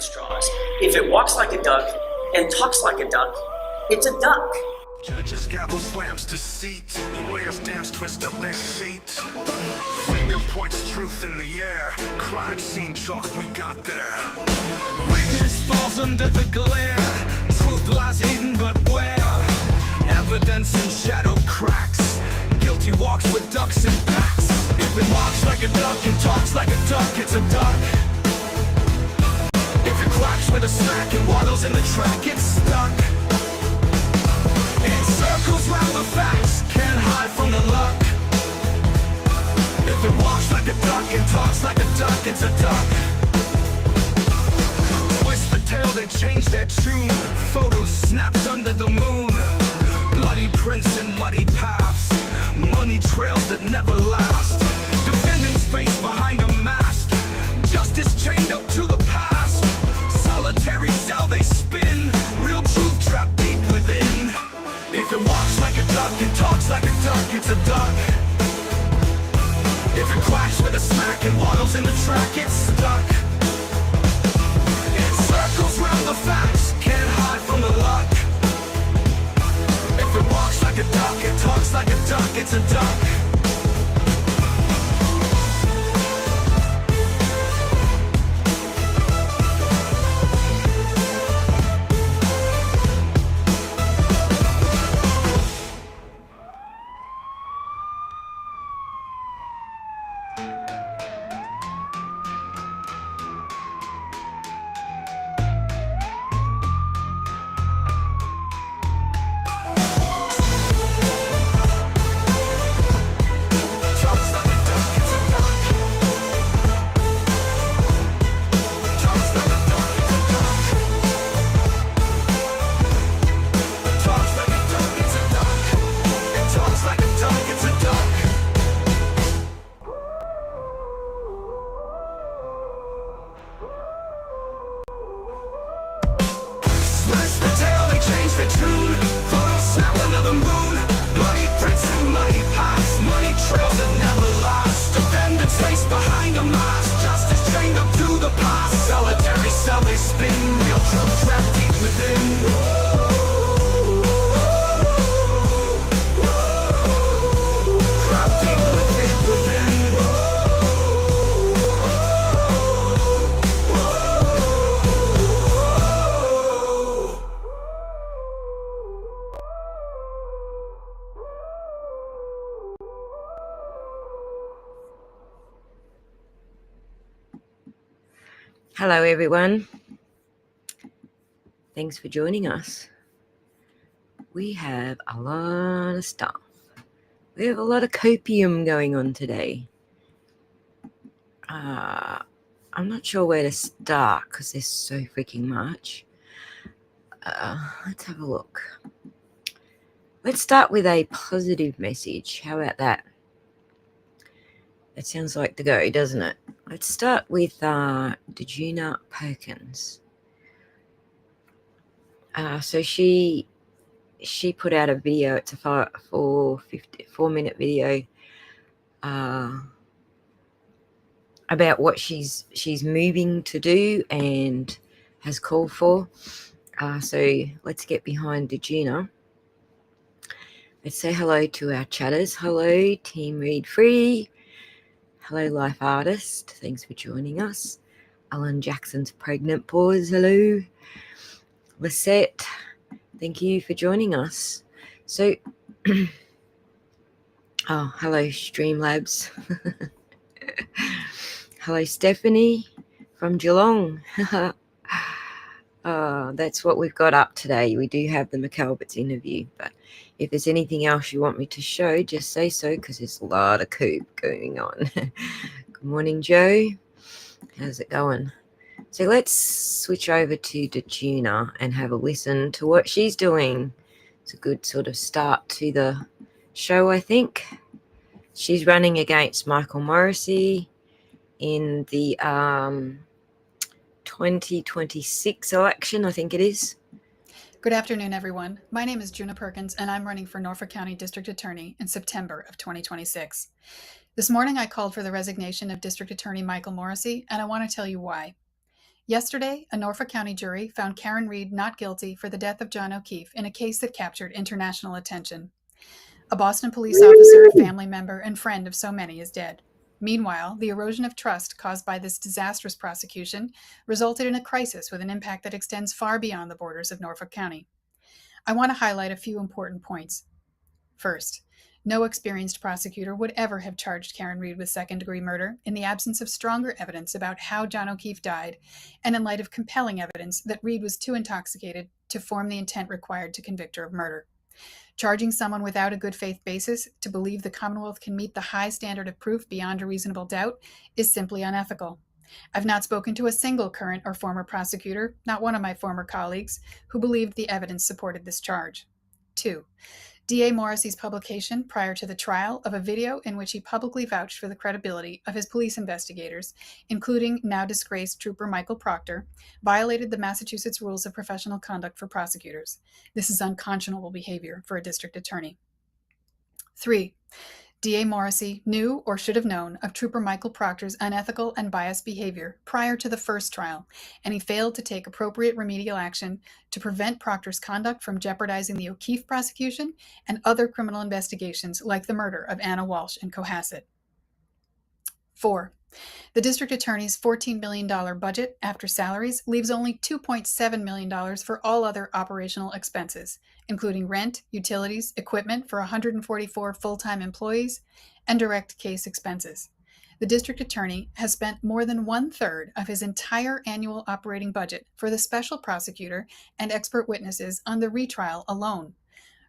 at straws. If it walks like a duck and talks like a duck, it's a duck. Judge's gavel slams deceit. Lawyers dance, twist up their feet. Finger points truth in the air. Crime scene chalk, we got there. Witness falls under the glare. Truth lies hidden, but where? Evidence in shadow cracks. Guilty walks with ducks and packs. If it walks like a duck and talks like a duck, it's a duck. If it quacks with a smack and waddles in the track, it's stuck. It circles round the facts, can't hide from the luck. If it walks like a duck and talks like a duck, it's a duck. Twist the tail, they change their tune. Photos snapped under the moon. Bloody prints and muddy paths. Money trails that never last. Defendant's face behind a mask. Justice chained up to the past. Solitary cell they spin. Real truth trapped deep within. If it walks like a duck and talks like a duck, it's a duck. If it quacks with a smack and waddles in the track, it's stuck. It circles round the facts, can't hide from the luck. If it walks like a duck and talks like a duck, it's a duck. Hello everyone, thanks for joining us. We have a lot of stuff. We have a lot of copium going on today. I'm not sure where to start because there's so freaking much. Let's have a look. Let's start with a positive message. How about that? That sounds like the go, doesn't it? Let's start with Suzanne Perkins. So she put out a video. It's a 4-minute video about what she's moving to do and has called for. So let's get behind Suzanne. Let's say hello to our chatters. Hello, Team Read Free. Hello, Life Artist. Thanks for joining us. Alan Jackson's Pregnant Pause. Hello. Lisette. Thank you for joining us. So, hello, Streamlabs. Hello, Stephanie from Geelong. That's what we've got up today. We do have the McAlbert's interview, but if there's anything else you want me to show, just say so, because there's a lot of coop going on. Good morning, Joe. How's it going? So let's switch over to Suzanne and have a listen to what she's doing. It's a good sort of start to the show, I think. She's running against Michael Morrissey in the 2026 election, I think it is. Good afternoon, everyone. My name is Suzanne Perkins, and I'm running for Norfolk County District Attorney in September of 2026. This morning, I called for the resignation of District Attorney Michael Morrissey, and I want to tell you why. Yesterday, a Norfolk County jury found Karen Reed not guilty for the death of John O'Keefe in a case that captured international attention. A Boston police officer, family member, and friend of so many is dead. Meanwhile, the erosion of trust caused by this disastrous prosecution resulted in a crisis with an impact that extends far beyond the borders of Norfolk County. I want to highlight a few important points. First, no experienced prosecutor would ever have charged Karen Reed with second-degree murder in the absence of stronger evidence about how John O'Keefe died, and in light of compelling evidence that Reed was too intoxicated to form the intent required to convict her of murder. Charging someone without a good faith basis to believe the Commonwealth can meet the high standard of proof beyond a reasonable doubt is simply unethical. I've not spoken to a single current or former prosecutor, not one of my former colleagues, who believed the evidence supported this charge. 2. D.A. Morrissey's publication prior to the trial of a video in which he publicly vouched for the credibility of his police investigators, including now disgraced Trooper Michael Proctor, violated the Massachusetts Rules of Professional Conduct for prosecutors. This is unconscionable behavior for a district attorney. 3. D.A. Morrissey knew or should have known of Trooper Michael Proctor's unethical and biased behavior prior to the first trial, and he failed to take appropriate remedial action to prevent Proctor's conduct from jeopardizing the O'Keefe prosecution and other criminal investigations like the murder of Anna Walsh in Cohasset. 4. The district attorney's $14 million budget after salaries leaves only $2.7 million for all other operational expenses, including rent, utilities, equipment for 144 full-time employees, and direct case expenses. The district attorney has spent more than 1/3 of his entire annual operating budget for the special prosecutor and expert witnesses on the retrial alone.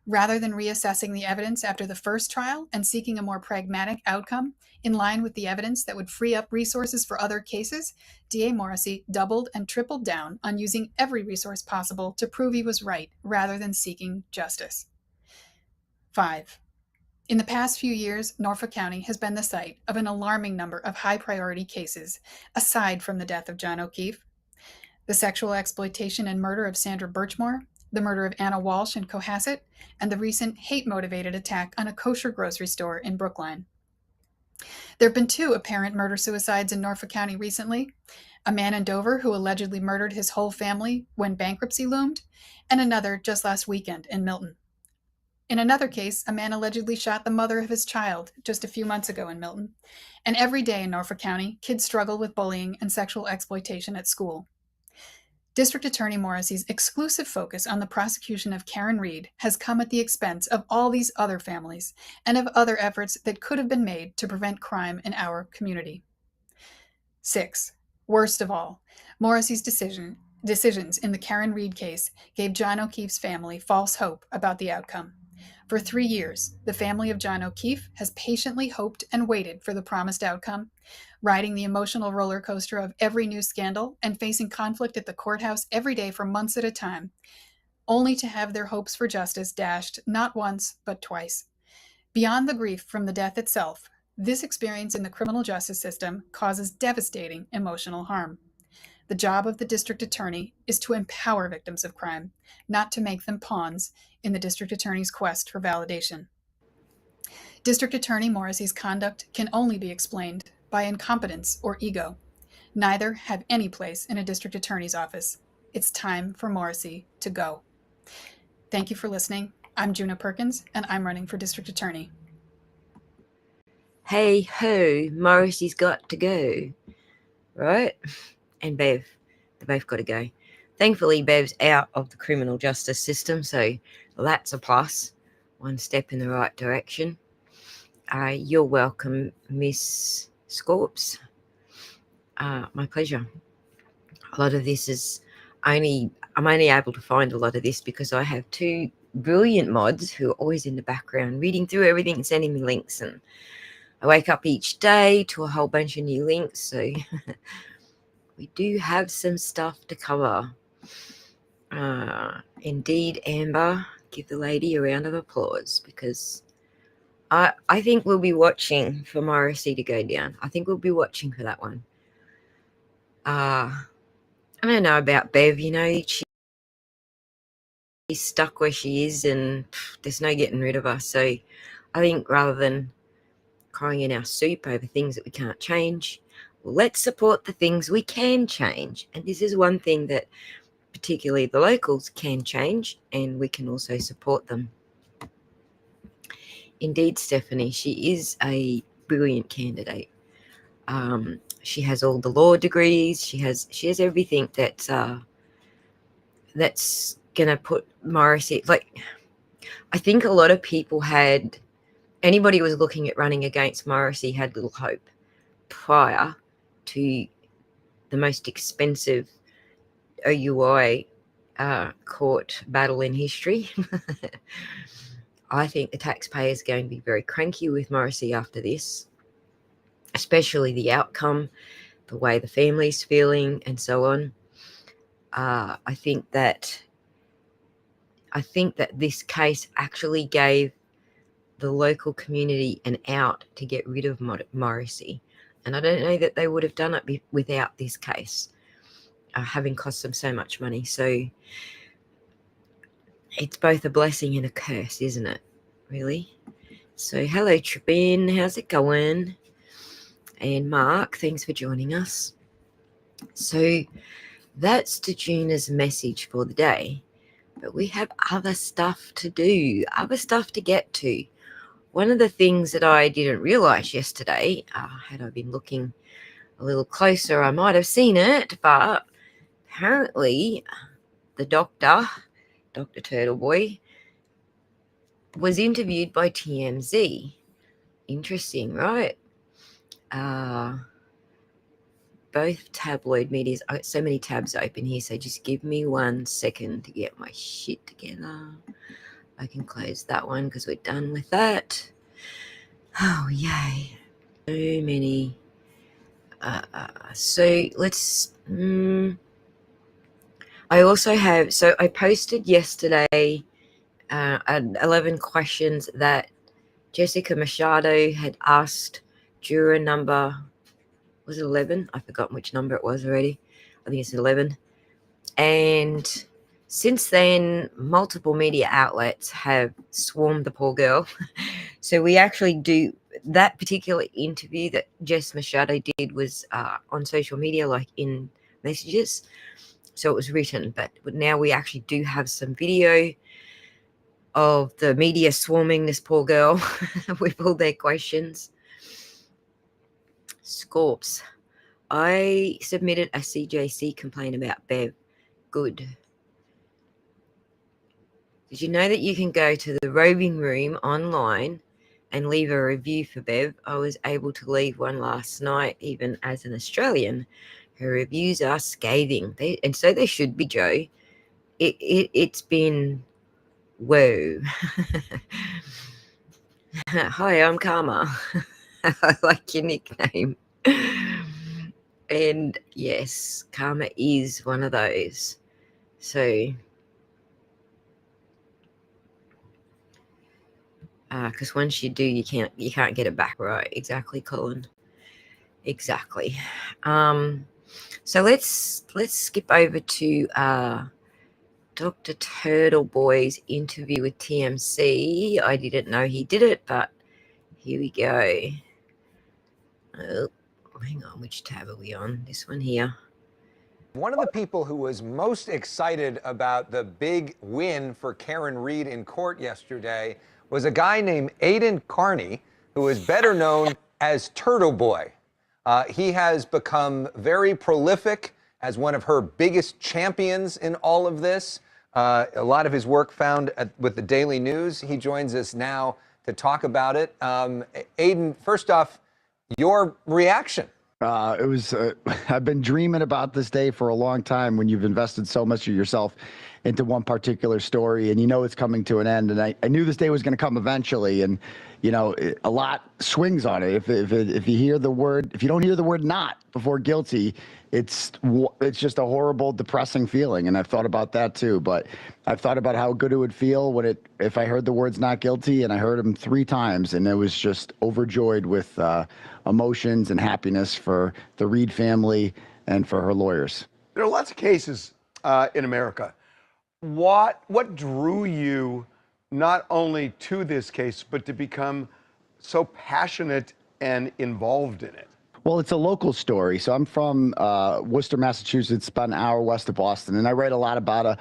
Rather than reassessing the evidence after the first trial and seeking a more pragmatic outcome in line with the evidence that would free up resources for other cases, D.A. Morrissey doubled and tripled down on using every resource possible to prove he was right rather than seeking justice. 5. In the past few years, Norfolk County has been the site of an alarming number of high-priority cases, aside from the death of John O'Keefe. The sexual exploitation and murder of Sandra Birchmore, the murder of Anna Walsh in Cohasset, and the recent hate-motivated attack on a kosher grocery store in Brookline. There have been 2 apparent murder-suicides in Norfolk County recently, a man in Dover who allegedly murdered his whole family when bankruptcy loomed, and another just last weekend in Milton. In another case, a man allegedly shot the mother of his child just a few months ago in Milton. And every day in Norfolk County, kids struggle with bullying and sexual exploitation at school. District Attorney Morrissey's exclusive focus on the prosecution of Karen Reed has come at the expense of all these other families and of other efforts that could have been made to prevent crime in our community. 6. Worst of all, Morrissey's decisions in the Karen Reed case gave John O'Keefe's family false hope about the outcome. For 3 years, the family of John O'Keefe has patiently hoped and waited for the promised outcome, riding the emotional roller coaster of every new scandal and facing conflict at the courthouse every day for months at a time, only to have their hopes for justice dashed not once, but twice. Beyond the grief from the death itself, this experience in the criminal justice system causes devastating emotional harm. The job of the district attorney is to empower victims of crime, not to make them pawns in the district attorney's quest for validation. District Attorney Morrissey's conduct can only be explained by incompetence or ego. Neither have any place in a district attorney's office. It's time for Morrissey to go. Thank you for listening. I'm Juna Perkins, and I'm running for district attorney. Hey ho, Morrissey's got to go, right? And Bev, they both got to go. Thankfully, Bev's out of the criminal justice system, so that's a plus. One step in the right direction. You're welcome, Miss Scorps. My pleasure. A lot of this is I'm only able to find a lot of this because I have 2 brilliant mods who are always in the background reading through everything and sending me links, and I wake up each day to a whole bunch of new links, so we do have some stuff to cover. Indeed, Amber, give the lady a round of applause, because I think we'll be watching for Morrissey to go down. I think we'll be watching for that one. I don't know about Bev, she's stuck where she is and there's no getting rid of her. So I think rather than crying in our soup over things that we can't change, let's support the things we can change. And this is one thing that particularly the locals can change, and we can also support them. Indeed, Stephanie, she is a brilliant candidate. She has all the law degrees. She has everything that's gonna put Morrissey, like, I think a lot of people had, anybody who was looking at running against Morrissey had little hope prior to the most expensive OUI court battle in history. I think the taxpayer is going to be very cranky with Morrissey after this, especially the outcome, the way the family's feeling, and so on. I think that this case actually gave the local community an out to get rid of Morrissey, and I don't know that they would have done it without this case, having cost them so much money. So it's both a blessing and a curse, isn't it? Really? So hello, Trippin, how's it going? And Mark, thanks for joining us. So that's Juna's message for the day. But we have other stuff to do, other stuff to get to. One of the things that I didn't realize yesterday, had I been looking a little closer, I might have seen it, but apparently the Dr. Turtleboy, was interviewed by TMZ. Interesting, right? Both tabloid medias. I got so many tabs open here, so just give me 1 second to get my shit together. I can close that one because we're done with that. Oh, yay. So many. So let's... I also have... So I posted yesterday 11 questions that Jessica Machado had asked juror number... Was it 11? I've forgotten which number it was already. I think it's 11. And since then, multiple media outlets have swarmed the poor girl. So we actually do... That particular interview that Jess Machado did was on social media, like in messages. So it was written. But now we actually do have some video of the media swarming this poor girl with all their questions. Scorps. I submitted a CJC complaint about Bev. Good. Did you know that you can go to the roving room online and leave a review for Bev? I was able to leave one last night, even as an Australian. Her reviews are scathing. And so they should be, Joe. It's been... Whoa. Hi, I'm Karma. I like your nickname. And yes, Karma is one of those. So, because once you do, you can't get it back, right? Exactly, Colin. Exactly. So let's skip over to Dr. Turtleboy's interview with TMC. I didn't know he did it, but here we go. Oh, hang on, which tab are we on? This one here. One of the people who was most excited about the big win for Karen Reed in court yesterday was a guy named Aidan Carney, who is better known as Turtleboy. He has become very prolific as one of her biggest champions in all of this. A lot of his work found with the Daily News. He joins us now to talk about it. Aidan, first off, your reaction. It was, I've been dreaming about this day for a long time when you've invested so much of yourself into one particular story and you know it's coming to an end. And I knew this day was going to come eventually. And, you know, a lot swings on it. If you hear the word, if you don't hear the word not before guilty, it's just a horrible, depressing feeling. And I've thought about that too. But I've thought about how good it would feel if I heard the words not guilty, and I heard them 3 times, and it was just overjoyed with emotions and happiness for the Reed family and for her lawyers. There are lots of cases in America. What drew you not only to this case, but to become so passionate and involved in it? Well, it's a local story. So I'm from Worcester, Massachusetts, about an hour west of Boston, and I write a lot about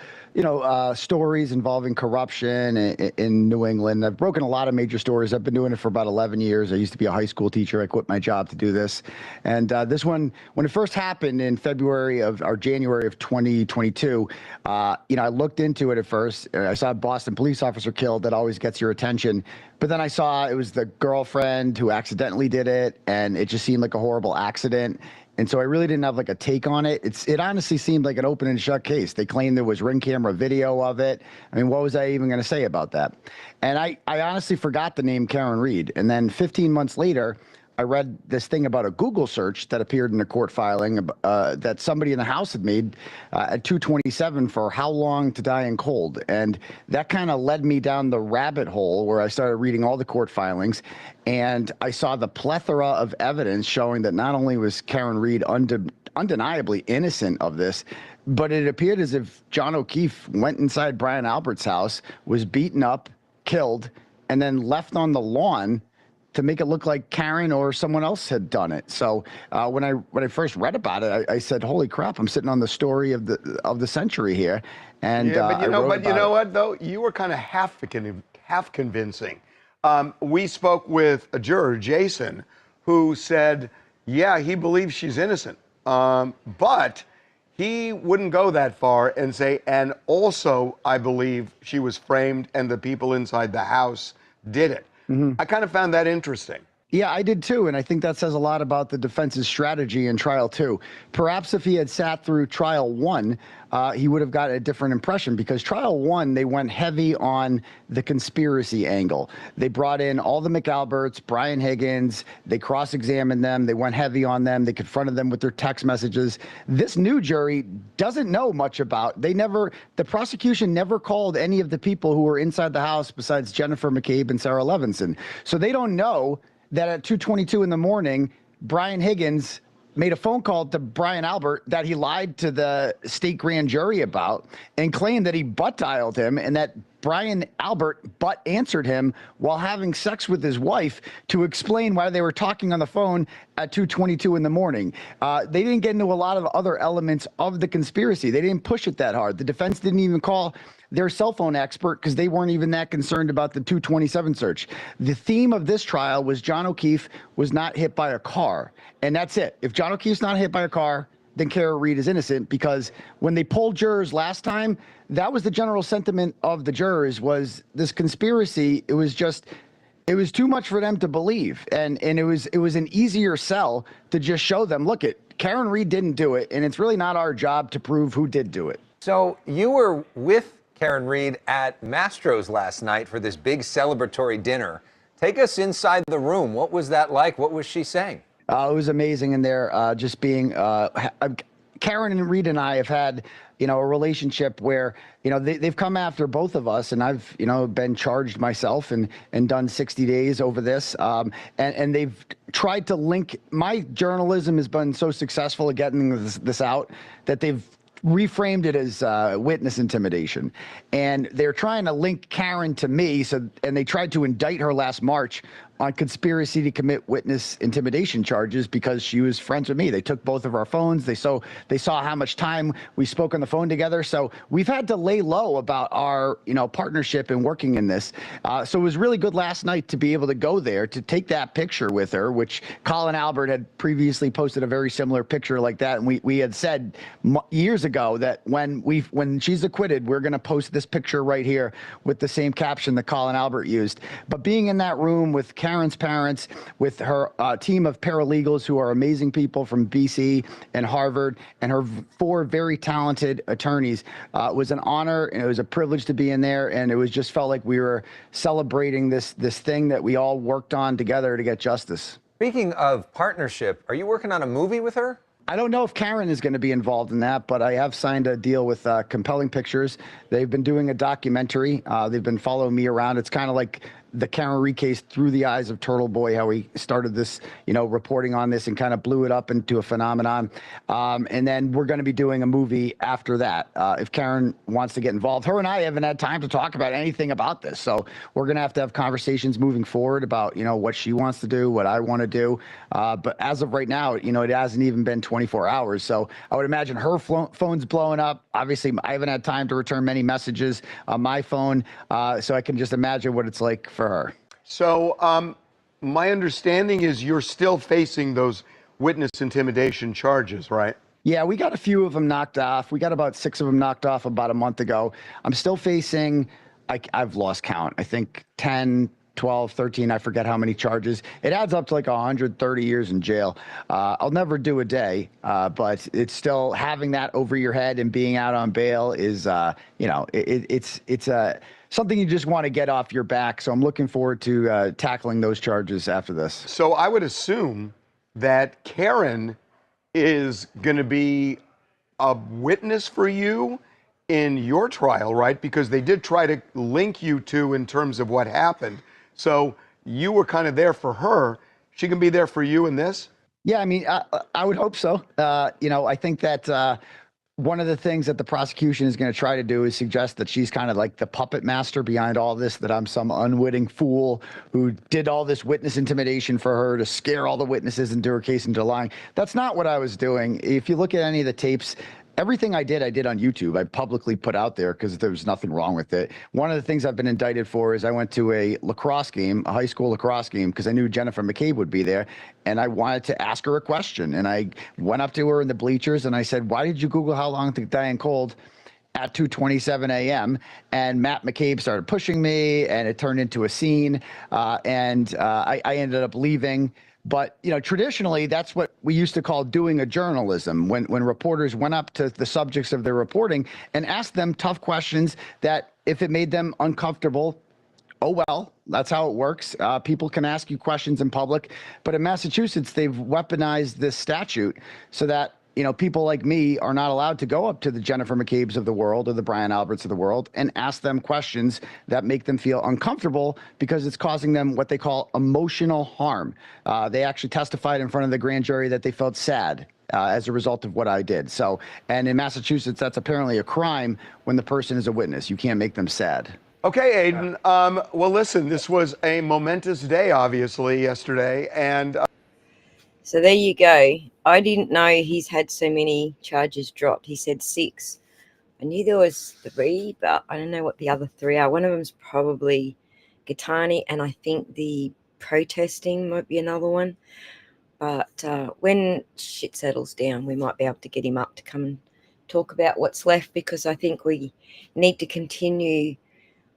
stories involving corruption in New England. I've broken a lot of major stories. I've been doing it for about 11 years. I used to be a high school teacher. I quit my job to do this, and this one, when it first happened in January of 2022, I looked into it at first. I saw a Boston police officer killed. That always gets your attention. But then I saw it was the girlfriend who accidentally did it, and it just seemed like a horrible accident. And so I really didn't have like a take on it. It honestly seemed like an open and shut case. They claimed there was ring camera video of it. I mean, what was I even going to say about that? And I honestly forgot the name Karen Reed. And then 15 months later, I read this thing about a Google search that appeared in a court filing that somebody in the House had made at 227 for how long to die in cold. And that kind of led me down the rabbit hole where I started reading all the court filings. And I saw the plethora of evidence showing that not only was Karen Reed undeniably innocent of this, but it appeared as if John O'Keefe went inside Brian Albert's house, was beaten up, killed, and then left on the lawn to make it look like Karen or someone else had done it. So when I first read about it, I said, "Holy crap! I'm sitting on the story of the century here." And yeah, but you know it. what though? You were kind of half convincing. We spoke with a juror, Jason, who said, "Yeah, he believes she's innocent, but he wouldn't go that far and say, and also I believe she was framed and the people inside the house did it." I kind of found that interesting. Yeah, I did too, and I think that says a lot about the defense's strategy in trial two. Perhaps if he had sat through trial one, he would have got a different impression, because trial one, they went heavy on the conspiracy angle. They brought in all the McAlberts, Brian Higgins, they cross-examined them, they went heavy on them, they confronted them with their text messages. This new jury doesn't know much about, the prosecution never called any of the people who were inside the house besides Jennifer McCabe and Sarah Levinson. So they don't know that at 2:22 in the morning, Brian Higgins made a phone call to Brian Albert that he lied to the state grand jury about, and claimed that he butt dialed him, and that Brian Albert butt answered him while having sex with his wife to explain why they were talking on the phone at 2:22 in the morning. They didn't get into a lot of other elements of the conspiracy. They didn't push it that hard. The defense didn't even call their cell phone expert because they weren't even that concerned about the 227 search. The theme of this trial was John O'Keefe was not hit by a car, and that's it. If John O'Keefe's not hit by a car, then Karen Reed is innocent, because when they polled jurors last time, that was the general sentiment of the jurors, was this conspiracy. It was too much for them to believe. And it was an easier sell to just show them, look, Karen Reed didn't do it, and it's really not our job to prove who did do it. So you were with Karen Reed at Mastro's last night for this big celebratory dinner. Take us inside the room. What was that like? What was she saying? It was amazing in there, just being Karen and Reed and I have had, a relationship where, they've come after both of us, and I've, been charged myself and done 60 days over this. And they've tried to link, my journalism has been so successful at getting this out that they've reframed it as witness intimidation, and they're trying to link Karen to me. And they tried to indict her last March on conspiracy to commit witness intimidation charges because she was friends with me. They took both of our phones. They saw how much time we spoke on the phone together. So we've had to lay low about our partnership and working in this. So it was really good last night to be able to go there to take that picture with her, which Colin Albert had previously posted a very similar picture like that, and we had said years ago that when she's acquitted, we're going to post this picture right here with the same caption that Colin Albert used. But being in that room with Karen's parents, with her team of paralegals who are amazing people from BC and Harvard, and her 4 very talented attorneys, was an honor, and it was a privilege to be in there. And it was just felt like we were celebrating this thing that we all worked on together to get justice. Speaking of partnership, are you working on a movie with her? I don't know if Karen is going to be involved in that, but I have signed a deal with Compelling Pictures. They've been doing a documentary. They've been following me around. It's kind of like the Karen Reed case through the eyes of Turtle Boy, how he started this, reporting on this and kind of blew it up into a phenomenon. And then we're going to be doing a movie after that. If Karen wants to get involved, her and I haven't had time to talk about anything about this. So we're going to have conversations moving forward about, what she wants to do, what I want to do. But as of right now, it hasn't even been 24 hours. So I would imagine her phone's blowing up. Obviously, I haven't had time to return many messages on my phone. So I can just imagine what it's like for her. So my understanding is you're still facing those witness intimidation charges, right? Yeah, we got a few of them knocked off. We got about 6 of them knocked off about a month ago. I'm still facing, I've lost count, I think 10, 12, 13, I forget how many charges. It adds up to like 130 years in jail. I'll never do a day, but it's still having that over your head and being out on bail is, it's something you just want to get off your back. So I'm looking forward to tackling those charges after this. So I would assume that Karen is going to be a witness for you in your trial, right? Because they did try to link you two in terms of what happened. So you were kind of there for her. She can be there for you in this? Yeah, I mean, I would hope so. I think that one of the things that the prosecution is going to try to do is suggest that she's kind of like the puppet master behind all this, that I'm some unwitting fool who did all this witness intimidation for her to scare all the witnesses into her case into lying. That's not what I was doing. If you look at any of the tapes, everything I did on YouTube. I publicly put out there because there was nothing wrong with it. One of the things I've been indicted for is I went to a lacrosse game, a high school lacrosse game, because I knew Jennifer McCabe would be there, and I wanted to ask her a question. And I went up to her in the bleachers and I said, "Why did you Google how long to die in cold at 2:27 a.m.?" And Matt McCabe started pushing me, and it turned into a scene. I ended up leaving. But, traditionally, that's what we used to call doing a journalism, when reporters went up to the subjects of their reporting and asked them tough questions that if it made them uncomfortable, oh, well, that's how it works. People can ask you questions in public. But in Massachusetts, they've weaponized this statute so that people like me are not allowed to go up to the Jennifer McCabe's of the world or the Brian Alberts of the world and ask them questions that make them feel uncomfortable because it's causing them what they call emotional harm. They actually testified in front of the grand jury that they felt sad as a result of what I did. So, and in Massachusetts, that's apparently a crime when the person is a witness. You can't make them sad. Okay, Aiden. Well, listen, this was a momentous day, obviously, yesterday. And So there you go. I didn't know he's had so many charges dropped. He said 6. I knew there was 3, but I don't know what the other 3 are. One of them's probably Gitani, and I think the protesting might be another one. But when shit settles down, we might be able to get him up to come and talk about what's left, because I think we need to continue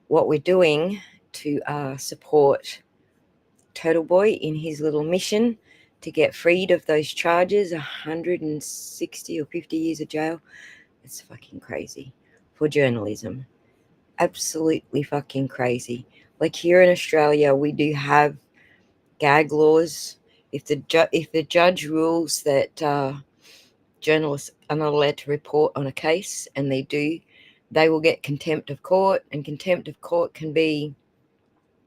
what we're doing to support Turtle Boy in his little mission to get freed of those charges. 160 or 50 years of jail. It's fucking crazy for journalism. Absolutely fucking crazy. Like here in Australia, we do have gag laws. If the judge rules that journalists are not allowed to report on a case, and they do, they will get contempt of court. And contempt of court can be,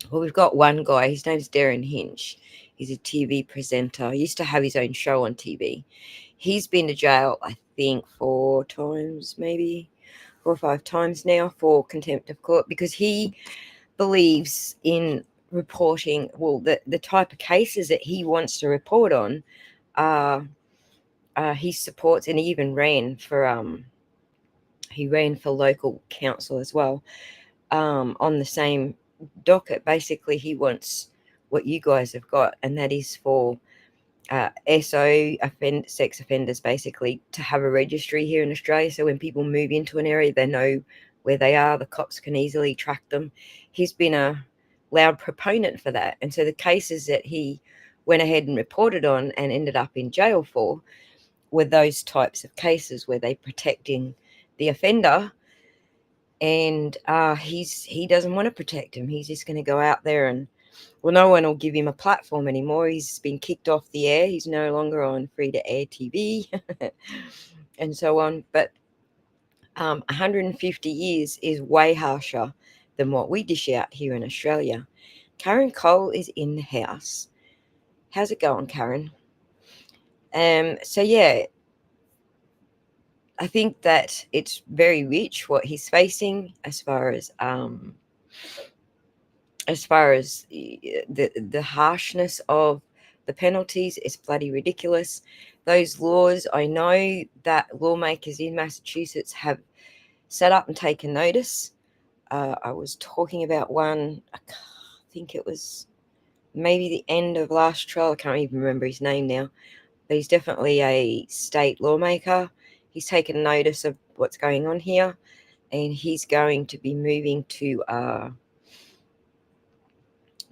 well, we've got one guy, his name's Darren Hinch. He's a TV presenter. He used to have his own show on TV. He's been to jail, I think, 4 times, maybe 4 or 5 times now, for contempt of court, because he believes in reporting, well, the type of cases that he wants to report on, he supports, and he even ran for local council as well, on the same docket. Basically, he wants what you guys have got, and that is for sex offenders, basically, to have a registry here in Australia. So when people move into an area, they know where they are. The cops can easily track them. He's been a loud proponent for that. And so the cases that he went ahead and reported on and ended up in jail for were those types of cases where they're protecting the offender. And he doesn't want to protect him. He's just going to go out there and, well, no one will give him a platform anymore. He's been kicked off the air. He's no longer on free-to-air TV and so on. But 150 years is way harsher than what we dish out here in Australia. Karen Cole is in the house. How's it going, Karen? So yeah, I think that it's very rich what he's facing as far as the harshness of the penalties. Is bloody ridiculous. Those laws, I know that lawmakers in Massachusetts have set up and taken notice. I was talking about one, I think it was maybe the end of last trial. I can't even remember his name now, but he's definitely a state lawmaker. He's taken notice of what's going on here, and he's going to be moving to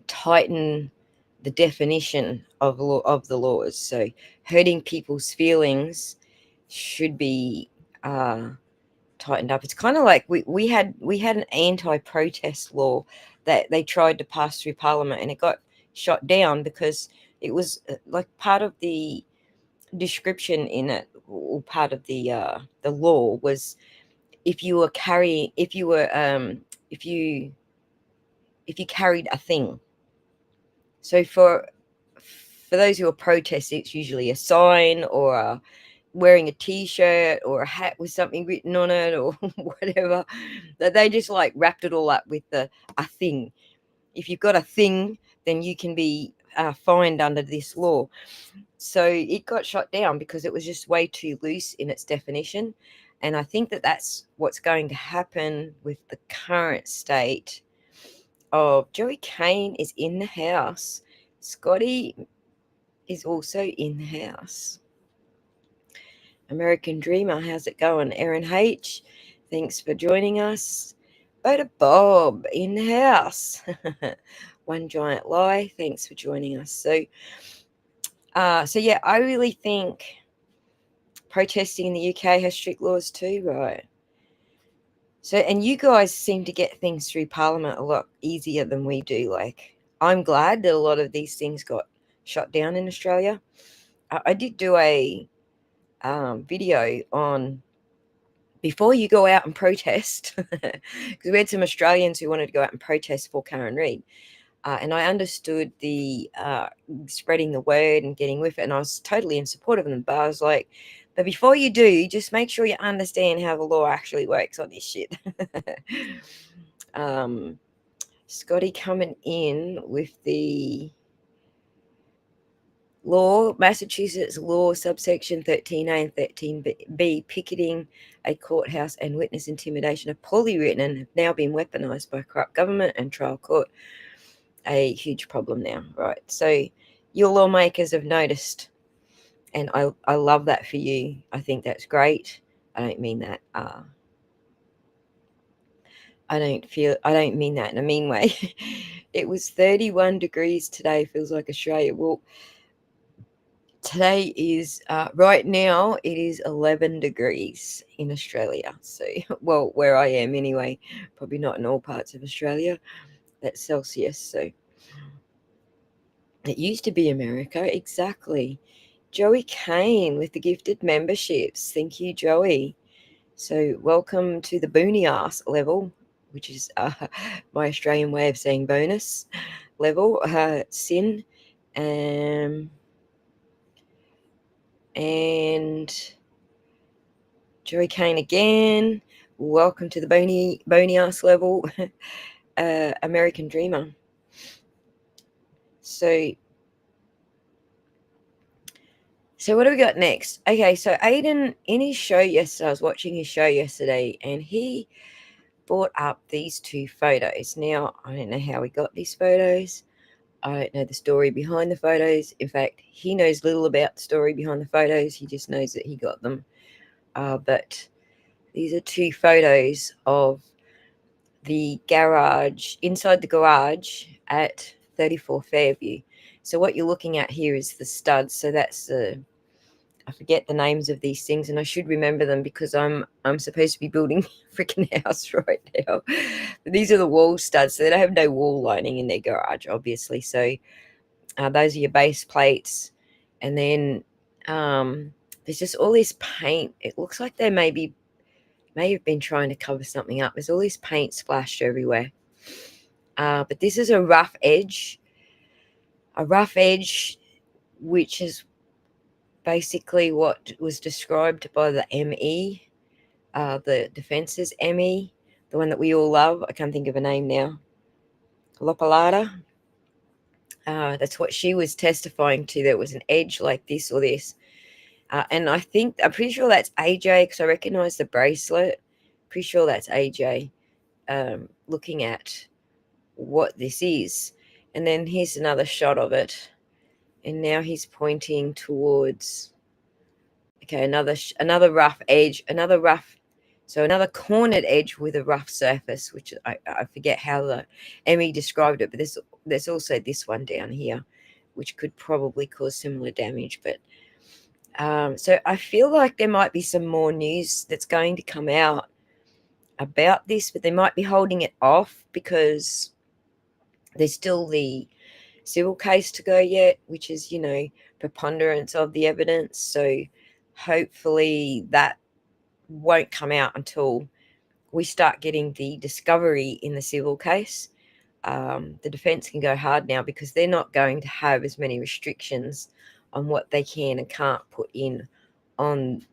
tighten the definition of the laws. So hurting people's feelings should be tightened up. It's kind of like we had an anti-protest law that they tried to pass through Parliament, and it got shot down because it was like part of the description in it, or part of the law was if you carried a thing. So for those who are protesting, it's usually a sign or wearing a t-shirt or a hat with something written on it or whatever. That they just like wrapped it all up with a thing. If you've got a thing, then you can be fined under this law. So it got shot down because it was just way too loose in its definition. And I think that that's what's going to happen with the current state of Joey Kane is in the house. Scotty is also in the house. American Dreamer, how's it going? Erin H, thanks for joining us. Boda Bob in the house. One Giant Lie, thanks for joining us. So yeah, I really think protesting in the UK has strict laws too, right? So, and you guys seem to get things through Parliament a lot easier than we do. Like, I'm glad that a lot of these things got shut down in Australia. I did do a video on before you go out and protest, because we had some Australians who wanted to go out and protest for Karen Reid. And I understood the spreading the word and getting with it, and I was totally in support of them. But I was like, but before you do, just make sure you understand how the law actually works on this shit. Scotty coming in with the law, Massachusetts law, subsection 13A and 13B, picketing a courthouse and witness intimidation are poorly written and have now been weaponized by corrupt government and trial court. A huge problem now, right? So your lawmakers have noticed, and I love that for you. I think that's great. I don't mean that. I don't mean that in a mean way. It was 31 degrees today. Feels like Australia. Well, today is right now it is 11 degrees in Australia. So, well, where I am anyway, probably not in all parts of Australia. That's Celsius. So it used to be America, exactly. Joey Kane with the gifted memberships. Thank you, Joey. So welcome to the boonie ass level, which is my Australian way of saying bonus level. Sin. And Joey Kane again. Welcome to the bony ass level. American Dreamer. So what do we got next? Okay, so Aiden, in his show yesterday, I was watching his show yesterday, and he brought up these two photos. Now, I don't know how he got these photos. I don't know the story behind the photos. In fact, he knows little about the story behind the photos. He just knows that he got them. But these are two photos of the garage, inside the garage at 34 Fairview. So what you're looking at here is the studs. So that's I forget the names of these things, and I should remember them because I'm supposed to be building a freaking house right now. But these are the wall studs, so they don't have no wall lining in their garage, obviously. So those are your base plates, and then there's just all this paint. It looks like they may have been trying to cover something up. There's all this paint splashed everywhere. But this is a rough edge. A rough edge, which is basically what was described by the ME, the defense's ME, the one that we all love. I can't think of a name now. Lopalata. That's what she was testifying to. There was an edge like this or this. And I'm pretty sure that's AJ because I recognize the bracelet. Pretty sure that's AJ looking at what this is. And then here's another shot of it. And now he's pointing towards, okay, another rough edge, another cornered edge with a rough surface, which I forget how the Emmy described it, but there's also this one down here, which could probably cause similar damage. But so I feel like there might be some more news that's going to come out about this, but they might be holding it off because there's still the civil case to go yet, which is, preponderance of the evidence. So hopefully that won't come out until we start getting the discovery in the civil case. The defense can go hard now because they're not going to have as many restrictions on what they can and can't put in on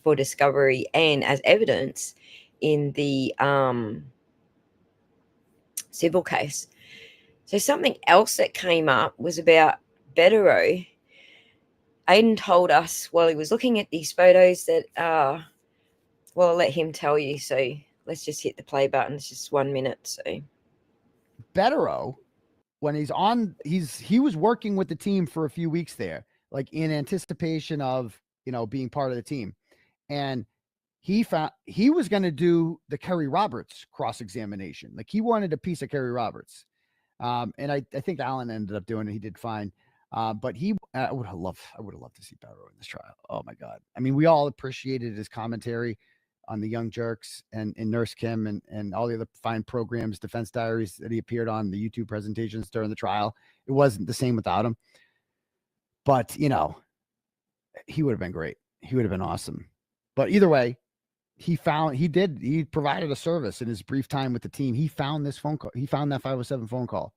for discovery and as evidence in the civil case. So something else that came up was about Betero. Aiden told us while he was looking at these photos that, well, I'll let him tell you. So let's just hit the play button. It's just 1 minute. So Betero, when he was working with the team for a few weeks there, like in anticipation of, being part of the team. And he was going to do the Kerry Roberts cross-examination. Like he wanted a piece of Kerry Roberts. And I think Alan ended up doing it. He did fine. But I would have loved to see Betero in this trial. Oh my God. I mean, we all appreciated his commentary on the Young Jerks and Nurse Kim and all the other fine programs, Defense Diaries that he appeared on, the YouTube presentations during the trial. It wasn't the same without him. But, he would have been great. He would have been awesome. But either way, he provided a service in his brief time with the team. He found this phone call. He found that 507 phone call.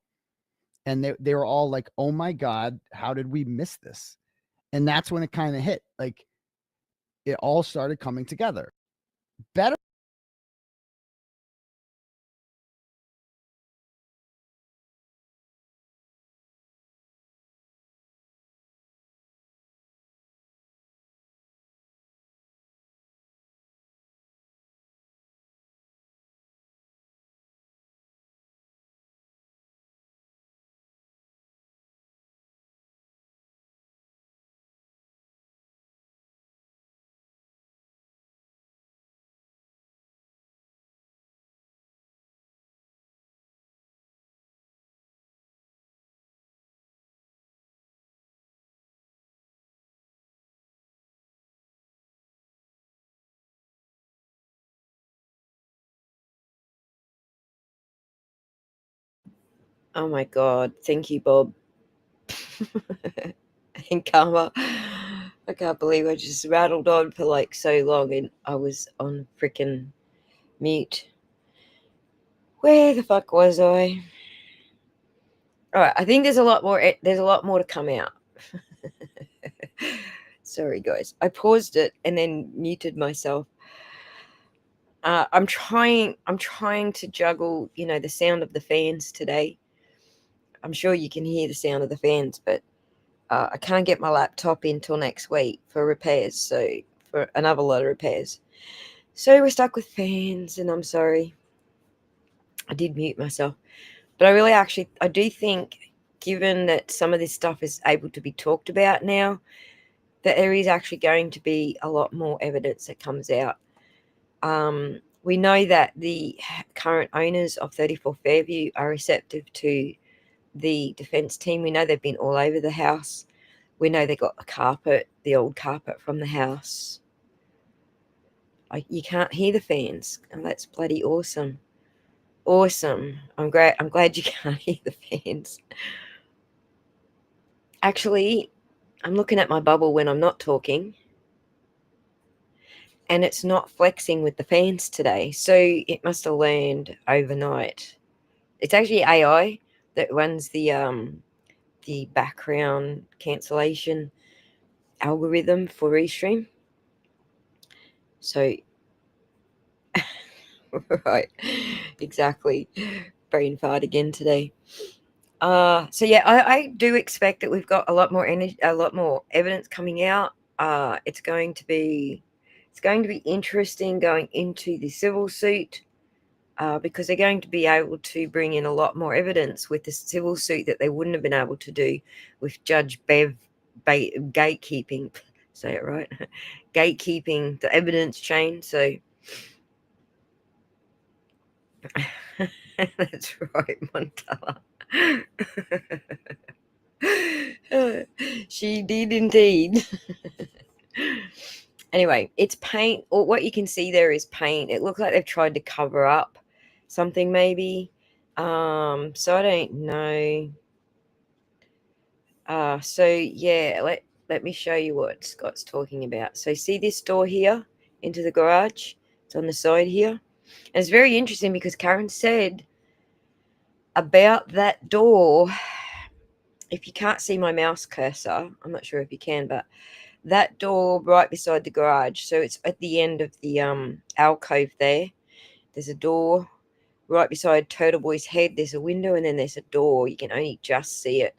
And they were all like, oh my God, how did we miss this? And that's when it kind of hit. Like it all started coming together. Better. oh my God, thank you, Bob. And Karma, I can't believe I just rattled on for like so long and I was on freaking mute. Where the fuck was I? All right, I think there's a lot more to come out. Sorry guys, I paused it and then muted myself. I'm trying to juggle, the sound of the fans today. I'm sure you can hear the sound of the fans, but I can't get my laptop in till next week for repairs, so for another lot of repairs. So we're stuck with fans, and I'm sorry. I did mute myself. But I do think, given that some of this stuff is able to be talked about now, that there is actually going to be a lot more evidence that comes out. We know that the current owners of 34 Fairview are receptive to the defense team. We know they've been all over the house. We know they got the old carpet from the house. You can't hear the fans. And that's bloody awesome. Awesome. I'm glad you can't hear the fans. Actually, I'm looking at my bubble when I'm not talking. And it's not flexing with the fans today. So it must have learned overnight It's actually AI that runs the background cancellation algorithm for Restream. So, right, exactly. Brain fart again today. So yeah, I do expect that we've got a lot more energy, a lot more evidence coming out. It's going to be interesting going into the civil suit, because they're going to be able to bring in a lot more evidence with the civil suit that they wouldn't have been able to do with Judge Bev gatekeeping. Say it right, gatekeeping the evidence chain. So that's right, Montella. She did indeed. Anyway, it's paint, or what you can see there is paint. It looks like they've tried to cover up something, maybe. So I don't know. So yeah, let me show you what Scott's talking about. So see this door here into the garage? It's on the side here. And it's very interesting because Karen said about that door, if you can't see my mouse cursor, I'm not sure if you can, but that door right beside the garage, so it's at the end of the alcove there. There's a door right beside Turtle Boy's head. There's a window, and then there's a door. You can only just see it.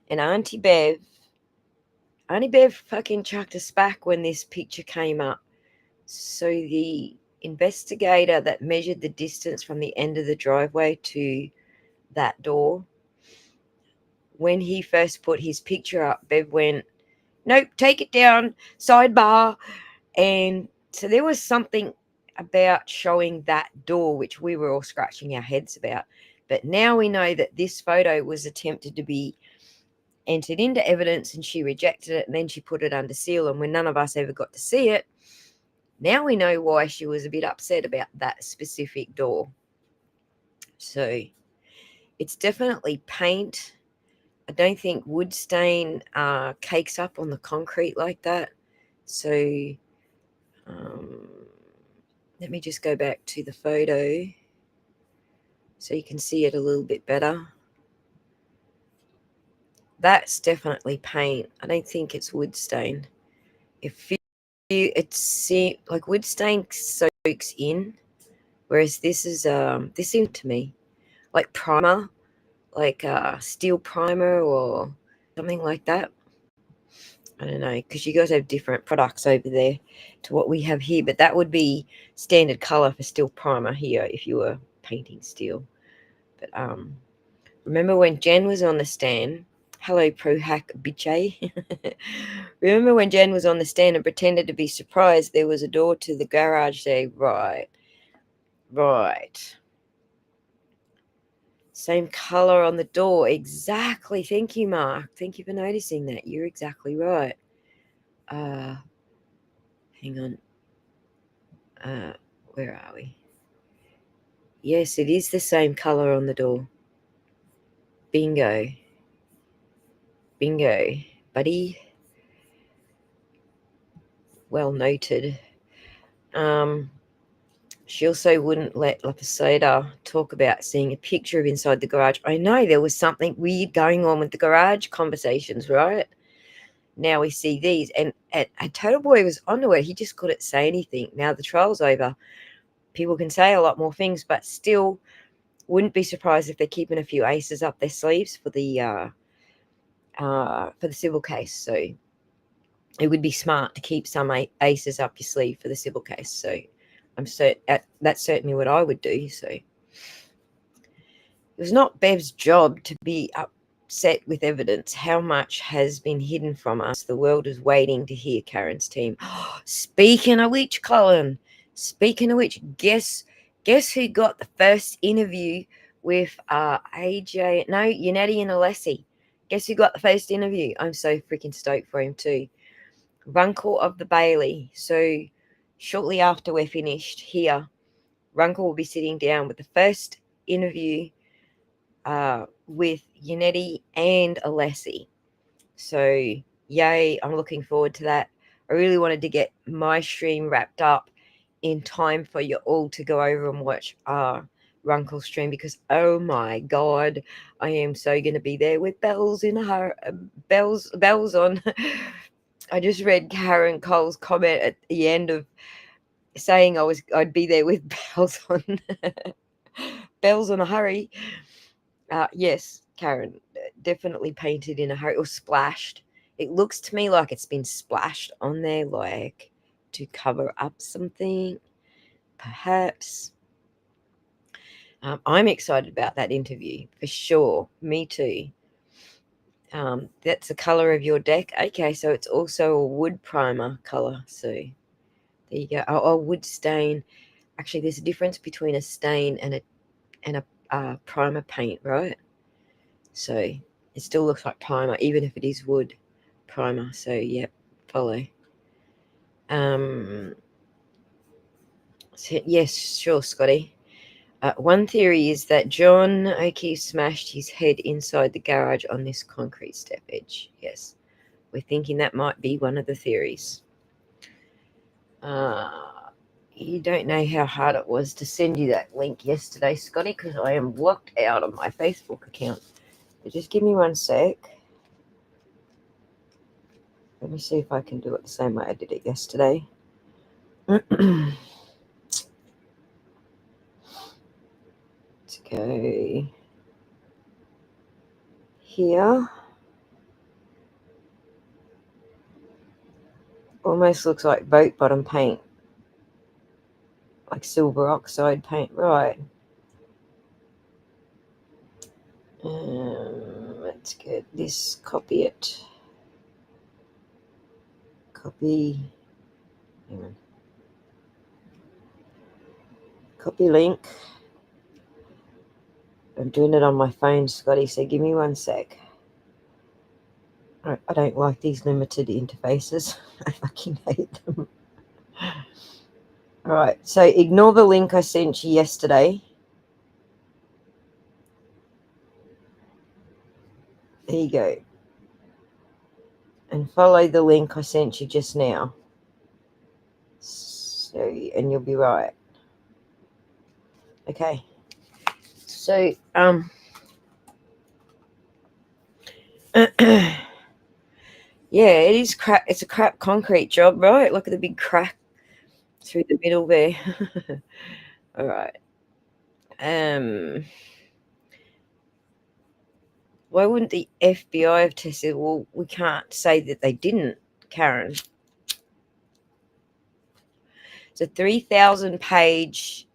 And Auntie Bev fucking chucked us back when this picture came up. So the investigator that measured the distance from the end of the driveway to that door, when he first put his picture up, Bev went, "Nope, take it down, sidebar." And so there was something about showing that door which we were all scratching our heads about. But now we know that this photo was attempted to be entered into evidence, and she rejected it, and then she put it under seal, and when none of us ever got to see it, now we know why she was a bit upset about that specific door. So it's definitely paint. I don't think wood stain cakes up on the concrete like that. So let me just go back to the photo so you can see it a little bit better. That's definitely paint. I don't think it's wood stain. It's like wood stain soaks in, whereas this is this seems to me like primer, like steel primer or something like that. I don't know, because you guys have different products over there to what we have here, but that would be standard color for steel primer here if you were painting steel. But remember when Jen was on the stand? Hello, Pro Hack bitchay. Remember when Jen was on the stand and pretended to be surprised there was a door to the garage there? Right. Same color on the door. Exactly. Thank you, Mark. Thank you for noticing that. You're exactly right. Hang on. Where are we? Yes, it is the same color on the door. Bingo, buddy. Well noted. She also wouldn't let Lapisada talk about seeing a picture of inside the garage. I know there was something weird going on with the garage conversations, right? Now we see these, and Total Boy was onto it. He just couldn't say anything. Now the trial's over. People can say a lot more things, but still wouldn't be surprised if they're keeping a few aces up their sleeves for the civil case. So it would be smart to keep some aces up your sleeve for the civil case. So I'm certain that's certainly what I would do. So it was not Bev's job to be upset with evidence. How much has been hidden from us? The world is waiting to hear Karen's team. Speaking of which, Colin, guess who got the first interview with AJ? No, Yannetti and Alessi. Guess who got the first interview? I'm so freaking stoked for him too. Runkle of the Bailey. So shortly after we're finished here, Runkle will be sitting down with the first interview with Yannetti and Alessi. So yay, I'm looking forward to that. I really wanted to get my stream wrapped up in time for you all to go over and watch Runkle stream because, oh my God, I am so going to be there with bells on. I just read Karen Cole's comment at the end of saying I'd be there with bells on. Bells on a hurry. Yes, Karen, definitely painted in a hurry or splashed. It looks to me like it's been splashed on there, like to cover up something, perhaps. I'm excited about that interview for sure. Me too. That's the color of your deck. Okay, so it's also a wood primer color. So there you go. Oh, wood stain. Actually, there's a difference between a stain and a primer paint, right? So it still looks like primer, even if it is wood primer. So yep, follow. So, yes, sure, Scotty. One theory is that John O'Keefe smashed his head inside the garage on this concrete step edge. Yes, we're thinking that might be one of the theories. You don't know how hard it was to send you that link yesterday, Scotty, because I am blocked out of my Facebook account. But just give me one sec. Let me see if I can do it the same way I did it yesterday. Let's go here. Almost looks like boat bottom paint, like silver oxide paint, right? Let's get this, copy it. Copy. Hang on. Copy link. I'm doing it on my phone, Scotty, so give me one sec. I don't like these limited interfaces. I fucking hate them. All right, so ignore the link I sent you yesterday. There you go. And follow the link I sent you just now. So, and you'll be right. Okay. So, yeah, it is crap. It's a crap concrete job, right? Look at the big crack through the middle there. All right. Why wouldn't the FBI have tested? Well, we can't say that they didn't, Karen. It's a 3,000-page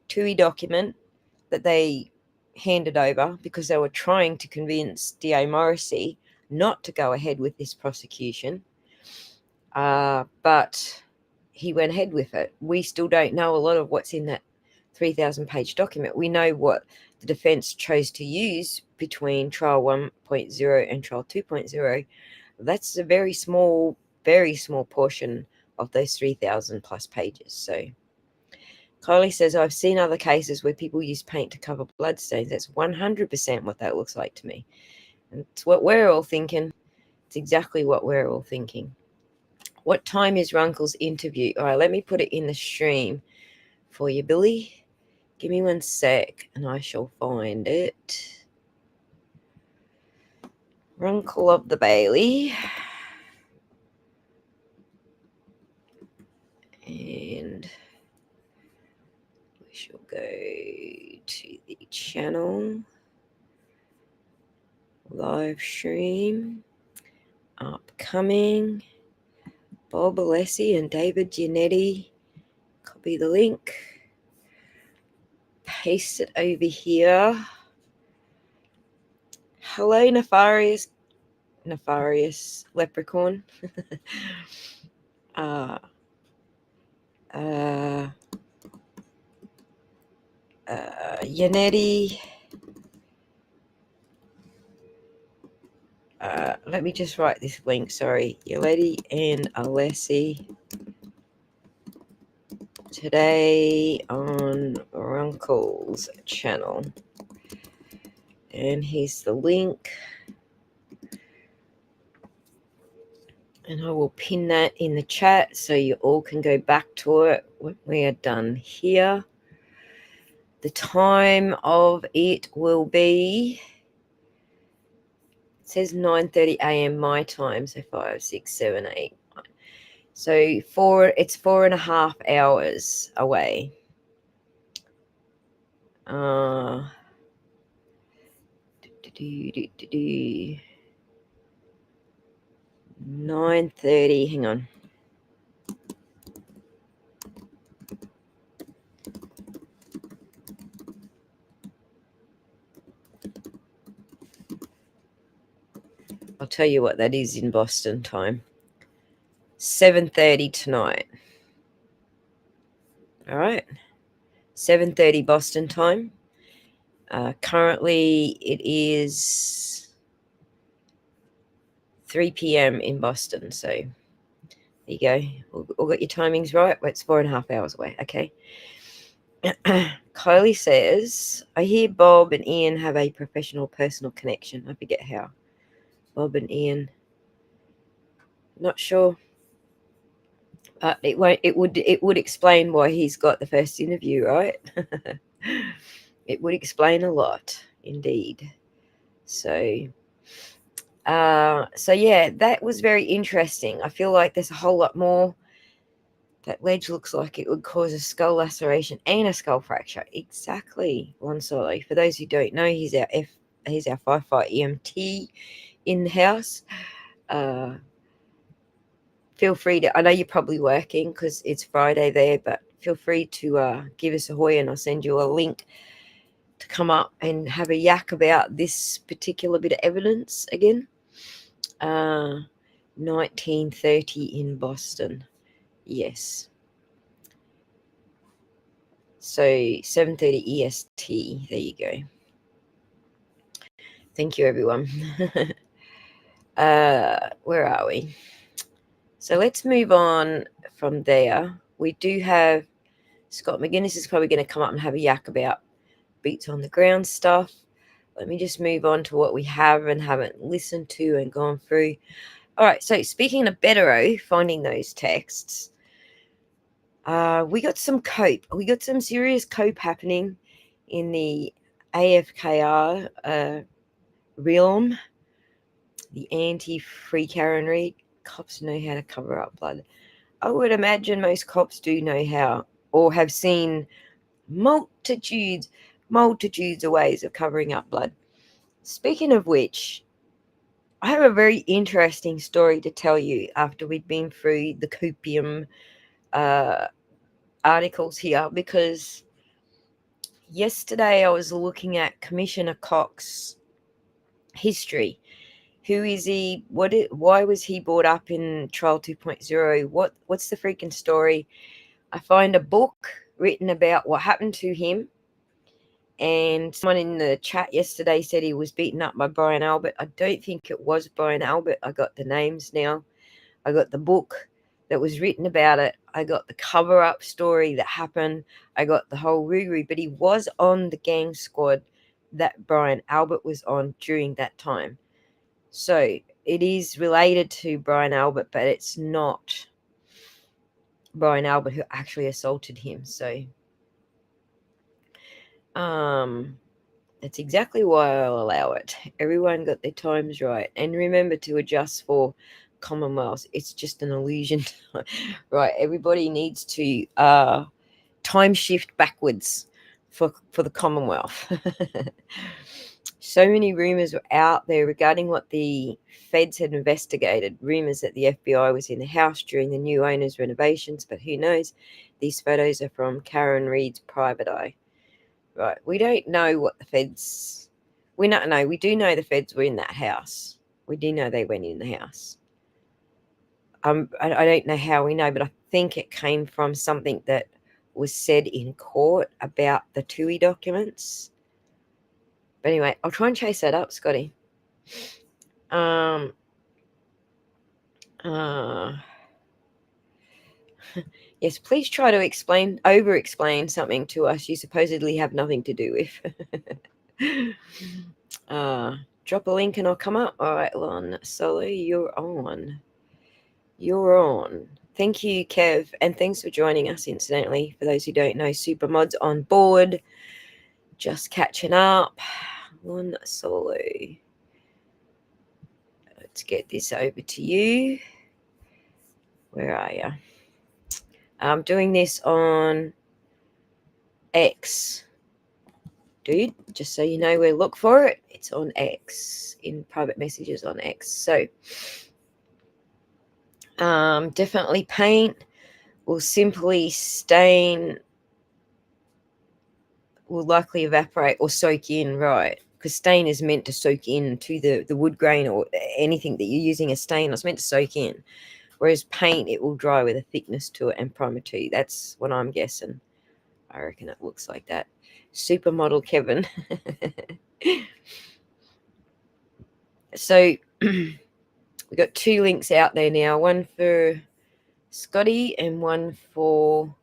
TUI document that they handed over because they were trying to convince DA Morrissey not to go ahead with this prosecution. But he went ahead with it. We still don't know a lot of what's in that 3,000-page document. We know what the defense chose to use between trial 1.0 and trial 2.0. That's a very small portion of those 3,000 plus pages. So Kylie says, I've seen other cases where people use paint to cover bloodstains. That's 100% what that looks like to me. And it's what we're all thinking. It's exactly what we're all thinking. What time is Runkle's interview? All right, let me put it in the stream for you, Billy. Give me one sec and I shall find it. Runkle of the Bailey. And we shall go to the channel. Live stream. Upcoming. Bob Alessi and David Giannetti. Copy the link. Paste it over here. Hello, Nefarious Leprechaun. Yannetti. Let me just write this link. Sorry, Yannetti and Alessi today on Runkle's channel, and here's the link. And I will pin that in the chat so you all can go back to it when we are done here. The time of it will be, it says 9:30 a.m. my time, so 5, 6, 7, 8, 9. So it's 4.5 hours away. 9:30. Hang on. I'll tell you what that is in Boston time. 7:30 tonight. All right. 7:30 Boston time. Currently, it is 3 p.m. in Boston. So there you go. All got your timings right. Well, it's 4.5 hours away. Okay. Kylie says, I hear Bob and Ian have a professional personal connection. I forget how. Bob and Ian. Not sure. It would explain why he's got the first interview, right? It would explain a lot, indeed. So yeah, that was very interesting. I feel like there's a whole lot more. That ledge looks like it would cause a skull laceration and a skull fracture. Exactly, Lonsolo. For those who don't know, he's our firefight EMT in the house. Feel free to, I know you're probably working because it's Friday there, but feel free to give us a hoy and I'll send you a link to come up and have a yak about this particular bit of evidence again. 1930 in Boston. Yes. So 7:30 EST. There you go. Thank you, everyone. Where are we? So let's move on from there. We do have Scott McGinnis is probably going to come up and have a yak about beats on the ground stuff. Let me just move on to what we have and haven't listened to and gone through. All right, so speaking of Betero, finding those texts, we got some cope. We got some serious cope happening in the AFKR realm, the anti-free Karen Reid. Cops know how to cover up blood. I would imagine most cops do know how or have seen multitudes of ways of covering up blood. Speaking of which, I have a very interesting story to tell you after we'd been through the copium articles here, because yesterday I was looking at Commissioner Cox's history. Who is he? Why was he brought up in Trial 2.0? What's the freaking story? I find a book written about what happened to him. And someone in the chat yesterday said he was beaten up by Brian Albert. I don't think it was Brian Albert. I got the names now. I got the book that was written about it. I got the cover-up story that happened. I got the whole roo-roo. But he was on the gang squad that Brian Albert was on during that time. So it is related to Brian Albert, but it's not Brian Albert who actually assaulted him. So that's exactly why I'll allow it. Everyone got their times right. And remember to adjust for Commonwealth. It's just an illusion. Right. Everybody needs to time shift backwards for the Commonwealth. So many rumors were out there regarding what the feds had investigated. Rumors that the FBI was in the house during the new owner's renovations, but who knows? These photos are from Karen Reid's private eye. Right. We don't know what the feds... We do know the feds were in that house. We do know they went in the house. I don't know how we know, but I think it came from something that was said in court about the TUI documents. But anyway, I'll try and chase that up, Scotty. Yes, please try to over-explain something to us you supposedly have nothing to do with. Drop a link and I'll come up. All right, Lon Solo, you're on. Thank you, Kev, and thanks for joining us, incidentally. For those who don't know, Supermod's on board. Just catching up. One solo. Let's get this over to you. Where are you? I'm doing this on X. Dude, just so you know where to look for it, it's on X, in private messages on X. So definitely paint will simply stain, will likely evaporate or soak in, right? Because stain is meant to soak in to the wood grain or anything that you're using a stain. It's meant to soak in. Whereas paint, it will dry with a thickness to it and primer too. That's what I'm guessing. I reckon it looks like that. Supermodel Kevin. So we got 2 links out there now. One for Scotty and one for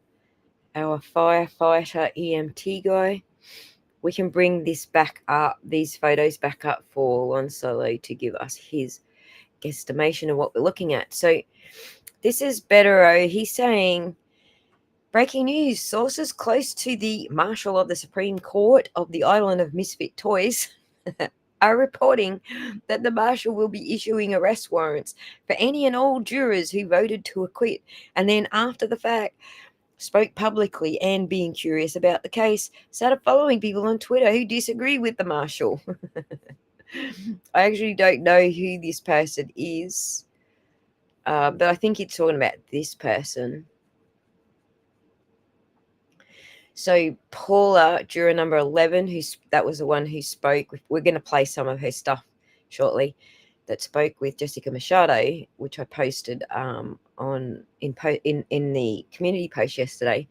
our firefighter EMT guy. We can bring this back up, these photos back up for Juan Solo to give us his guesstimation of what we're looking at. So this is Bettero. He's saying, breaking news, sources close to the Marshal of the Supreme Court of the Island of Misfit Toys are reporting that the Marshal will be issuing arrest warrants for any and all jurors who voted to acquit, and then after the fact spoke publicly and, being curious about the case, started following people on Twitter who disagree with the Marshal. I actually don't know who this person is, but I think it's talking about this person. So Paula, juror number 11, that was the one who spoke. We're going to play some of her stuff shortly, that spoke with Jessica Machado, which I posted in the community post yesterday.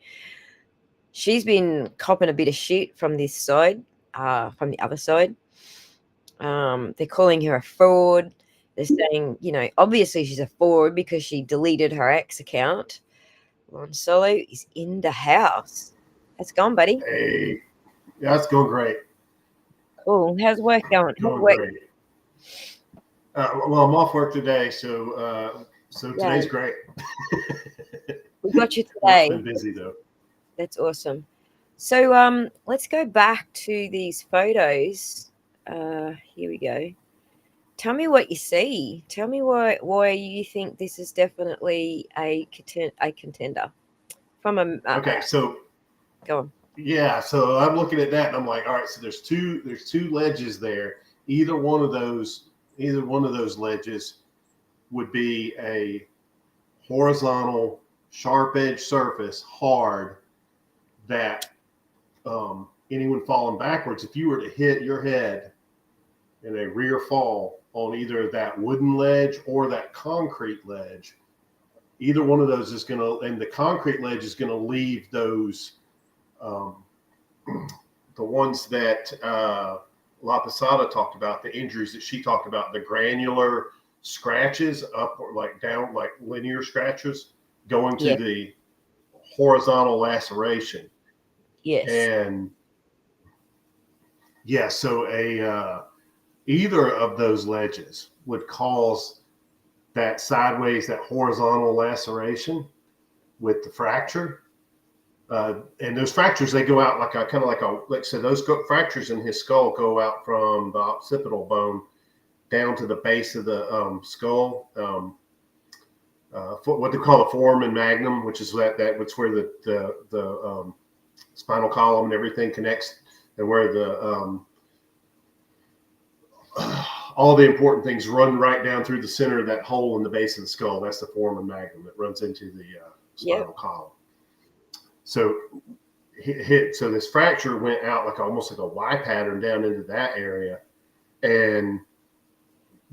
She's been copping a bit of shit from this side, from the other side. They're calling her a fraud. They're saying, obviously she's a fraud because she deleted her ex account. Ron Solo is in the house. How's it going, buddy? Hey, yeah, it's going great. Cool. How's work going? Going great. Well, I'm off work today, so today's great. We got you today. I've been busy though. That's awesome. So let's go back to these photos. Here we go. Tell me what you see. Tell me why you think this is definitely a contender. From a okay, so go on. Yeah, so I'm looking at that and I'm like, all right, so there's two ledges there. Either one of those ledges would be a horizontal sharp edge surface, hard, that anyone falling backwards, if you were to hit your head in a rear fall on either that wooden ledge or that concrete ledge, either one of those is going to, and the concrete ledge is going to leave those, the ones that La Posada talked about, the injuries that she talked about, the granular scratches up or like down, like linear scratches going to the horizontal laceration. Yes. And so either of those ledges would cause that sideways, that horizontal laceration with the fracture. And those fractures, they go out like those fractures in his skull go out from the occipital bone down to the base of the skull. What they call the foramen magnum, which is that's where the spinal column and everything connects, and where the all the important things run right down through the center of that hole in the base of the skull. That's the foramen magnum that runs into the spinal column. So so this fracture went out like almost like a Y pattern down into that area. And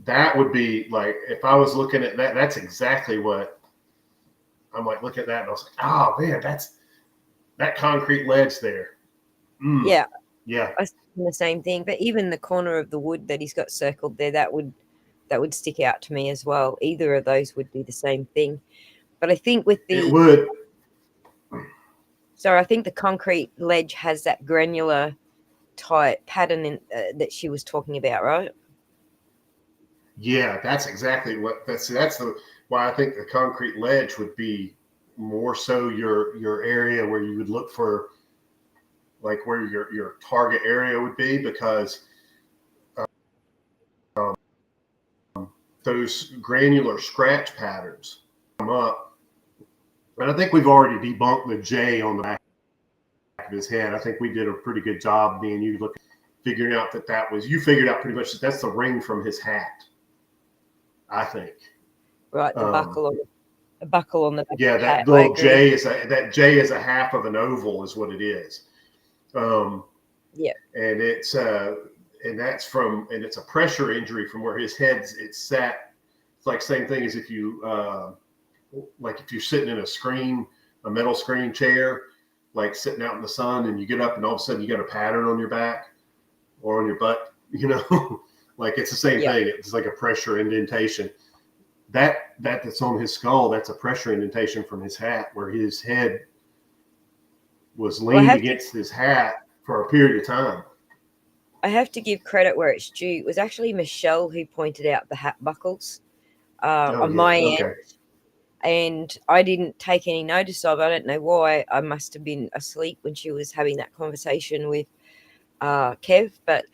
that would be like, if I was looking at that, that's exactly what I'm like, look at that. And I was like, oh man, that's that concrete ledge there. Yeah. Yeah. I was thinking the same thing, but even the corner of the wood that he's got circled there, that would stick out to me as well. Either of those would be the same thing. But I think with the it would. So I think the concrete ledge has that granular type pattern in, that she was talking about, right? Yeah, that's exactly what why I think the concrete ledge would be more so your area where you would look for like where your target area would be, because those granular scratch patterns come up. And I think we've already debunked the J on the back of his head. I think we did a pretty good job, me and you, figuring out that was, you figured out pretty much that that's the ring from his hat, I think. Right, the buckle on the back yeah, of the that hat. little J is a half of an oval, is what it is. Yeah. And it's and it's a pressure injury from where his head's sat. It's like same thing as if you like if you're sitting in a metal screen chair, like sitting out in the sun, and you get up and all of a sudden you got a pattern on your back or on your butt, like it's the same thing. It's like a pressure indentation. That's on his skull. That's a pressure indentation from his hat, where his head was leaned against his hat for a period of time. I have to give credit where it's due. It was actually Michelle who pointed out the hat buckles on my end. And I didn't take any notice of it. I don't know why. I must have been asleep when she was having that conversation with Kev. But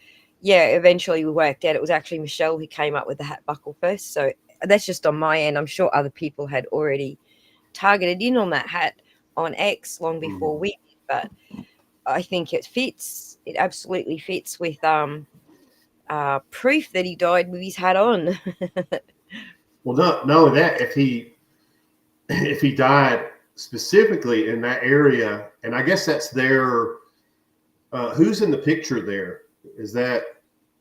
yeah, eventually we worked out it was actually Michelle who came up with the hat buckle first. So that's just on my end. I'm sure other people had already targeted in on that hat on X long before we did. But I think it fits. It absolutely fits with proof that he died with his hat on. Well, not only that, if he died specifically in that area, and I guess that's their who's in the picture there? Is that?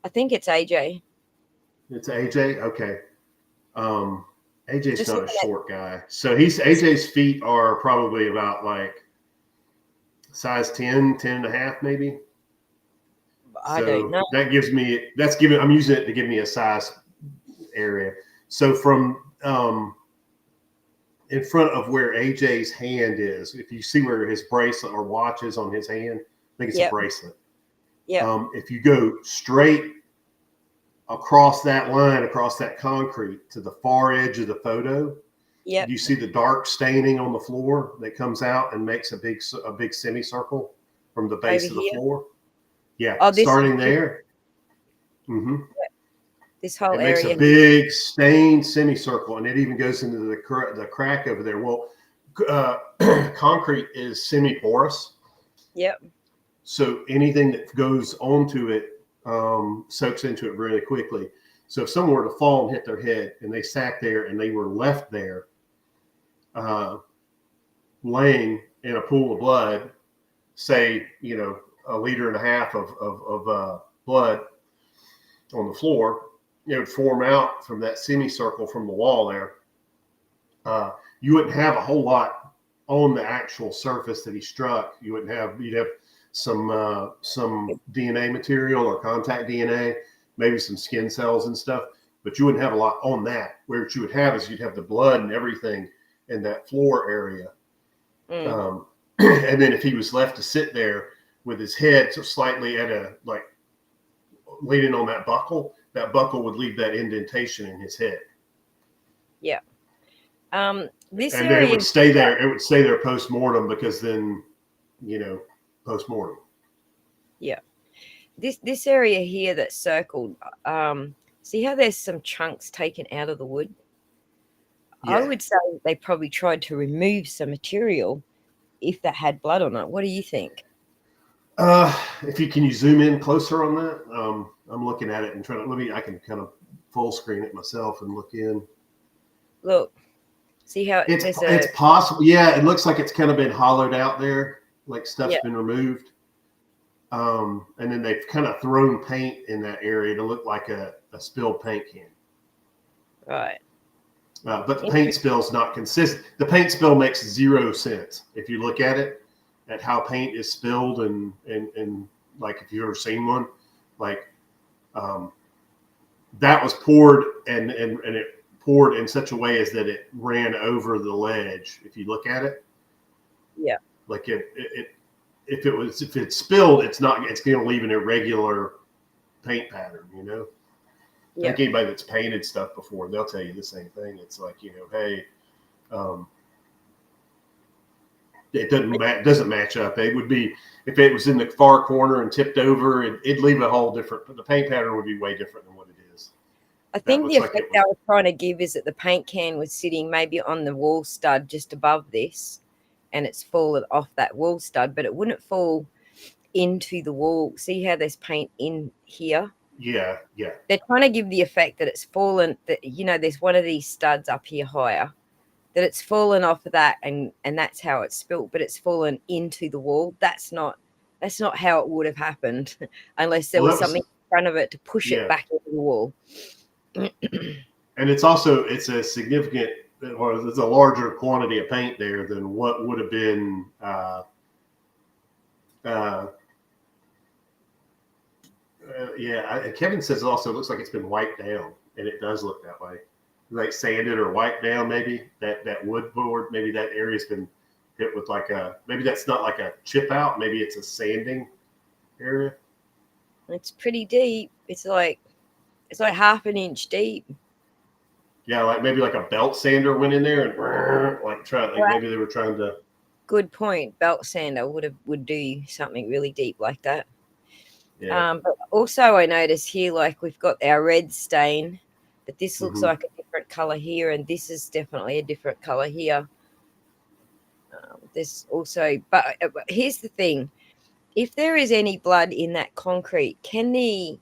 I think it's AJ. It's AJ. Okay. AJ's just not a short guy, so AJ's feet are probably about like size 10 and a half, maybe. I don't know. I'm using it to give me a size area. So from in front of where AJ's hand is, if you see where his bracelet or watch is on his hand, I think it's a bracelet. Yeah. If you go straight across that line, across that concrete to the far edge of the photo, you see the dark staining on the floor that comes out and makes a big semicircle from the base of the floor. Yeah, starting there. Mm-hmm. This whole area makes a big stained semicircle, and it even goes into the crack over there. Well, concrete is semi-porous. Yep. So anything that goes onto it soaks into it really quickly. So if someone were to fall and hit their head, and they sat there and they were left there, laying in a pool of blood, say 1.5 liters of blood on the floor, it would form out from that semicircle from the wall there. You wouldn't have a whole lot on the actual surface that he struck. You'd have some DNA material or contact DNA, maybe some skin cells and stuff, but you wouldn't have a lot on that. What you would have is you'd have the blood and everything in that floor area. And then if he was left to sit there with his head so slightly leaning on that buckle would leave that indentation in his head. Yeah. This and then it would stay there. It would stay there post-mortem, because then, post-mortem. Yeah. This area here that's circled, see how there's some chunks taken out of the wood? Yeah. I would say they probably tried to remove some material if that had blood on it. What do you think? If you can zoom in closer on that? I'm looking at it and I can kind of full screen it myself and look in. Look, see how it's possible. Yeah, it looks like it's kind of been hollowed out there, like stuff's been removed. And then they've kind of thrown paint in that area to look like a spilled paint can. Right. But the paint spill is not consistent. The paint spill makes zero sense if you look at it, at how paint is spilled, and like if you've ever seen one, like that was poured and it poured in such a way as that it ran over the ledge. If you look at it, yeah, like if it's spilled, it's going to leave an irregular paint pattern, Yeah. Like anybody that's painted stuff before, they'll tell you the same thing. It's like, hey, it doesn't match up. It would be, if it was in the far corner and tipped over, it'd leave a whole different. The paint pattern would be way different than what it is. I think the effect I was trying to give is that the paint can was sitting maybe on the wall stud just above this, and it's fallen off that wall stud, but it wouldn't fall into the wall. See how there's paint in here? Yeah. They're trying to give the effect that it's fallen, that, you know, there's one of these studs up here higher, that it's fallen off of that, and that's how it's spilt, but it's fallen into the wall. That's not how it would have happened unless there was something in front of it to push it back into the wall. And it's a significant, or there's a larger quantity of paint there than what would have been Kevin says it also looks like it's been wiped down, and it does look that way, like sanded or wiped down. Maybe that wood board, maybe that area's been hit with maybe that's not like a chip out, maybe it's a sanding area. It's pretty deep. It's like half an inch deep. Yeah, like maybe like a belt sander went in there and maybe they were trying to. Good point. Belt sander would do something really deep like that. Yeah. But also I notice here, like, we've got our red stain, but this looks like a different color here, and this is definitely a different color here. There's also, but here's the thing: if there is any blood in that concrete, can the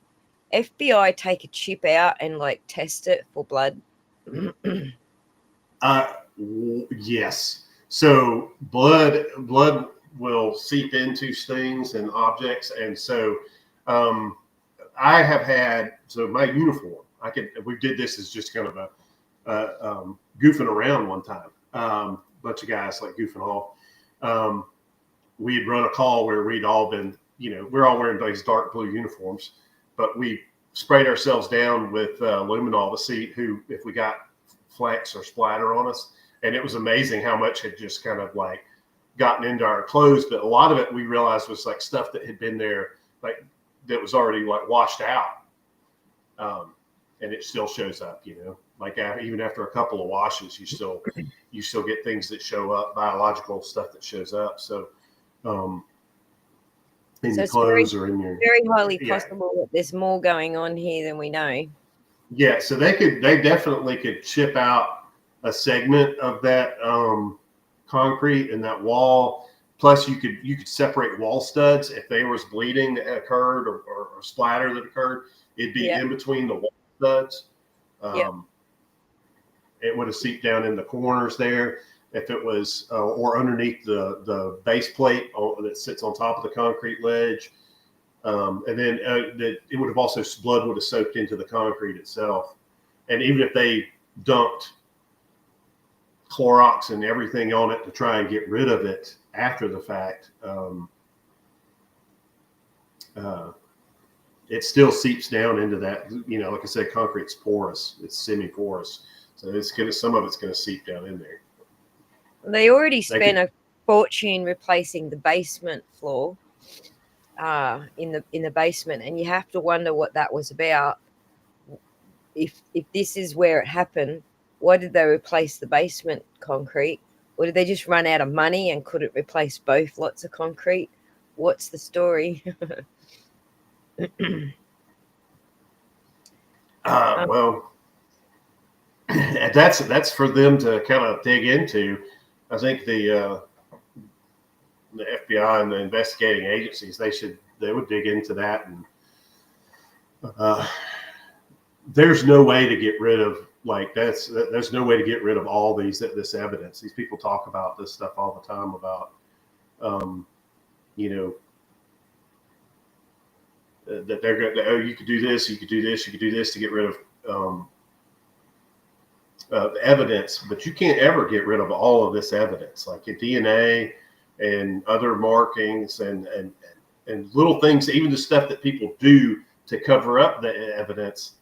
FBI take a chip out and like test it for blood? Yes. So blood will seep into things and objects, and so I have had, so my uniform, we did this as just kind of a goofing around one time. Bunch of guys like goofing off. We had run a call where we'd all been, we're all wearing these dark blue uniforms, but we sprayed ourselves down with luminol to see if we got flecks or splatter on us. And it was amazing how much had just kind of like gotten into our clothes. But a lot of it we realized was like stuff that had been there, like that was already like washed out. And it still shows up, like even after a couple of washes, you still get things that show up, biological stuff that shows up. So, in your clothes or in your, very highly possible that there's more going on here than we know. Yeah, so they definitely could chip out a segment of that concrete and that wall. Plus, you could separate wall studs if there was bleeding that occurred or splatter that occurred. It'd be in between the wall studs. It would have seeped down in the corners there. If it was, or underneath the base plate that sits on top of the concrete ledge. And then it would have also, blood would have soaked into the concrete itself. And even if they dumped Clorox and everything on it to try and get rid of it after the fact, it still seeps down into that. Like I said, concrete's porous. It's semi-porous. So some of it's going to seep down in there. They already spent a fortune replacing the basement floor in the basement, and you have to wonder what that was about. If this is where it happened, why did they replace the basement concrete? Or did they just run out of money and couldn't replace both lots of concrete? What's the story? Well, that's for them to kind of dig into. I think the FBI and the investigating agencies, they would dig into that. And there's no way to get rid of there's no way to get rid of all this evidence. These people talk about this stuff all the time about that they're going, you could do this, you could do this, you could do this to get rid of evidence, but you can't ever get rid of all of this evidence, like your DNA and other markings and little things. Even the stuff that people do to cover up the evidence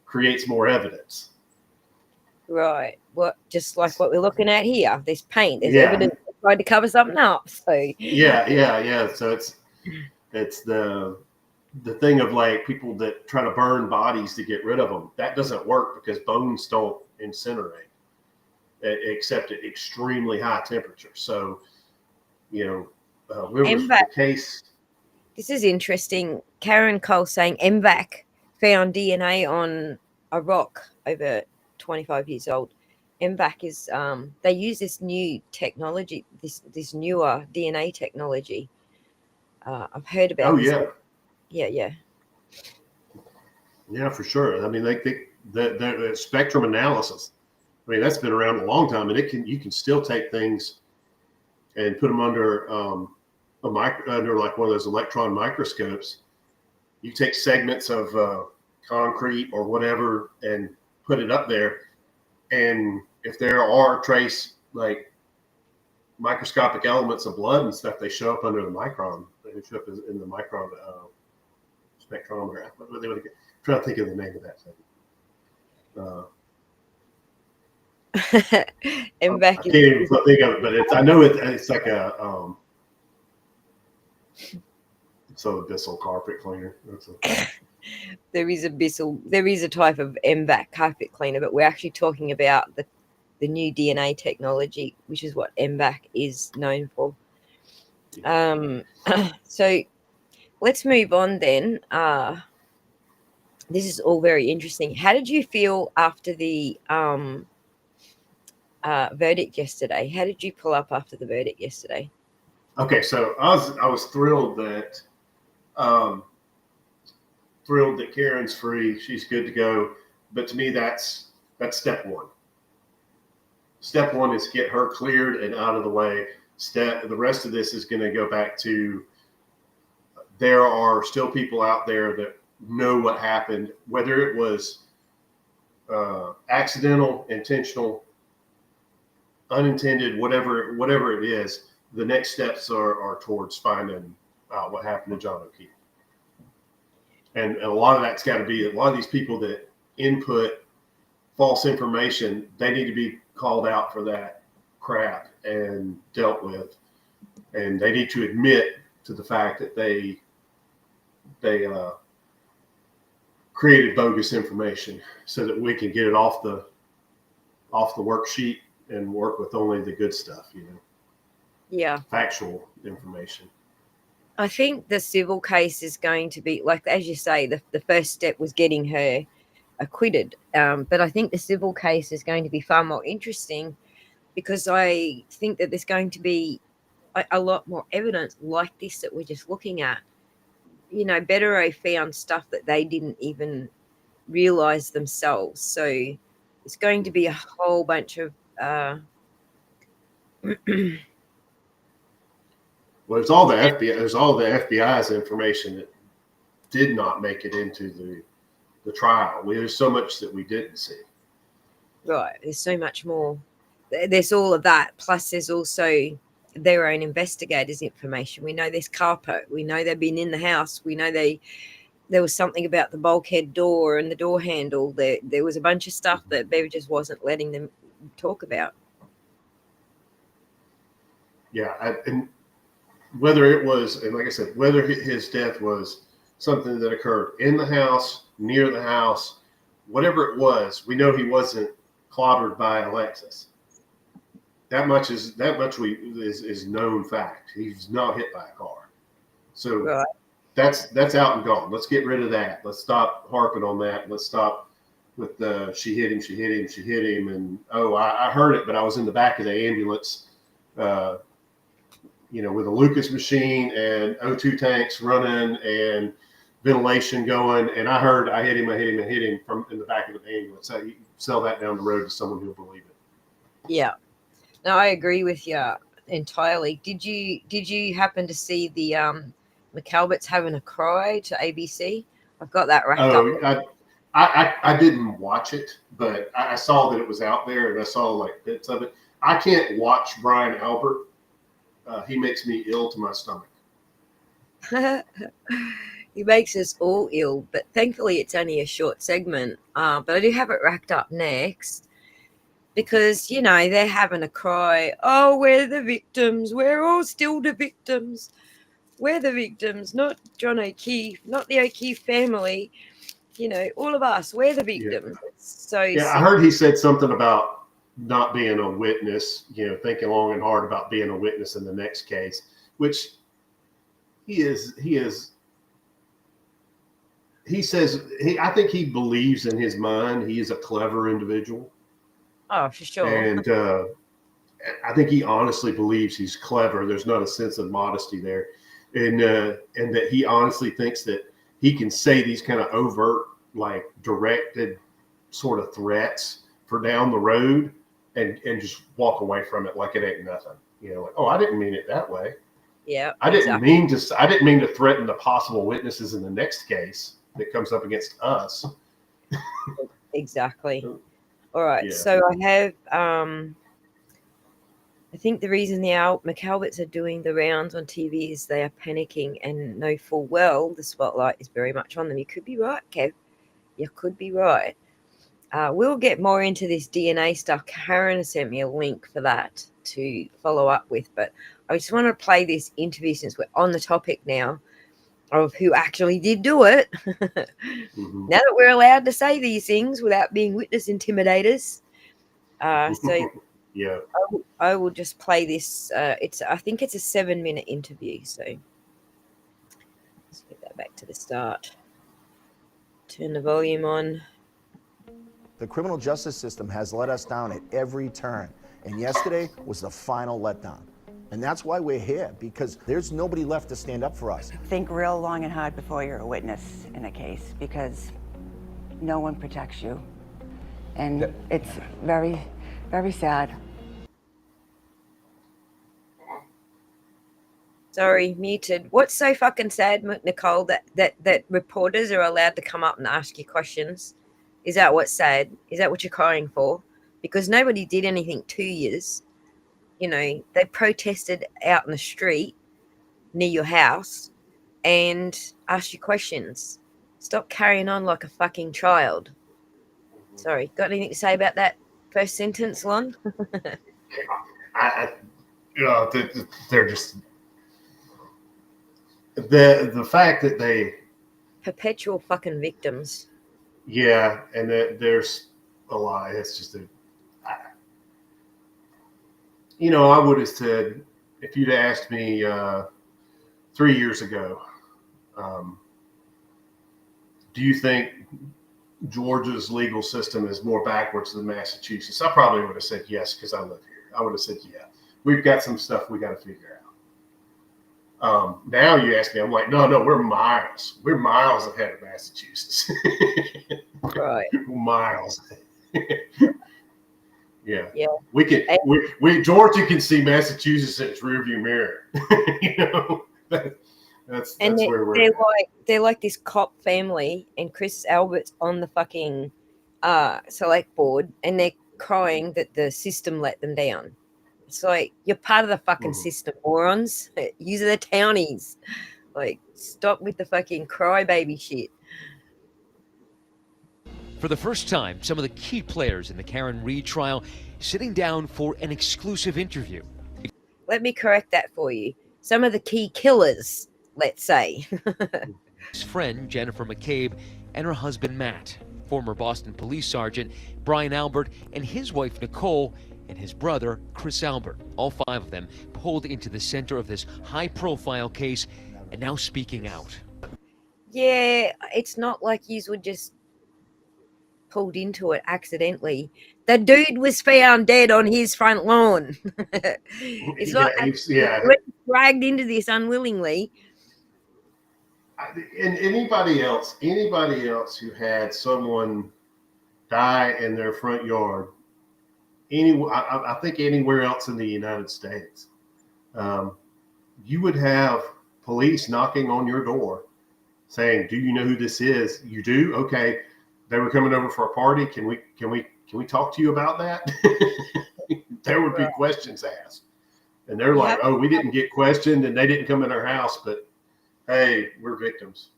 creates more evidence. Right. Well, just like what we're looking at here, this paint, there's evidence tried to cover something up. So yeah. So it's the thing of like people that try to burn bodies to get rid of them. That doesn't work because bones don't incinerate except at extremely high temperature. So whoever's MVAC. the case. This is interesting. Karen Cole saying MVAC found DNA on a rock over 25 years old. MVAC is they use this new technology, this newer DNA technology. I've heard about Oh this. yeah, Yeah. for sure. I mean, the spectrum analysis. I mean, that's been around a long time, and you can still take things and put them under under like one of those electron microscopes. You take segments of concrete or whatever and put it up there, and if there are trace like microscopic elements of blood and stuff, they show up under the micron. They show up in the micron spectrometer. I'm trying to think of the name of that thing. MVAC I can't even think of it, but I know it's like a Bissell carpet cleaner. there is a type of MVAC carpet cleaner, but we're actually talking about the new DNA technology, which is what MVAC is known for. So let's move on then. This is all very interesting. How did you feel after the verdict yesterday? How did you pull up after the verdict yesterday? Okay, so I was thrilled that Karen's free. She's good to go. But to me, that's step one. Step one is get her cleared and out of the way. The rest of this is going to go back to there are still people out there that know what happened, whether it was accidental, intentional, unintended, whatever it is. The next steps are towards finding out what happened to John O'Keefe. And a lot of that's got to be, a lot of these people that input false information, they need to be called out for that crap and dealt with. And they need to admit to the fact that they created bogus information so that we can get it off the worksheet and work with only the good stuff, Yeah. Factual information. I think the civil case is going to be, like, as you say, the first step was getting her acquitted. But I think the civil case is going to be far more interesting because I think that there's going to be a lot more evidence like this that we're just looking at. Betterow found stuff that they didn't even realize themselves. So it's going to be a whole bunch of Well, there's all the FBI. There's all the FBI's information that did not make it into the trial. There's so much that we didn't see. Right. There's so much more. There's all of that. Plus, there's also their own investigators' information. We know there's carpet. We know they've been in the house. We know there was something about the bulkhead door and the door handle. There was a bunch of stuff that Bev just wasn't letting them talk about. Yeah, and whether it was, and like I said, whether his death was something that occurred in the house, near the house, whatever it was, we know he wasn't clobbered by Alexis. That much is known fact. He's not hit by a car. So Right. that's out and gone. Let's get rid of that. Let's stop harping on that. Let's stop with the she hit him, and I heard it, but I was in the back of the ambulance, with a Lucas machine and O2 tanks running and ventilation going, and I heard I hit him from in the back of the ambulance. So you sell that down the road to someone who'll believe it. Yeah. No, I agree with you entirely. Did you happen to see the McAlberts having a cry to ABC? I've got that wrapped up. I didn't watch it, but I saw that it was out there, and I saw like bits of it. I can't watch Brian Albert. He makes me ill to my stomach. He makes us all ill, but thankfully it's only a short segment. But I do have it racked up next because, they're having a cry. Oh, we're the victims. We're all still the victims. We're the victims, not John O'Keefe, not the O'Keefe family. All of us, we're the victims. Yeah. I heard he said something about not being a witness, thinking long and hard about being a witness in the next case, which he says I think he believes in his mind he is a clever individual. Oh, for sure. And I think he honestly believes he's clever. There's not a sense of modesty there. And that he honestly thinks that he can say these kind of overt, like directed sort of threats for down the road and just walk away from it like it ain't nothing. Like, oh, I didn't mean it that way. Yeah. I didn't mean to threaten the possible witnesses in the next case that comes up against us. Exactly. All right. Yeah. So I have I think the reason the McAlberts are doing the rounds on TV is they are panicking and know full well the spotlight is very much on them. You could be right, Kev. You could be right. We'll get more into this DNA stuff. Karen has sent me a link for that to follow up with, but I just want to play this interview since we're on the topic now of who actually did do it. Mm-hmm. Now that we're allowed to say these things without being witness intimidators. So yeah, I will just play this. I think it's a 7-minute interview. So let's get that back to the start. Turn the volume on. The criminal justice system has let us down at every turn. And yesterday was the final letdown. And that's why we're here, because there's nobody left to stand up for us. Think real long and hard before you're a witness in a case, because no one protects you. And it's very, very sad. Sorry, muted. What's so fucking sad, Nicole, that reporters are allowed to come up and ask you questions? Is that what's sad? Is that what you're crying for? Because nobody did anything 2 years. They protested out in the street near your house and asked you questions. Stop carrying on like a fucking child. Sorry, got anything to say about that first sentence, Lon? they're just the fact that they perpetual fucking victims. Yeah, and there's a lot. It's just I would have said, if you'd asked me 3 years ago, do you think Georgia's legal system is more backwards than Massachusetts? I probably would have said yes, because I live here. I would have said, yeah, we've got some stuff we got to figure out. Now you ask me, I'm like, no, we're miles ahead of Massachusetts. Right. Miles. Yeah. We can. We Georgia can see Massachusetts in its rearview mirror. That's where we're. They're like this cop family, and Chris Albert's on the fucking select board, and they're crying that the system let them down. It's like, you're part of the fucking system, morons. Use the townies. Like, stop with the fucking crybaby shit. For the first time, some of the key players in the Karen Read trial sitting down for an exclusive interview. Let me correct that for you. Some of the key killers, let's say. His friend, Jennifer McCabe, and her husband, Matt, former Boston police sergeant Brian Albert, and his wife, Nicole, and his brother, Chris Albert. All 5 of them pulled into the center of this high-profile case and now speaking out. Yeah, it's not like you would just pulled into it accidentally. The dude was found dead on his front lawn. It's not dragged into this unwillingly. And anybody else who had someone die in their front yard, I think anywhere else in the United States, you would have police knocking on your door saying, "Do you know who this is?" You do? Okay. They were coming over for a party. Can we talk to you about that? There would be questions asked. And they're like, "Oh, we didn't get questioned and they didn't come in our house, but hey, we're victims."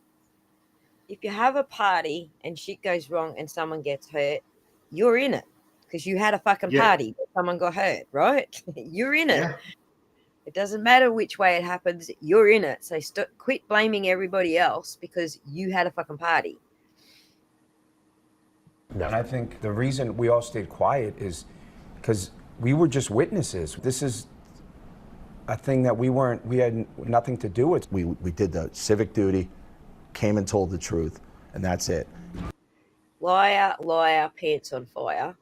If you have a party and shit goes wrong and someone gets hurt, you're in it. Because you had a fucking party, but someone got hurt, right? You're in it. Yeah. It doesn't matter which way it happens, you're in it. So quit blaming everybody else because you had a fucking party. And I think the reason we all stayed quiet is because we were just witnesses. This is a thing that we had nothing to do with. We did the civic duty, came and told the truth, and that's it. Liar, liar, pants on fire.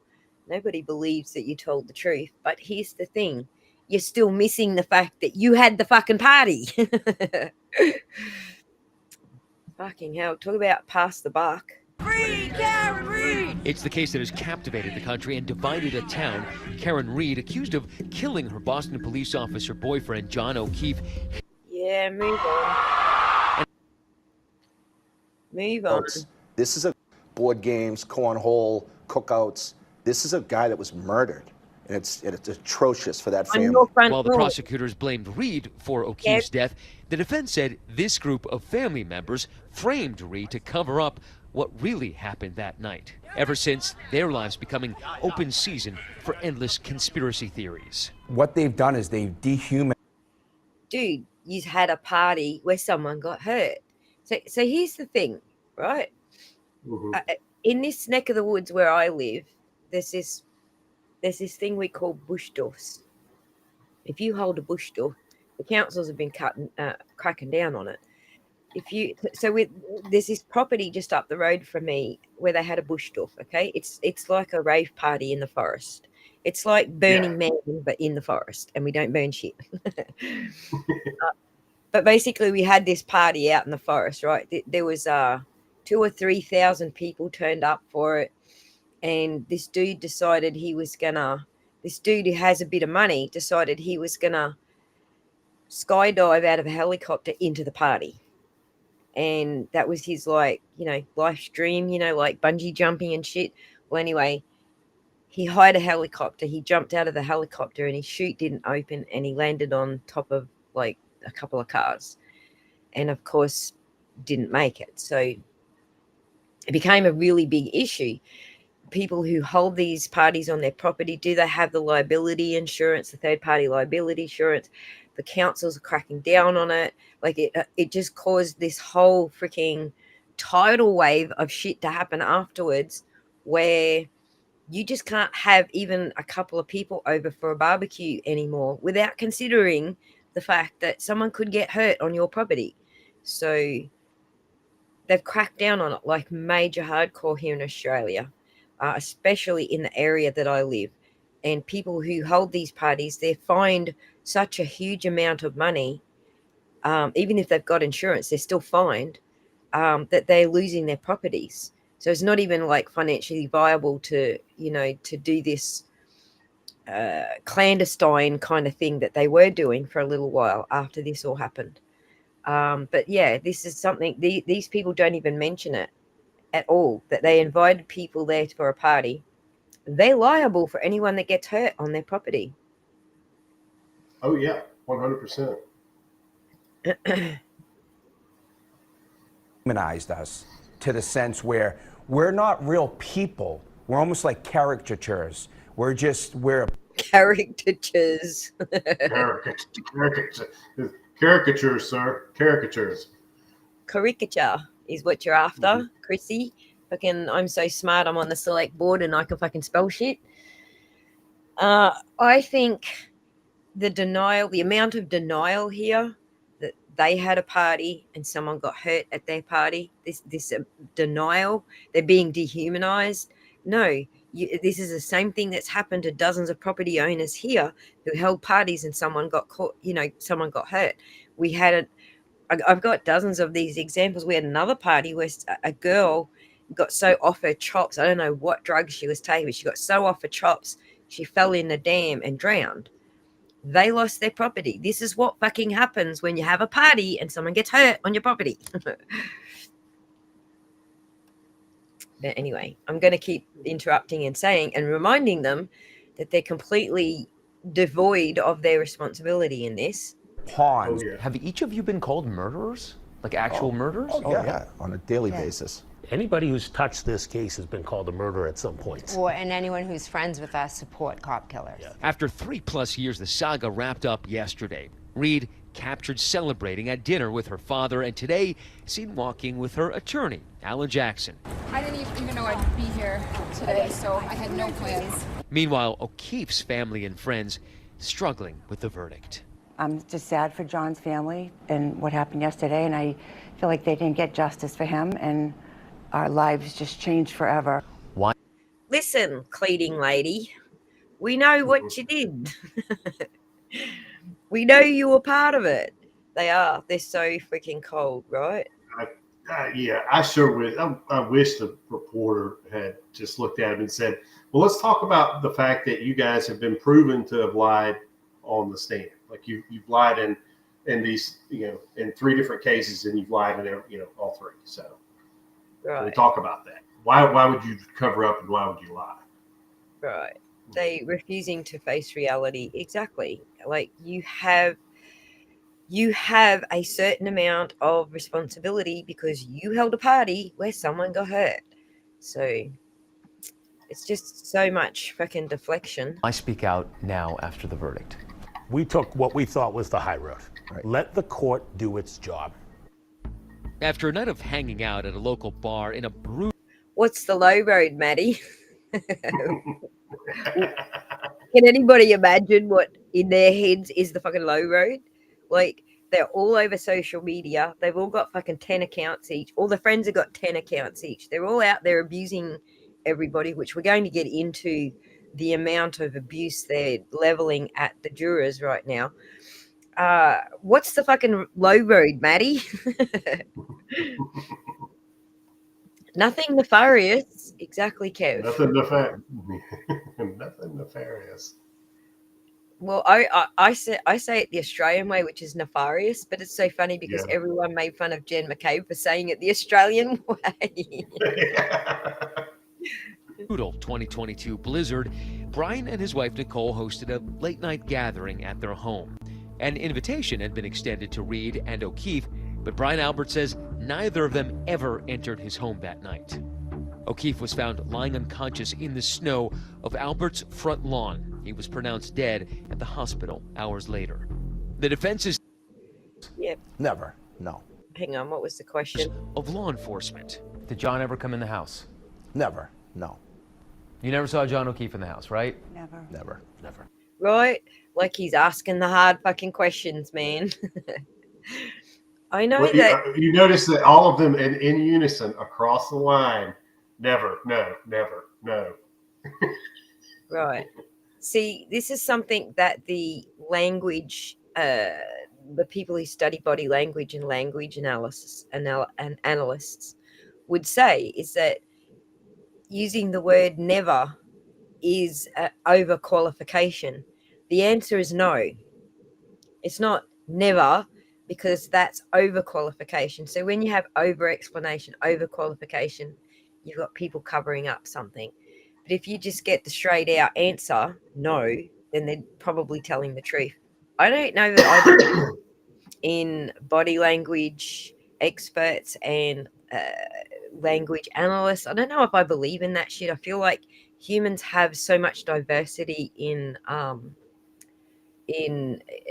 Nobody believes that you told the truth. But here's the thing. You're still missing the fact that you had the fucking party. Fucking hell. Talk about pass the buck. Free Karen Read! It's the case that has captivated the country and divided a town. Karen Read, accused of killing her Boston police officer boyfriend, John O'Keefe. Yeah, move on. Move on. This is a board games, cornhole, cookouts. This is a guy that was murdered. And it's atrocious for that family. While the prosecutors blamed Reed for O'Keefe's death, the defense said this group of family members framed Reed to cover up what really happened that night. Ever since, their lives becoming open season for endless conspiracy theories. What they've done is they've dehumanized. Dude, you had a party where someone got hurt. So here's the thing, right? Mm-hmm. In this neck of the woods where I live, there's this thing we call bush doors. If you hold a bush door, the councils have been cracking down on it. There's this property just up the road from me where they had a bush door. Okay, it's like a rave party in the forest. It's like Burning Man, but in the forest, and we don't burn shit. But basically, we had this party out in the forest, right? There was 2,000 or 3,000 people turned up for it. And this dude decided this dude who has a bit of money decided he was going to skydive out of a helicopter into the party. And that was his, life's dream, like bungee jumping and shit. Well, anyway, he hired a helicopter. He jumped out of the helicopter and his chute didn't open and he landed on top of, a couple of cars. And, of course, didn't make it. So it became a really big issue. People who hold these parties on their property, do they have the liability insurance, the third-party liability insurance? The councils are cracking down on it. It just caused this whole freaking tidal wave of shit to happen afterwards where you just can't have even a couple of people over for a barbecue anymore without considering the fact that someone could get hurt on your property. So they've cracked down on it like major hardcore here in Australia. Especially in the area that I live. And people who hold these parties, they're fined such a huge amount of money, even if they've got insurance, they're still fined, that they're losing their properties. So it's not even financially viable to do this clandestine kind of thing that they were doing for a little while after this all happened. But yeah, this is something, these people don't even mention it at all, that they invited people there for a party. They're liable for anyone that gets hurt on their property. Oh yeah, 100%. Humanized us to the sense where we're not real people. We're almost like caricatures. We're caricatures. Caricatures, sir. Caricatures. Caricature is what you're after, Chrissy. I'm so smart, I'm on the select board and I can fucking spell shit. I think the amount of denial here that they had a party and someone got hurt at their party, this denial, they're being dehumanized. No, this is the same thing that's happened to dozens of property owners here who held parties and someone got caught, someone got hurt. I've got dozens of these examples. We had another party where a girl got so off her chops. I don't know what drugs she was taking, but she got so off her chops, she fell in the dam and drowned. They lost their property. This is what fucking happens when you have a party and someone gets hurt on your property. But anyway, I'm going to keep interrupting and saying and reminding them that they're completely devoid of their responsibility in this. Pawns. Oh, yeah. Have each of you been called murderers? Like actual murderers? Oh, yeah, on a daily basis. Anybody who's touched this case has been called a murderer at some point. And anyone who's friends with us support cop killers. Yeah. After 3+ years, the saga wrapped up yesterday. Reed captured celebrating at dinner with her father, and today seen walking with her attorney, Alan Jackson. I didn't even know I'd be here today, so I had no plans. Meanwhile, O'Keefe's family and friends struggling with the verdict. I'm just sad for John's family and what happened yesterday, and I feel like they didn't get justice for him, and our lives just changed forever. Why? Listen, cleaning lady, we know what you did. We know you were part of it. They're so freaking cold, right? Yeah, I sure wish. I wish the reporter had just looked at him and said, "Well, let's talk about the fact that you guys have been proven to have lied on the stand. Like you've lied in these, in 3 different cases, and you've lied in all 3. So, right. We talk about that. Why would you cover up and why would you lie? Right. They refusing to face reality. Exactly. Like you have a certain amount of responsibility because you held a party where someone got hurt. So it's just so much freaking deflection. I speak out now after the verdict. We took what we thought was the high road. Right. Let the court do its job. After a night of hanging out at a local bar in a brutal... What's the low road, Maddie? Can anybody imagine what in their heads is the fucking low road? Like, they're all over social media. They've all got fucking 10 accounts each. All the friends have got 10 accounts each. They're all out there abusing everybody, which we're going to get into the amount of abuse they're leveling at the jurors right now. What's the fucking low road, Maddie? Nothing nefarious. Exactly, Kev. Nothing nefarious. Well, I say it the Australian way, which is nefarious, but it's so funny because everyone made fun of Jen McCabe for saying it the Australian way. Brutal 2022 blizzard, Brian and his wife Nicole hosted a late-night gathering at their home. An invitation had been extended to Reed and O'Keefe, but Brian Albert says neither of them ever entered his home that night. O'Keefe was found lying unconscious in the snow of Albert's front lawn. He was pronounced dead at the hospital hours later. The defense is... Yep. Never. No. Hang on, what was the question? ...of law enforcement. Did John ever come in the house? Never. No. You never saw John O'Keefe in the house, right? Never. Never. Never. Right? Like he's asking the hard fucking questions, man. I know that... You notice that all of them in unison across the line, never, no, never, no. Right. See, this is something that the language, the people who study body language and language analysis and analysts would say is that using the word never is overqualification. The answer is no. It's not never, because that's overqualification. So when you have over-explanation, overqualification, you've got people covering up something. But if you just get the straight out answer, no, then they're probably telling the truth. I don't know that I believe in body language experts and language analysts. I don't know if I believe in that shit. I feel like humans have so much diversity in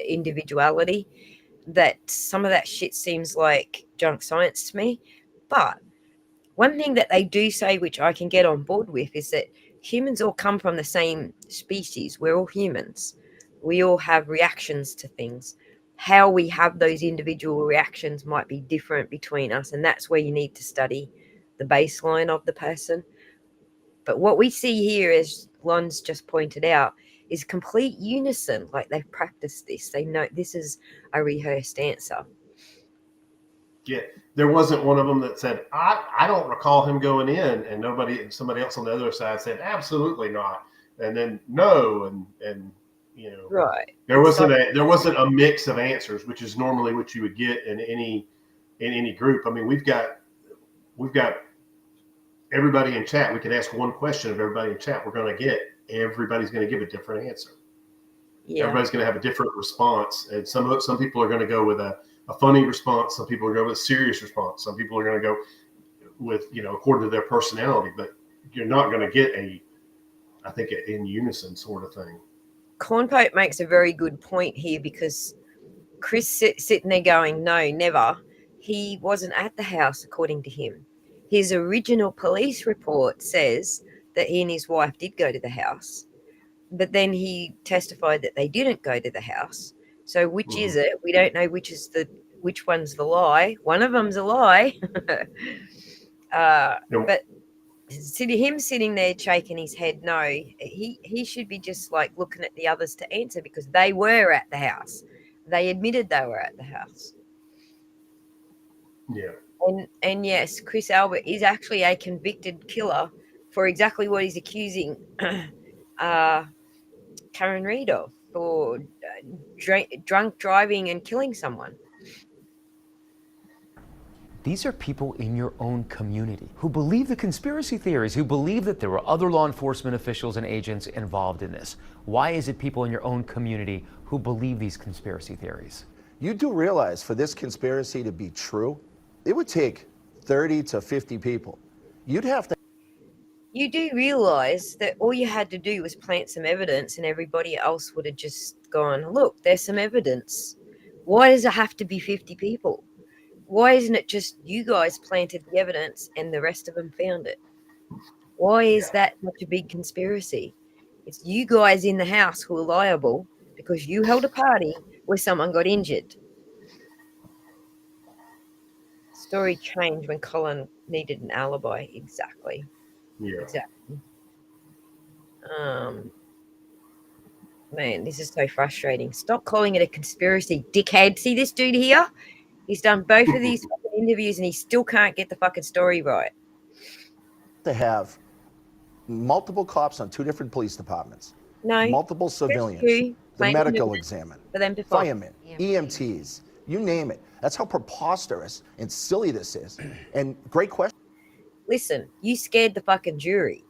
individuality that some of that shit seems like junk science to me. But one thing that they do say, which I can get on board with, is that humans all come from the same species. We're all humans. We all have reactions to things. How we have those individual reactions might be different between us, and that's where you need to study the baseline of the person. But what we see here, as Lon's just pointed out, is complete unison. Like they've practiced this. They know this is a rehearsed answer. Yeah, there wasn't one of them that said, I don't recall him going in, and somebody else on the other side said, absolutely not. And then no, and right. There wasn't a mix of answers, which is normally what you would get in any group. I mean, we've got everybody in chat. We can ask one question of everybody in chat. Everybody's going to give a different answer. Yeah. Everybody's going to have a different response, and some people are going to go with a funny response. Some people are going to go with a serious response. Some people are going to go with, according to their personality, but you're not going to get an in unison sort of thing. Cornpote makes a very good point here, because Chris sitting there going, no, never. He wasn't at the house, according to him. His original police report says that he and his wife did go to the house. but then he testified that they didn't go to the house. So which is it? We don't know which one's the lie. One of them's a lie. But him sitting there shaking his head, no, he should be just like looking at the others to answer, because they were at the house. They admitted they were at the house. Yeah. And yes, Chris Albert is actually a convicted killer for exactly what he's accusing Karen Reid of, for drunk driving and killing someone. These are people in your own community who believe the conspiracy theories, who believe that there were other law enforcement officials and agents involved in this. Why is it people in your own community who believe these conspiracy theories? You do realize for this conspiracy to be true, it would take 30 to 50 people. You'd have to. You do realize that all you had to do was plant some evidence and everybody else would have just gone, look, there's some evidence. Why does it have to be 50 people? Why isn't it just you guys planted the evidence and the rest of them found it? Why is that such a big conspiracy? It's you guys in the house who are liable because you held a party where someone got injured. Story changed when Colin needed an alibi. Exactly. Yeah. Exactly. Man, this is so frustrating. Stop calling it a conspiracy, dickhead. See this dude here? He's done both of these fucking interviews and he still can't get the fucking story right. To have multiple cops on 2 different police departments, No. multiple civilians, the medical examiner, for them to firemen, EMTs, you name it. That's how preposterous and silly this is. And great question. Listen, you scared the fucking jury.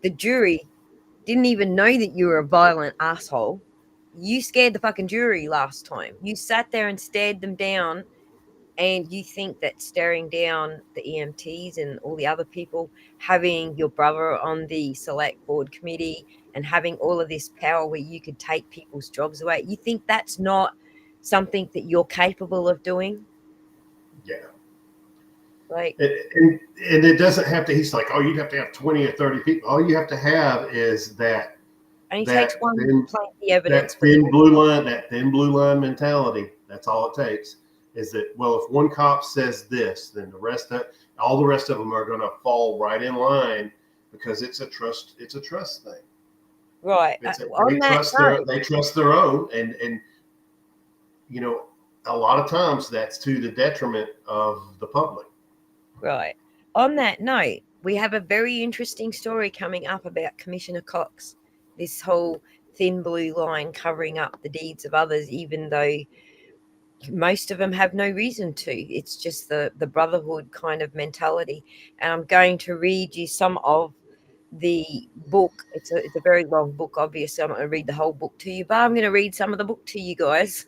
The jury didn't even know that you were a violent asshole. You scared the fucking jury last time. You sat there and stared them down, and you think that staring down the EMTs and all the other people, having your brother on the select board committee and having all of this power where you could take people's jobs away, you think that's not something that you're capable of doing? Yeah. Like, and it doesn't have to, he's like, oh, you'd have to have 20 or 30 people. All you have to have is that. And he takes one to plant the evidence. That thin blue line mentality. That's all it takes. Is that, well, if one cop says this, then all the rest of them are going to fall right in line because it's a trust thing. Right. They trust their own, and you know, a lot of times that's to the detriment of the public. Right. On that note, we have a very interesting story coming up about Commissioner Cox. This whole thin blue line covering up the deeds of others, even though most of them have no reason to. It's just the brotherhood kind of mentality. And I'm going to read you some of the book. It's a very long book, obviously. I'm not going to read the whole book to you, but I'm going to read some of the book to you guys.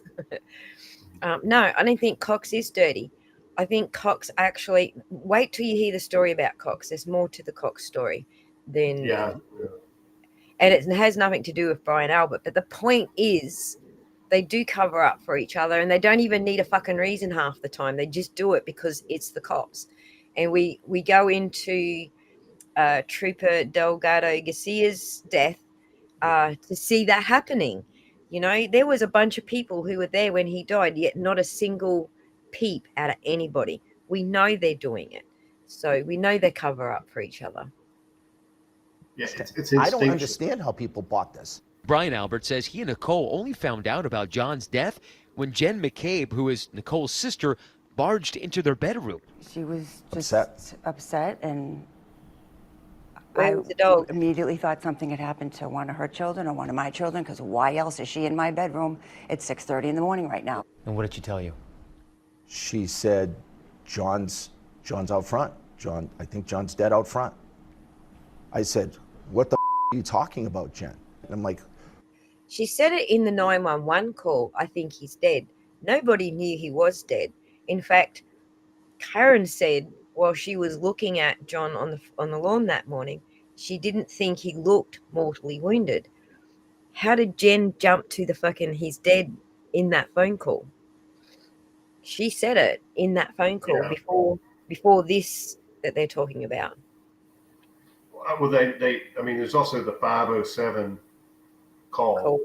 No, I don't think Cox is dirty. I think Cox actually, wait till you hear the story about Cox. There's more to the Cox story than, and it has nothing to do with Brian Albert. But the point is, they do cover up for each other, and they don't even need a fucking reason half the time. They just do it because it's the cops. And we go into Trooper Delgado Garcia's death to see that happening. You know, there was a bunch of people who were there when he died, yet not a single peep out of anybody. We know they're doing it. So we know they cover up for each other. Yeah, it's I don't understand how people bought this. Brian Albert says he and Nicole only found out about John's death when Jen McCabe, who is Nicole's sister, barged into their bedroom. She was just upset and I immediately thought something had happened to one of her children or one of my children, because why else is she in my bedroom at 6:30 in the morning right now? And what did she tell you? She said, John's out front. I think John's dead out front. I said, what the are you talking about, Jen? And I'm like, she said it in the 911 call. I think he's dead. Nobody knew he was dead. In fact, Karen said while she was looking at John on the lawn that morning, she didn't think he looked mortally wounded. How did Jen jump to the fucking he's dead in that phone call? She said it in that phone call before this that they're talking about. Well, I mean, there's also the 507 call. Cool.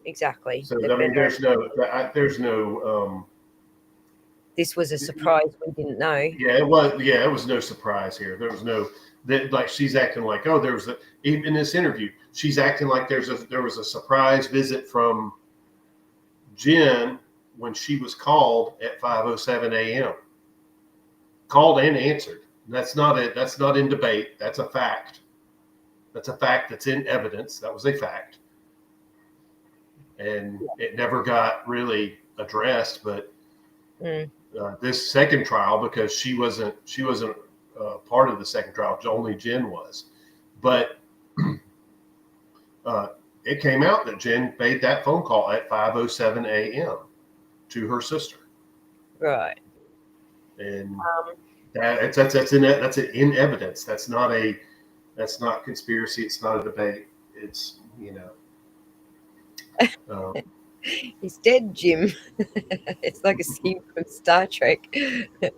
Exactly. So I mean, there's no. This was a surprise. We didn't know. Yeah, it was. Yeah, it was no surprise here. There was no that like she's acting like, oh, there was even in this interview, she's acting like there was a surprise visit from Jen when she was called at 5:07 a.m. Called and answered. That's not in debate. That's a fact. That's a fact that's in evidence. That was a fact. And it never got really addressed, but this second trial, because she wasn't part of the second trial, only Jen was, but it came out that Jen made that phone call at 5:07 a.m. to her sister, right? And that's in evidence. That's not conspiracy. It's not a debate. It's He's dead, Jim. It's like a scene from Star Trek. They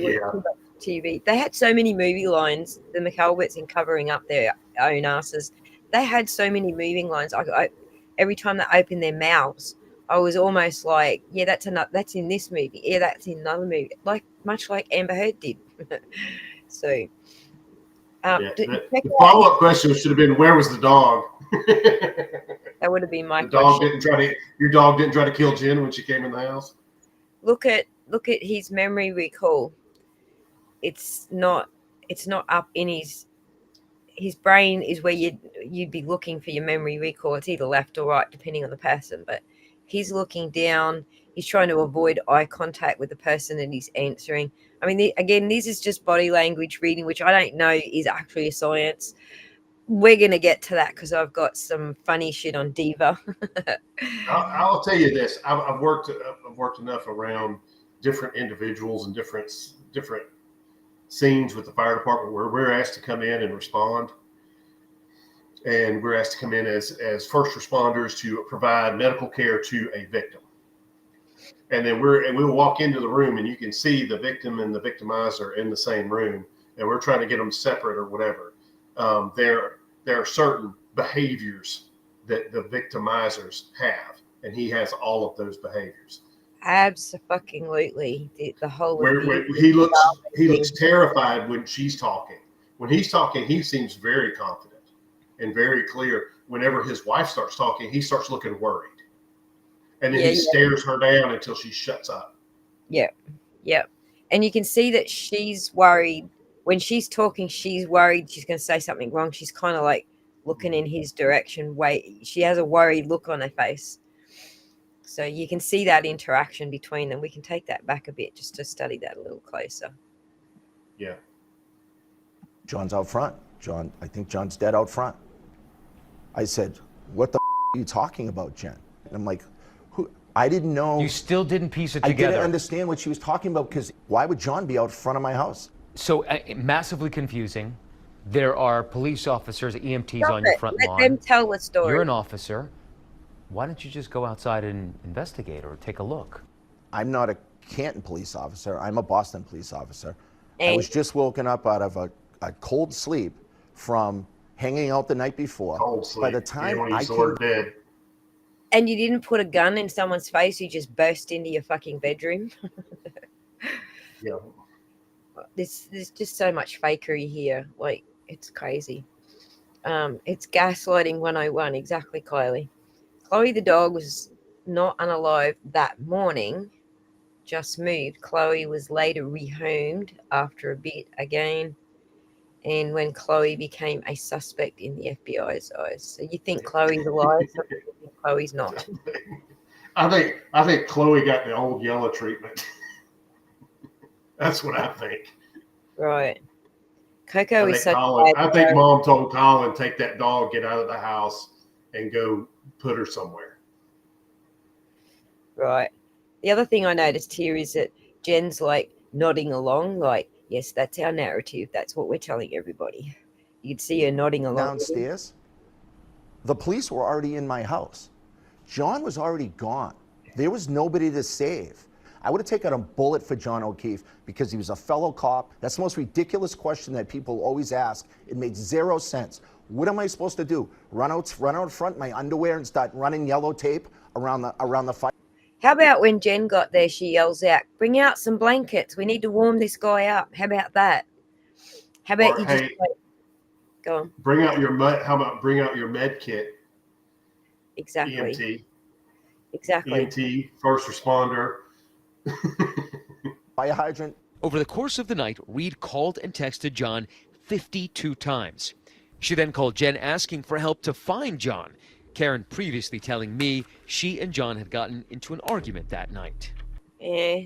were TV. They had so many movie lines. The McAlberts, in covering up their own asses, they had so many moving lines. I every time they opened their mouths, I was almost like, yeah, that's in this movie. Yeah, that's in another movie. Like much like Amber Heard did. So. The follow-up question should have been, where was the dog? That would have been my question. Your dog didn't try to kill Jen when she came in the house? Look at his memory recall. It's not up in his brain is where you'd be looking for your memory recall. It's either left or right, depending on the person. But he's looking down. He's trying to avoid eye contact with the person that he's answering. I mean, again, this is just body language reading, which I don't know is actually a science. We're going to get to that because I've got some funny shit on Diva. I'll tell you this. I've worked enough around different individuals and different scenes with the fire department where we're asked to come in and respond. And we're asked to come in as first responders to provide medical care to a victim. And then we'll walk into the room and you can see the victim and the victimizer in the same room, and we're trying to get them separate or whatever. There are certain behaviors that the victimizers have, and he has all of those behaviors. Absolutely. The whole he looks terrified when she's talking. When he's talking, he seems very confident and very clear. Whenever his wife starts talking, he starts looking worried. And then he stares her down until she shuts up. Yeah. And you can see that she's worried. When she's talking, she's worried she's going to say something wrong. She's kind of like looking in his direction. She has a worried look on her face. So you can see that interaction between them. We can take that back a bit just to study that a little closer. Yeah. John's out front. I think John's dead out front. I said, what the are you talking about, Jen? And I'm like, I didn't know. You still didn't piece it together. I didn't understand what she was talking about, because why would John be out front of my house? So massively confusing. There are police officers, EMTs on your front lawn. Let them tell the story. You're an officer. Why don't you just go outside and investigate or take a look? I'm not a Canton police officer. I'm a Boston police officer. I was just woken up out of a cold sleep from hanging out the night before. Cold sleep. By the time I came bed. And you didn't put a gun in someone's face, you just burst into your fucking bedroom. Yeah. There's just so much fakery here. Like, it's crazy. It's gaslighting 101. Exactly, Kylie. Chloe the dog was not unalive that morning, just moved. Chloe was later rehomed after a bit again. And when Chloe became a suspect in the FBI's eyes. So you think Chloe's alive, so you think Chloe's not. I think Chloe got the old yellow treatment. That's what I think. Right. Coco is such I think Mom told Colin, take that dog, get out of the house, and go put her somewhere. Right. The other thing I noticed here is that Jen's like nodding along, like, yes, that's our narrative. That's what we're telling everybody. You could see her nodding along. Downstairs, the police were already in my house. John was already gone. There was nobody to save. I would have taken a bullet for John O'Keefe because he was a fellow cop. That's the most ridiculous question that people always ask. It made zero sense. What am I supposed to do? Run out front in my underwear and start running yellow tape around the fight? How about when Jen got there, she yells out, "Bring out some blankets. We need to warm this guy up." How about that? How about you just go on? How about bring out your med kit? Exactly. EMT. Exactly. EMT, first responder. Fire hydrant. Over the course of the night, Reed called and texted John 52 times. She then called Jen asking for help to find John. Karen previously telling me she and John had gotten into an argument that night. Yeah.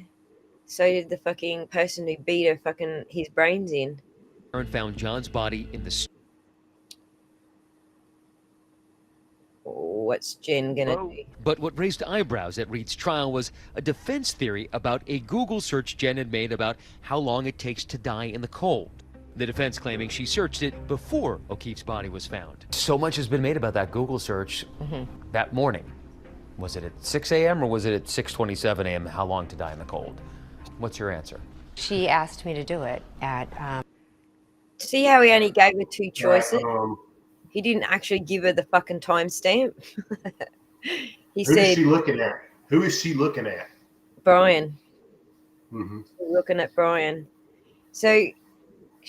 So did the fucking person who beat his brains in. Karen found John's body in the... What's Jen gonna do? But what raised eyebrows at Reed's trial was a defense theory about a Google search Jen had made about how long it takes to die in the cold. The defense claiming she searched it before O'Keefe's body was found. So much has been made about that Google search that morning. Was it at 6 a.m. or was it at 6:27 a.m.? How long to die in the cold? What's your answer? She asked me to do it at... See how he only gave her two choices? He didn't actually give her the fucking timestamp. He Who said... is she looking at? Who is she looking at? Brian. Mm-hmm. Looking at Brian. So...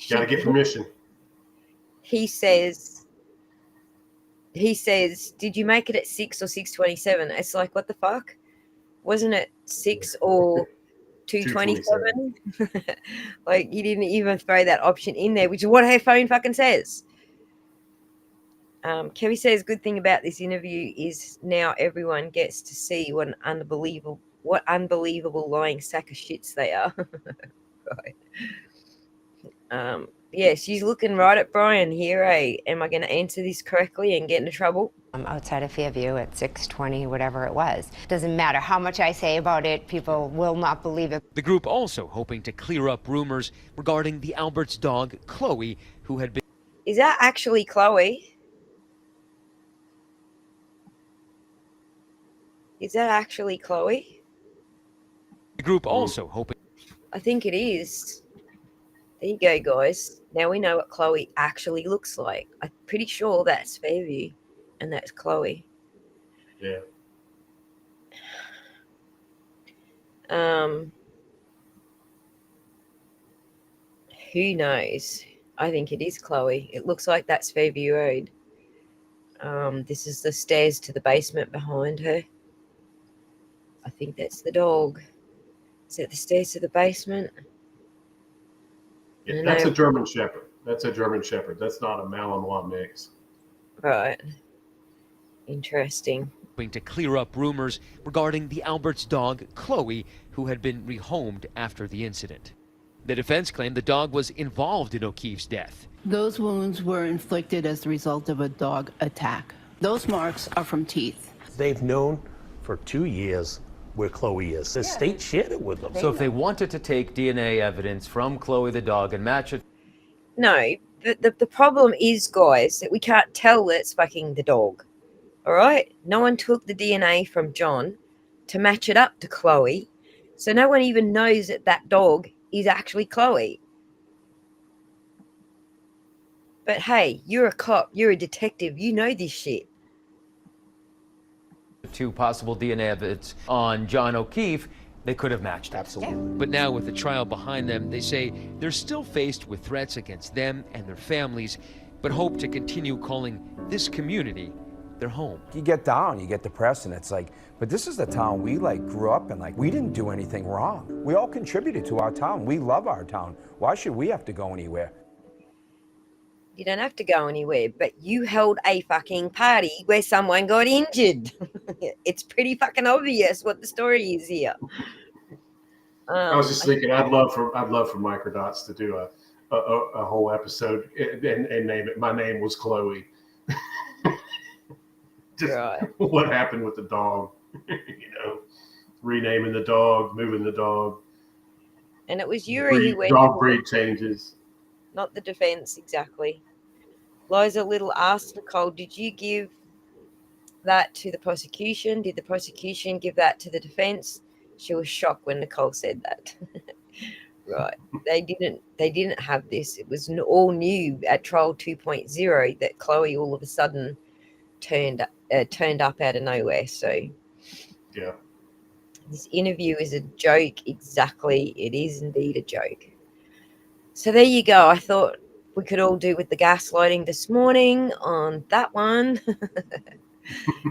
Gotta get permission. He says, did you make it at 6 or 6:27? It's like, what the fuck? Wasn't it 6 or 2:27? Like, he didn't even throw that option in there, which is what her phone fucking says. Kevin says, good thing about this interview is now everyone gets to see what unbelievable lying sack of shits they are. Right. Yeah, she's looking right at Brian here, eh? Am I going to answer this correctly and get into trouble? I'm outside of Fairview at 6:20, whatever it was. Doesn't matter how much I say about it, people will not believe it. The group also hoping to clear up rumors regarding the Albert's dog, Chloe, who had been... Is that actually Chloe? Is that actually Chloe? The group also hoping... I think it is. There you go, guys. Now we know what Chloe actually looks like. I'm pretty sure that's Fairview, and that's Chloe. Yeah. Who knows? I think it is Chloe. It looks like that's Fairview Road. This is the stairs to the basement behind her. I think that's the dog. Is that the stairs to the basement? Yeah, that's a German Shepherd. That's a German Shepherd. That's not a Malinois mix. Right. Interesting. To clear up rumors regarding the Albert's dog, Chloe, who had been rehomed after the incident. The defense claimed the dog was involved in O'Keefe's death. Those wounds were inflicted as the result of a dog attack. Those marks are from teeth. They've known for 2 years where Chloe is. The state shared it with them. So if they wanted to take DNA evidence from Chloe the dog and match it... No, the problem is, guys, that we can't tell that it's fucking the dog. All right? No one took the DNA from John to match it up to Chloe. So no one even knows that that dog is actually Chloe. But hey, you're a cop. You're a detective. You know this shit. ...to possible DNA evidence on John O'Keefe, they could have matched. Absolutely. But now with the trial behind them, they say they're still faced with threats against them and their families, but hope to continue calling this community their home. You get down, you get depressed, and it's like, but this is the town we grew up in. We didn't do anything wrong. We all contributed to our town. We love our town. Why should we have to go anywhere? You don't have to go anywhere, but you held a fucking party where someone got injured. It's pretty fucking obvious what the story is here. I was just thinking, I'd love for Microdots to do a whole episode and name it. My name was Chloe. Just right. What happened with the dog? Renaming the dog, moving the dog. And it was Juror who went. Dog breed changes. Not the defense, exactly. Liza Little asked Nicole, did you give that to the prosecution? Did the prosecution give that to the defense? She was shocked when Nicole said that. Right. They didn't have this. It was all new at trial 2.0 that Chloe all of a sudden turned up out of nowhere. So Yeah. this interview is a joke. Exactly. It is indeed a joke. So there you go. I thought we could all do with the gaslighting this morning on that one.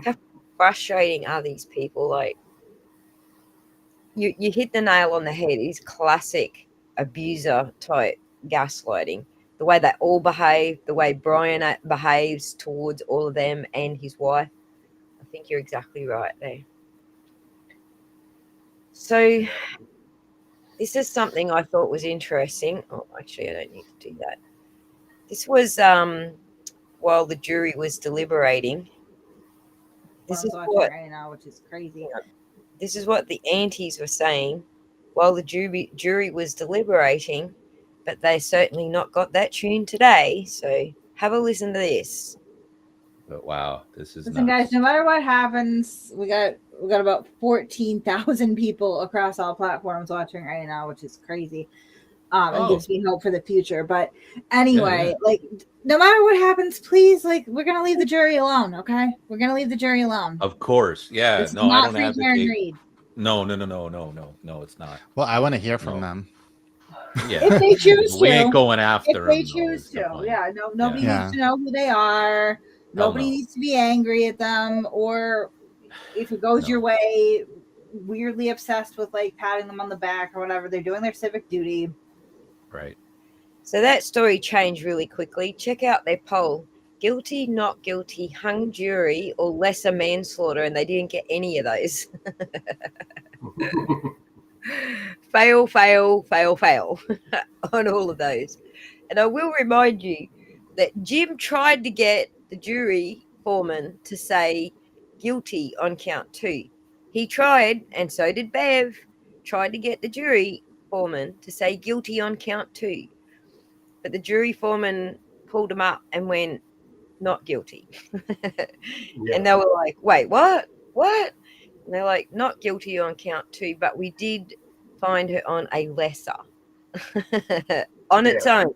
How frustrating are these people? Like, you hit the nail on the head. It's classic abuser type gaslighting. The way they all behave, the way Brian behaves towards all of them and his wife. I think you're exactly right there. So this is something I thought was interesting. Oh, actually, I don't need to do that. This was while the jury was deliberating. This is what right now, which is crazy. This is what the aunties were saying while the jury was deliberating, but they certainly not got that tune today. So have a listen to this. But wow, this is Listen, nuts. guys, no matter what happens, we got about 14,000 people across all platforms watching right now, which is crazy. It gives me hope for the future. But anyway, like, no matter what happens, please, like, we're gonna leave the jury alone, okay? We're gonna leave the jury alone. Of course, yeah. This is No, I not don't free Karen advocate. Reed. No, it's not. Well, I want to hear from them. Yeah, If they choose we to. ain't going after If they them. choose to. Yeah, nobody Yeah. needs to know who they are. Nobody no. needs to be angry at them, or if it goes your way, weirdly obsessed with like patting them on the back or whatever. They're doing their civic duty. Right. So that story changed really quickly. Check out their poll. Guilty, not guilty, hung jury, or lesser manslaughter, and they didn't get any of those. Fail, fail, fail, fail on all of those. And I will remind you that Jim tried to get the jury foreman to say guilty on count 2. He tried, and so did Bev, tried to get the jury foreman to say guilty on count 2. But the jury foreman pulled him up and went, not guilty. And they were like, wait, what? What? And they're like, not guilty on count 2, but we did find her on a lesser on its own.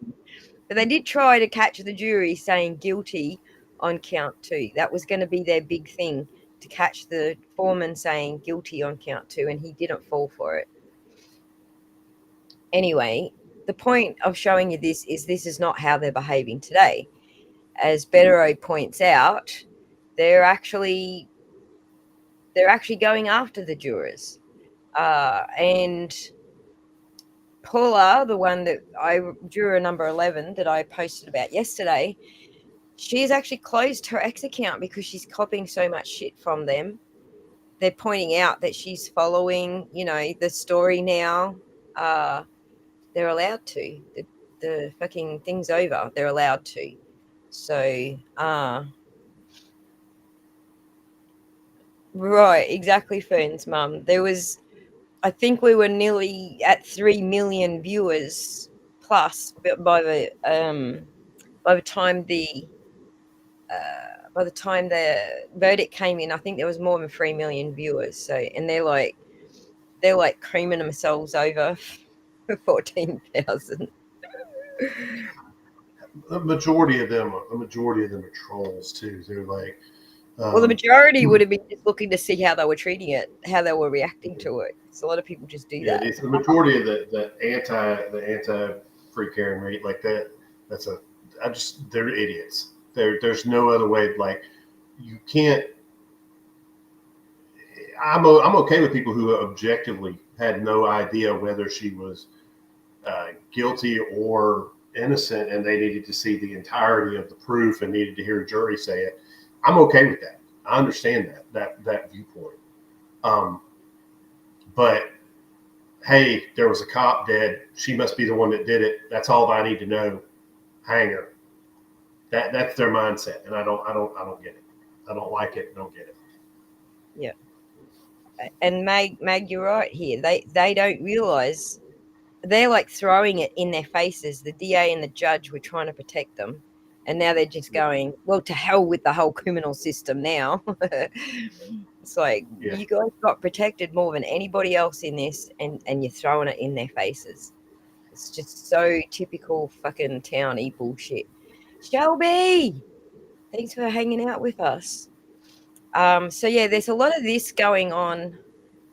But they did try to catch the jury saying guilty on count 2. That was going to be their big thing, to catch the foreman saying guilty on count 2, and he didn't fall for it. Anyway, the point of showing you this is not how they're behaving today. As Betero points out, they're actually going after the jurors. And Paula, the one that juror number 11 that I posted about yesterday, she's actually closed her X account because she's copying so much shit from them. They're pointing out that she's following, the story now. They're allowed to. The fucking thing's over. They're allowed to. So, right, exactly, Fern's mum. I think we were nearly at 3 million viewers plus by the time the verdict came in. I think there was more than 3 million viewers. So, and they're like creaming themselves over 14,000. The majority of them are trolls too. They're like, well, the majority would have been just looking to see how they were treating it, how they were reacting to it. So a lot of people just do that. The majority of the anti free Karen Reed like that. They're idiots. There's no other way. Like, you can't. I'm okay with people who objectively had no idea whether she was guilty or innocent, and they needed to see the entirety of the proof and needed to hear a jury say it. I'm okay with that. I understand that viewpoint. But hey, there was a cop dead. She must be the one that did it. That's all I need to know. Hang her. That's their mindset, and I don't get it. I don't like it. Don't get it. Yeah. And Mag, you're right here. They don't realize. They're like throwing it in their faces. The DA and the judge were trying to protect them. And now they're just going, well, to hell with the whole criminal system now. It's like, you guys got protected more than anybody else in this, and you're throwing it in their faces. It's just so typical fucking towny bullshit. Shelby, thanks for hanging out with us. So yeah, there's a lot of this going on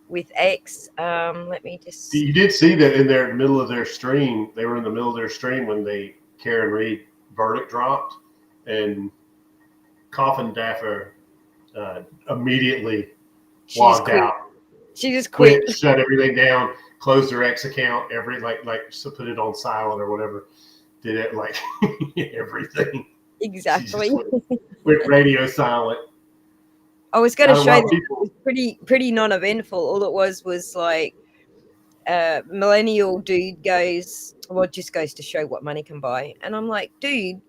with X. Let me just. You did see that in their middle of their stream. They were in the middle of their stream when the Karen Reed verdict dropped, and Coffin Daffer immediately logged out. She just quit, shut everything down, closed her X account, so put it on silent or whatever. Did it like everything. Exactly. Went radio silent. I was going to show that it was pretty non-eventful. All it was like millennial dude goes, well, it just goes to show what money can buy. And I'm like, dude,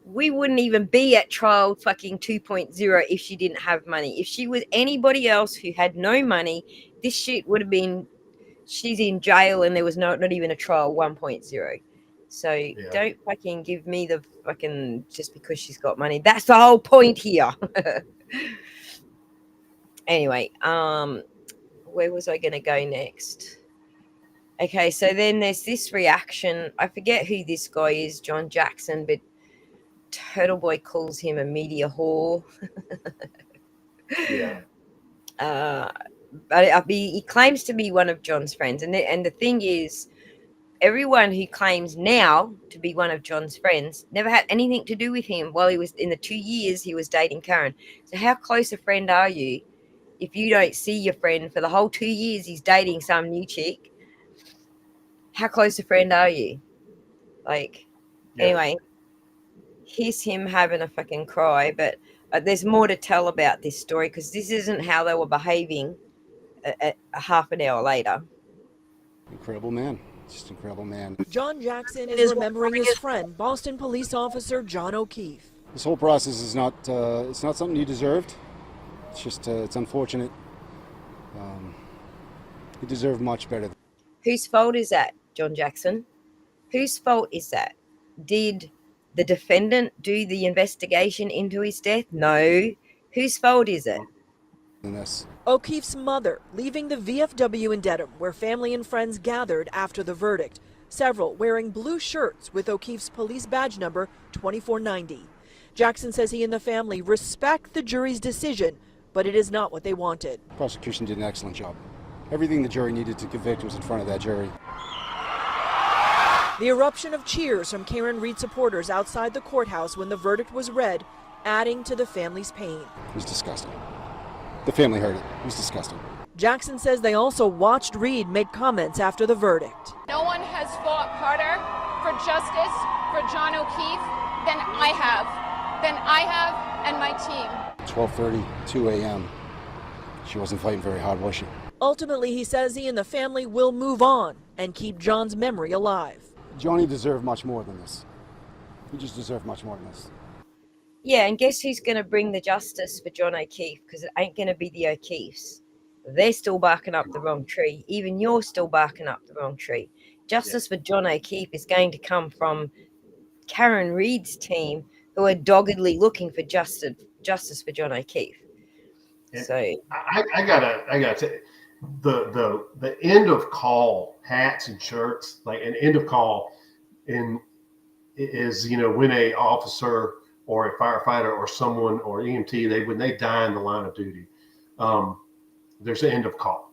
we wouldn't even be at trial fucking 2.0 if she didn't have money. If she was anybody else who had no money, this shit would have been, she's in jail and there was not even a trial 1.0. So don't fucking give me the fucking just because she's got money. That's the whole point here. Anyway, where was I going to go next? Okay, so then there's this reaction. I forget who this guy is, John Jackson, but Turtle Boy calls him a media whore. But he claims to be one of John's friends. And the thing is, everyone who claims now to be one of John's friends never had anything to do with him while he was in the 2 years he was dating Karen. So how close a friend are you if you don't see your friend for the whole 2 years he's dating some new chick? How close a friend are you? Anyway, here's him having a fucking cry. But there's more to tell about this story because this isn't how they were behaving a half an hour later. Incredible man. Just incredible man. John Jackson is remembering his friend, Boston police officer John O'Keefe. This whole process is not it's not something you deserved. It's just it's unfortunate. He deserved much better. Whose fault is that, John Jackson? Whose fault is that? Did the defendant do the investigation into his death? No. Whose fault is it? O'Keefe's mother leaving the VFW in Dedham, where family and friends gathered after the verdict. Several wearing blue shirts with O'Keefe's police badge number 2490. Jackson says he and the family respect the jury's decision, but it is not what they wanted. The prosecution did an excellent job. Everything the jury needed to convict was in front of that jury. The eruption of cheers from Karen Reed supporters outside the courthouse when the verdict was read, adding to the family's pain. It was disgusting. The family heard it. It was disgusting. Jackson says they also watched Reed make comments after the verdict. No one has fought harder for justice for John O'Keefe than I have, and my team. 12:30, 2 a.m. She wasn't fighting very hard, was she? Ultimately, he says he and the family will move on and keep John's memory alive. Johnny deserved much more than this. He just deserved much more than this. Yeah, and guess who's going to bring the justice for John O'Keefe? Because it ain't going to be the O'Keefes. They're still barking up the wrong tree. Even you're still barking up the wrong tree. Justice for John O'Keefe is going to come from Karen Reed's team, who are doggedly looking for justice for John O'Keefe. And so I gotta say, the end of call hats and shirts, like an end of call is when a officer or a firefighter or someone or EMT, when they die in the line of duty, there's an end of call.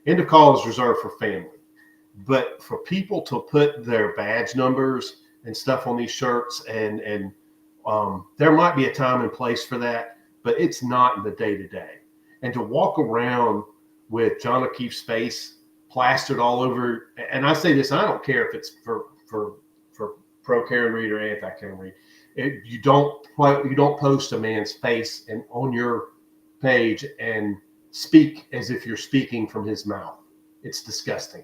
End of call is reserved for family. But for people to put their badge numbers and stuff on these shirts, and there might be a time and place for that, but it's not in the day-to-day. And to walk around with John O'Keefe's face plastered all over, and I say this, I don't care if it's for pro Karen Reed or anti Karen Reed. You don't post a man's face and on your page and speak as if you're speaking from his mouth. It's disgusting.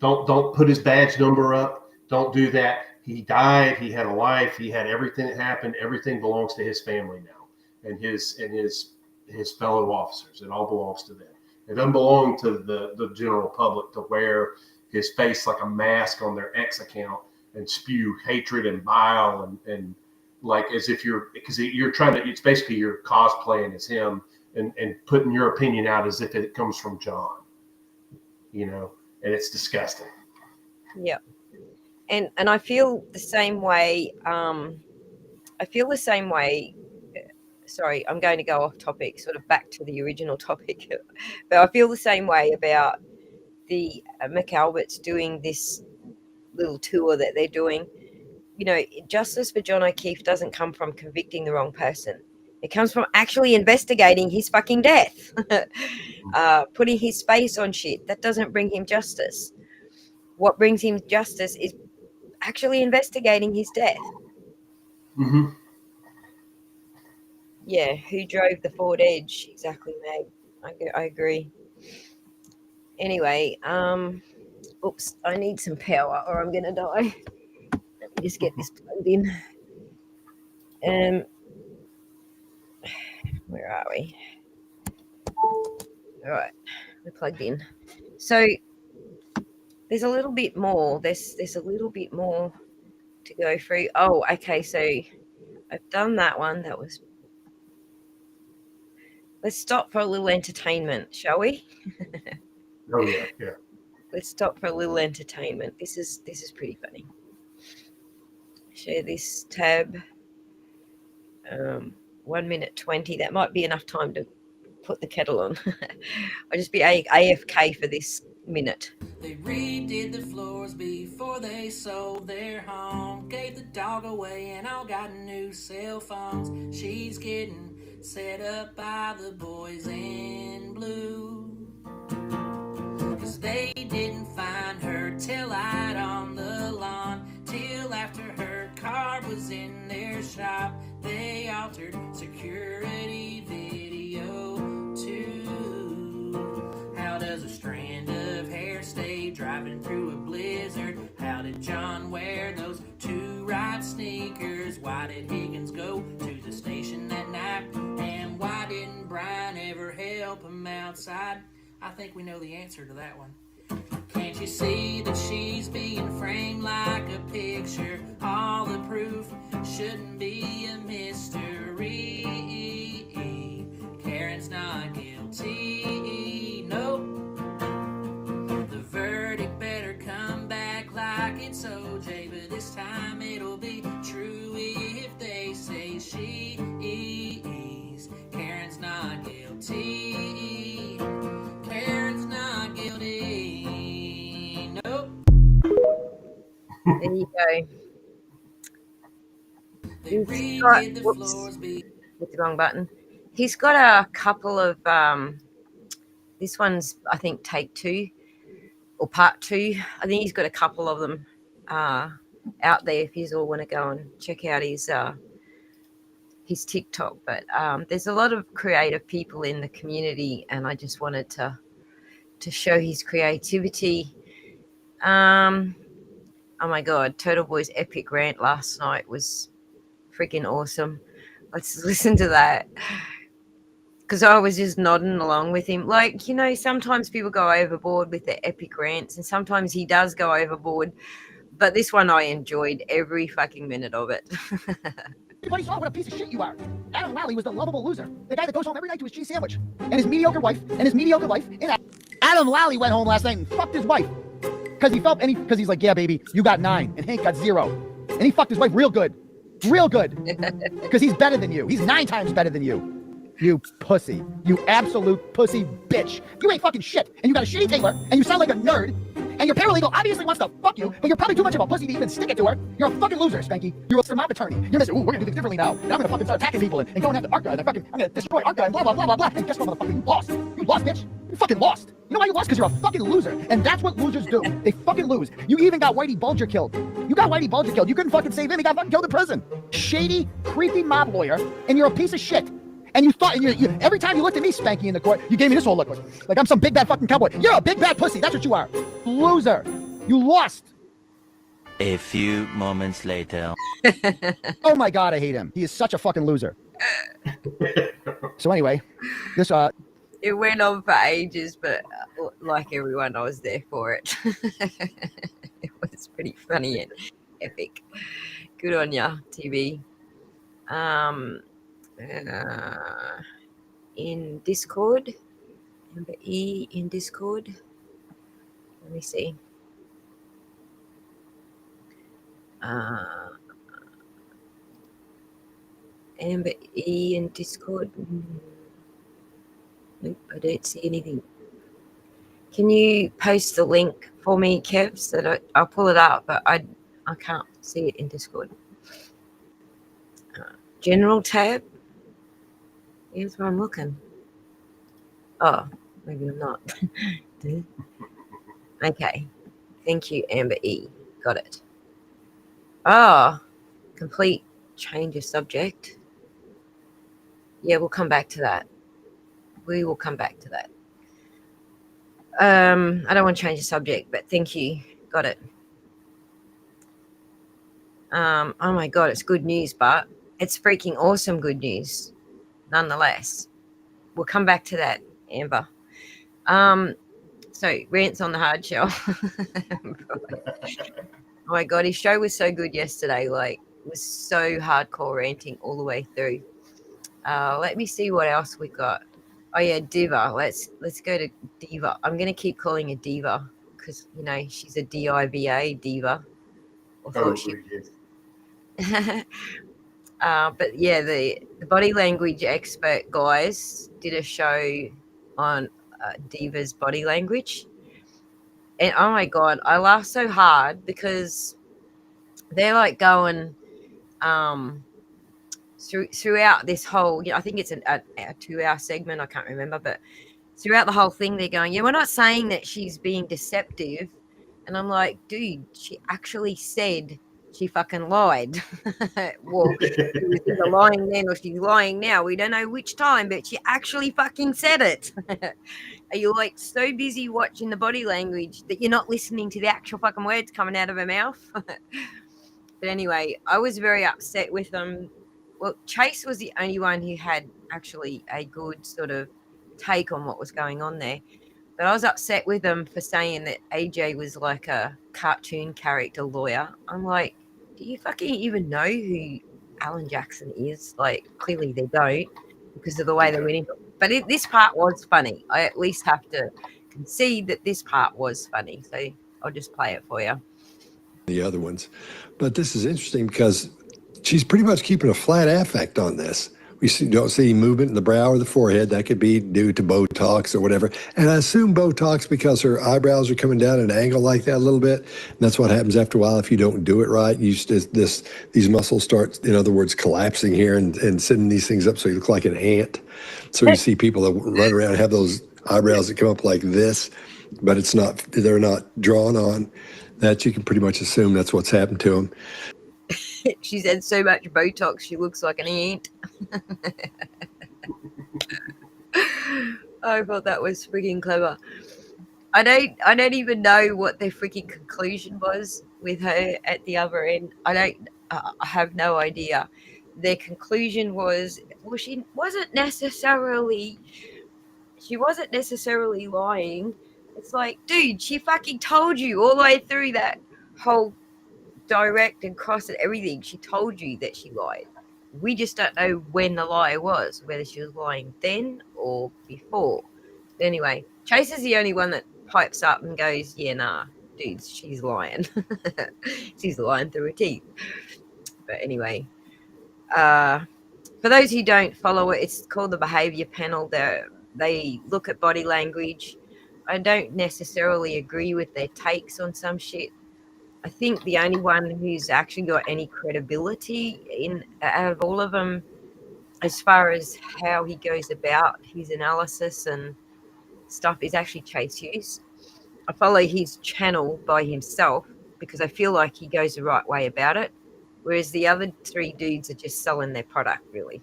Don't put his badge number up. Don't do that. He died. He had a life. He had everything that happened. Everything belongs to his family now, and his fellow officers. It all belongs to them. It doesn't belong to the general public to wear his face like a mask on their X account spew hatred and bile and like as if because you're trying to, it's basically you're cosplaying as him and putting your opinion out as if it comes from John, and it's disgusting. Yeah. And I feel the same way. Sorry, I'm going to go off topic, sort of back to the original topic. But I feel the same way about the McAlberts doing this little tour that they're doing. Justice for John O'Keefe doesn't come from convicting the wrong person. It comes from actually investigating his fucking death, putting his face on shit. That doesn't bring him justice. What brings him justice is actually investigating his death. Mm-hmm. Yeah, who drove the Ford Edge? Exactly, Meg. I agree. Anyway, oops, I need some power or I'm gonna die. Let me just get this plugged in. Where are we? All right, we're plugged in. So there's a little bit more. There's a little bit more to go through. Oh, okay. So I've done that one. That was. Let's stop for a little entertainment, shall we? Oh yeah, yeah. Let's stop for a little entertainment. This is pretty funny. Share this tab. 1 minute 20. That might be enough time to put the kettle on. I'll just be AFK for this minute. They redid the floors before they sold their home. Gave the dog away and all got new cell phones. She's getting set up by the boys in blue. 'Cause they didn't find her tail light on the lawn till after her car was in their shop. They altered security video too. How does a strand of hair stay driving through a blizzard? How did John wear those two right sneakers? Why did Higgins go to the station that night? And why didn't Brian ever help him outside? I think we know the answer to that one. Can't you see that she's being framed like a picture? All the proof shouldn't be a mystery. Karen's not guilty, nope. The verdict better come back like it's OJ, but this time it'll be true if they say she's. Karen's not guilty. Karen's not guilty. Nope. There you go. He's got, whoops, hit the wrong button. He's got a couple of this one's I think take 2 or part 2. I think he's got a couple of them out there if you all want to go and check out his TikTok. But there's a lot of creative people in the community, and I just wanted to show his creativity. Oh my God, Turtle Boy's epic rant last night was freaking awesome. Let's listen to that. Because I was just nodding along with him. Like, sometimes people go overboard with their epic rants, and sometimes he does go overboard. But this one I enjoyed every fucking minute of it. Everybody saw what a piece of shit you are. Adam Lally was the lovable loser. The guy that goes home every night to his cheese sandwich. And his mediocre wife. Adam Lally went home last night and fucked his wife. Because he's like, yeah, baby, you got 9. And Hank got 0. And he fucked his wife real good. Real good. Because he's better than you. He's 9 times better than you. You pussy. You absolute pussy bitch. You ain't fucking shit. And you got a shitty tailor. And you sound like a nerd. And your paralegal obviously wants to fuck you, but you're probably too much of a pussy to even stick it to her. You're a fucking loser, Spanky. You're a Vermont attorney. You're Mr. Ooh, we're gonna do things differently now. And I'm gonna fucking start attacking people and going after Arca. And I'm gonna destroy Arca and blah, blah, blah, blah, blah. And guess what, motherfucker? You lost. You lost, bitch. You fucking lost. You know why you lost? Because you're a fucking loser. And that's what losers do. They fucking lose. You even got Whitey Bulger killed. You got Whitey Bulger killed. You couldn't fucking save him. He got fucking killed in prison. Shady, creepy mob lawyer. And you're a piece of shit. And you thought, and every time you looked at me, Spanky, in the court, you gave me this whole look. Like I'm some big bad fucking cowboy. You're a big bad pussy. That's what you are. Loser. You lost. A few moments later. Oh my God, I hate him. He is such a fucking loser. So anyway, this it went on for ages, but like everyone, I was there for it. It was pretty funny. Epic. Good on ya, TV. In Discord, Amber E in Discord. Let me see. Amber E in Discord. Nope, I don't see anything. Can you post the link for me, Kev, so that I'll pull it up, but I can't see it in Discord. General tab. Here's where I'm looking. Oh, maybe I'm not. Okay. Thank you, Amber E. Got it. Oh, complete change of subject. Yeah, we'll come back to that. We will come back to that. I don't want to change the subject, but thank you. Got it. Oh my God, it's good news, but it's freaking awesome good news nonetheless. We'll come back to that, Amber. So rants on the hard shell. Oh my God, his show was so good yesterday. Like, it was so hardcore ranting all the way through. Let me see what else we got. Oh yeah, Diva. Let's go to Diva. I'm gonna keep calling her Diva because she's a DIVA diva. But yeah, the body language expert guys did a show on Diva's body language, and oh my God, I laughed so hard because they're like going throughout this whole, I think it's a 2-hour segment, I can't remember, but throughout the whole thing they're going, yeah, we're not saying that she's being deceptive. And I'm like, dude, she actually said she fucking lied. Well, she was either lying then or she's lying now. We don't know which time, but she actually fucking said it. Are you like so busy watching the body language that you're not listening to the actual fucking words coming out of her mouth? But anyway, I was very upset with them. Well, Chase was the only one who had actually a good sort of take on what was going on there. But I was upset with them for saying that AJ was like a cartoon character lawyer. I'm like, do you fucking even know who Alan Jackson is? Like, clearly they don't because of the way they went into it. But this part was funny. I at least have to concede that this part was funny. So I'll just play it for you. The other ones. But this is interesting because she's pretty much keeping a flat affect on this. We don't see movement in the brow or the forehead. That could be due to Botox or whatever. And I assume Botox because her eyebrows are coming down at an angle like that a little bit. And that's what happens after a while if you don't do it right. These muscles start, in other words, collapsing here and sending these things up so you look like an ant. So you see people that run around and have those eyebrows that come up like this, but they're not drawn on. That you can pretty much assume that's what's happened to them. She's had so much Botox, she looks like an ant. I thought that was freaking clever. I don't even know what their freaking conclusion was with her at the other end. I have no idea. Their conclusion was, well, she wasn't necessarily lying. It's like, dude, she fucking told you all the way through that whole direct and cross and everything. She told you that she lied. We just don't know when the lie was, whether she was lying then or before. But anyway, Chase is the only one that pipes up and goes, yeah, nah, dude, she's lying. She's lying through her teeth. But anyway, for those who don't follow it, it's called the behavior panel. They look at body language. I don't necessarily agree with their takes on some shit. I think the only one who's actually got any credibility out of all of them, as far as how he goes about his analysis and stuff, is actually Chase Hughes. I follow his channel by himself because I feel like he goes the right way about it, whereas the other three dudes are just selling their product, really.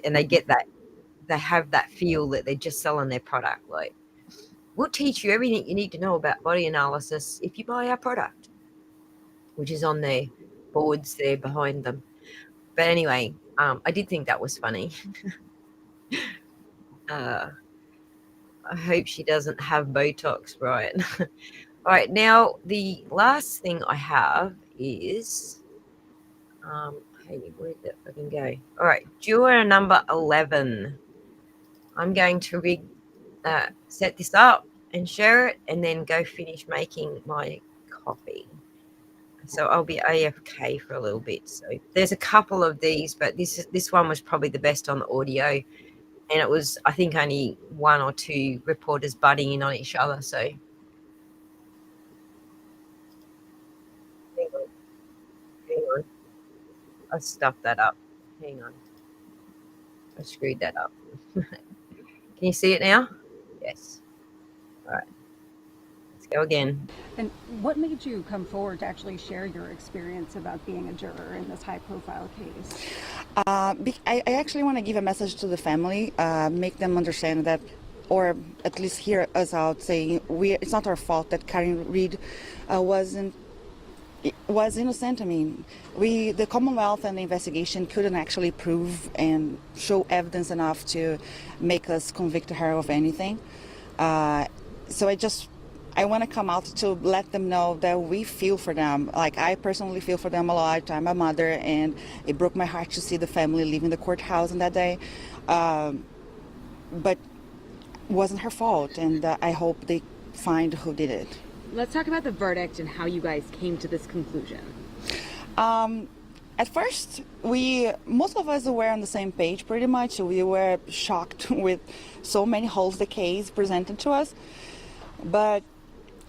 And they get that. They have that feel that they're just selling their product. Like, we'll teach you everything you need to know about body analysis if you buy our product, which is on their boards there behind them. But anyway, I did think that was funny. I hope she doesn't have Botox, right? All right, now the last thing I have is, hey, where did that fucking go? All right, juror number 11. I'm going to set this up and share it, and then go finish making my coffee. So I'll be AFK for a little bit. So there's a couple of these, but this one was probably the best on the audio, and it was, I think, only one or two reporters butting in on each other. So hang on. I stuffed that up. Hang on. I screwed that up. Can you see it now? Yes. All right. Let's go again. And what made you come forward to actually share your experience about being a juror in this high-profile case? I actually want to give a message to the family, make them understand that, or at least hear us out saying it's not our fault that Karen Reed was innocent. I mean, the Commonwealth and the investigation couldn't actually prove and show evidence enough to make us convict her of anything. So I want to come out to let them know that we feel for them. Like, I personally feel for them a lot. I'm a mother, and it broke my heart to see the family leaving the courthouse on that day. But it wasn't her fault, and I hope they find who did it. Let's talk about the verdict and how you guys came to this conclusion. At first, most of us were on the same page pretty much. We were shocked with so many holes the case presented to us. But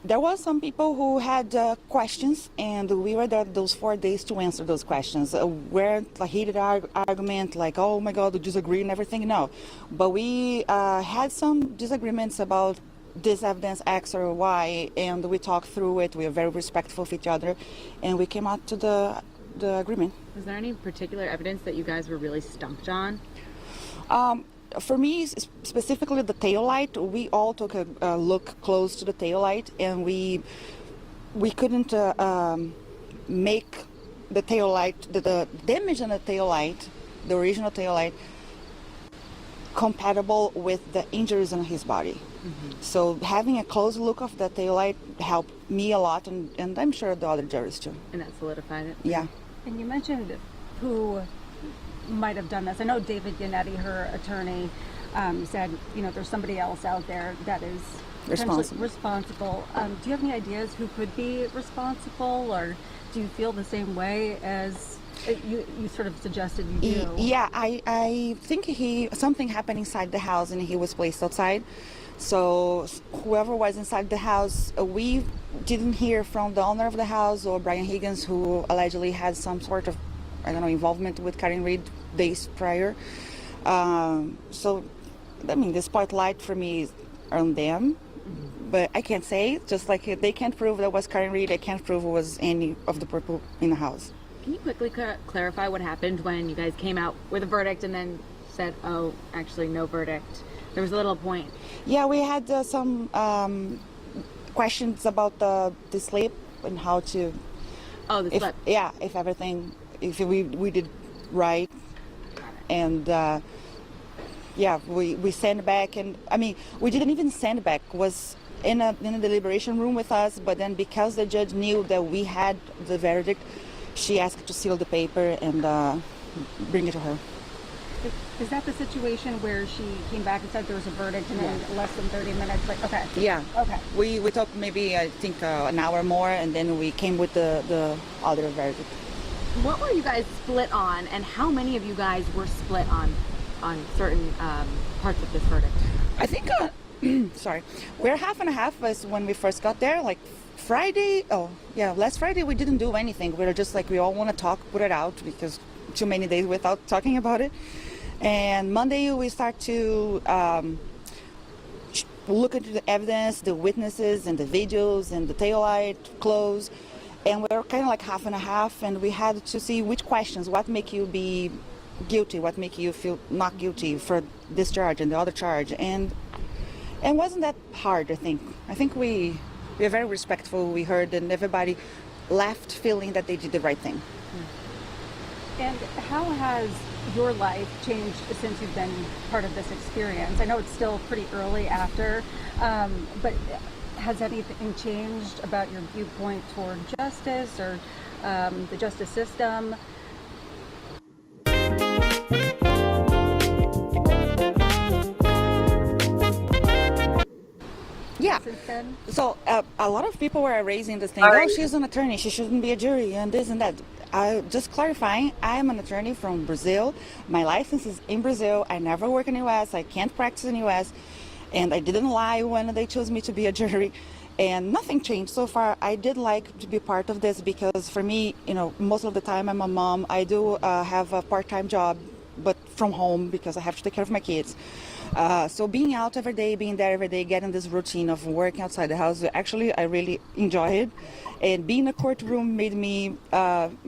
there was some people who had questions, and we were there those 4 days to answer those questions. Were a heated argument, like, oh my God, we disagree and everything? No. But we had some disagreements about this evidence, X or Y, and we talked through it. We were very respectful of each other, and we came out to the agreement. Was there any particular evidence that you guys were really stumped on? For me, specifically the taillight, we all took a look close to the taillight, and we couldn't make the taillight, the image on the taillight, the original taillight, compatible with the injuries on his body. Mm-hmm. So having a close look of the taillight helped me a lot, and I'm sure the other jurors too. And that solidified it? Yeah. And you mentioned who might have done this. I know David Yannetti, her attorney, said, there's somebody else out there that is responsible. Do you have any ideas who could be responsible, or do you feel the same way as you sort of suggested you do? Yeah, I think something happened inside the house, and he was placed outside. So whoever was inside the house, we didn't hear from the owner of the house or Brian Higgins, who allegedly had some sort of, involvement with Karen Reed days prior. So, the spotlight for me is on them, but I can't say, just like they can't prove that was Karen Reed, I can't prove it was any of the people in the house. Can you quickly clarify what happened when you guys came out with a verdict and then said, oh, actually no verdict? There was a little point. Yeah, we had some questions about the sleep and how to... Oh, the sleep. Yeah, if we did right. And we sent back, and we didn't even send back, was in a deliberation room with us, but then because the judge knew that we had the verdict, she asked to seal the paper and bring it to her. Is that the situation where she came back and said there was a verdict, and then less than 30 minutes, okay. Yeah. Okay. We talked maybe, I think, an hour more, and then we came with the other verdict. What were you guys split on, and how many of you guys were split on certain parts of this verdict? I think, we're half and half as when we first got there. Like last Friday we didn't do anything. We were just like, we all want to talk, put it out, because too many days without talking about it. And Monday we start to look into the evidence, the witnesses and the videos and the taillight close. And we're kind of like half and a half, and we had to see which questions, what make you be guilty, what make you feel not guilty for this charge and the other charge. And it wasn't that hard, I think. I think we were very respectful. We heard, and everybody left feeling that they did the right thing. And how has your life changed since you've been part of this experience? I know it's still pretty early after, but Has anything changed about your viewpoint toward justice or the justice system? Yeah. So a lot of people were raising this thing. Oh, she's an attorney. She shouldn't be a jury and this and that. Just clarifying, I am an attorney from Brazil. My license is in Brazil. I never work in the U.S. I can't practice in the U.S. And I didn't lie when they chose me to be a jury. And nothing changed so far. I did like to be part of this because for me, most of the time I'm a mom. I do have a part-time job, but from home because I have to take care of my kids. So being out every day, being there every day, getting this routine of working outside the house, actually I really enjoy it. And being in a courtroom made me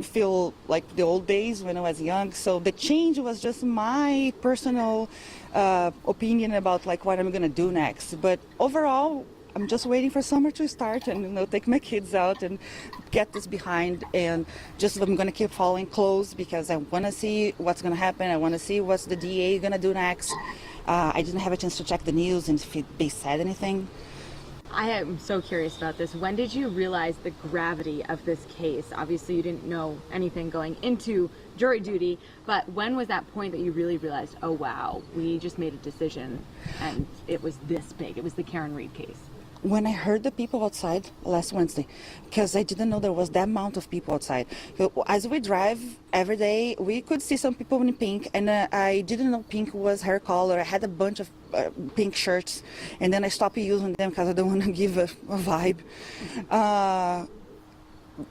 feel like the old days when I was young. So the change was just my personal opinion about like what I'm gonna do next. But overall, I'm just waiting for summer to start and take my kids out and get this behind, and just I'm gonna keep following close because I want to see what's gonna happen. I want to see what's the DA gonna do next. I didn't have a chance to check the news and if they said anything. I am so curious about this. When did you realize the gravity of this case? Obviously, you didn't know anything going into jury duty, but when was that point that you really realized, oh wow, we just made a decision and it was this big? It was the Karen Read case. When I heard the people outside last Wednesday, because I didn't know there was that amount of people outside. As we drive every day, we could see some people in pink, and I didn't know pink was her color. I had a bunch of pink shirts, and then I stopped using them because I don't want to give a vibe.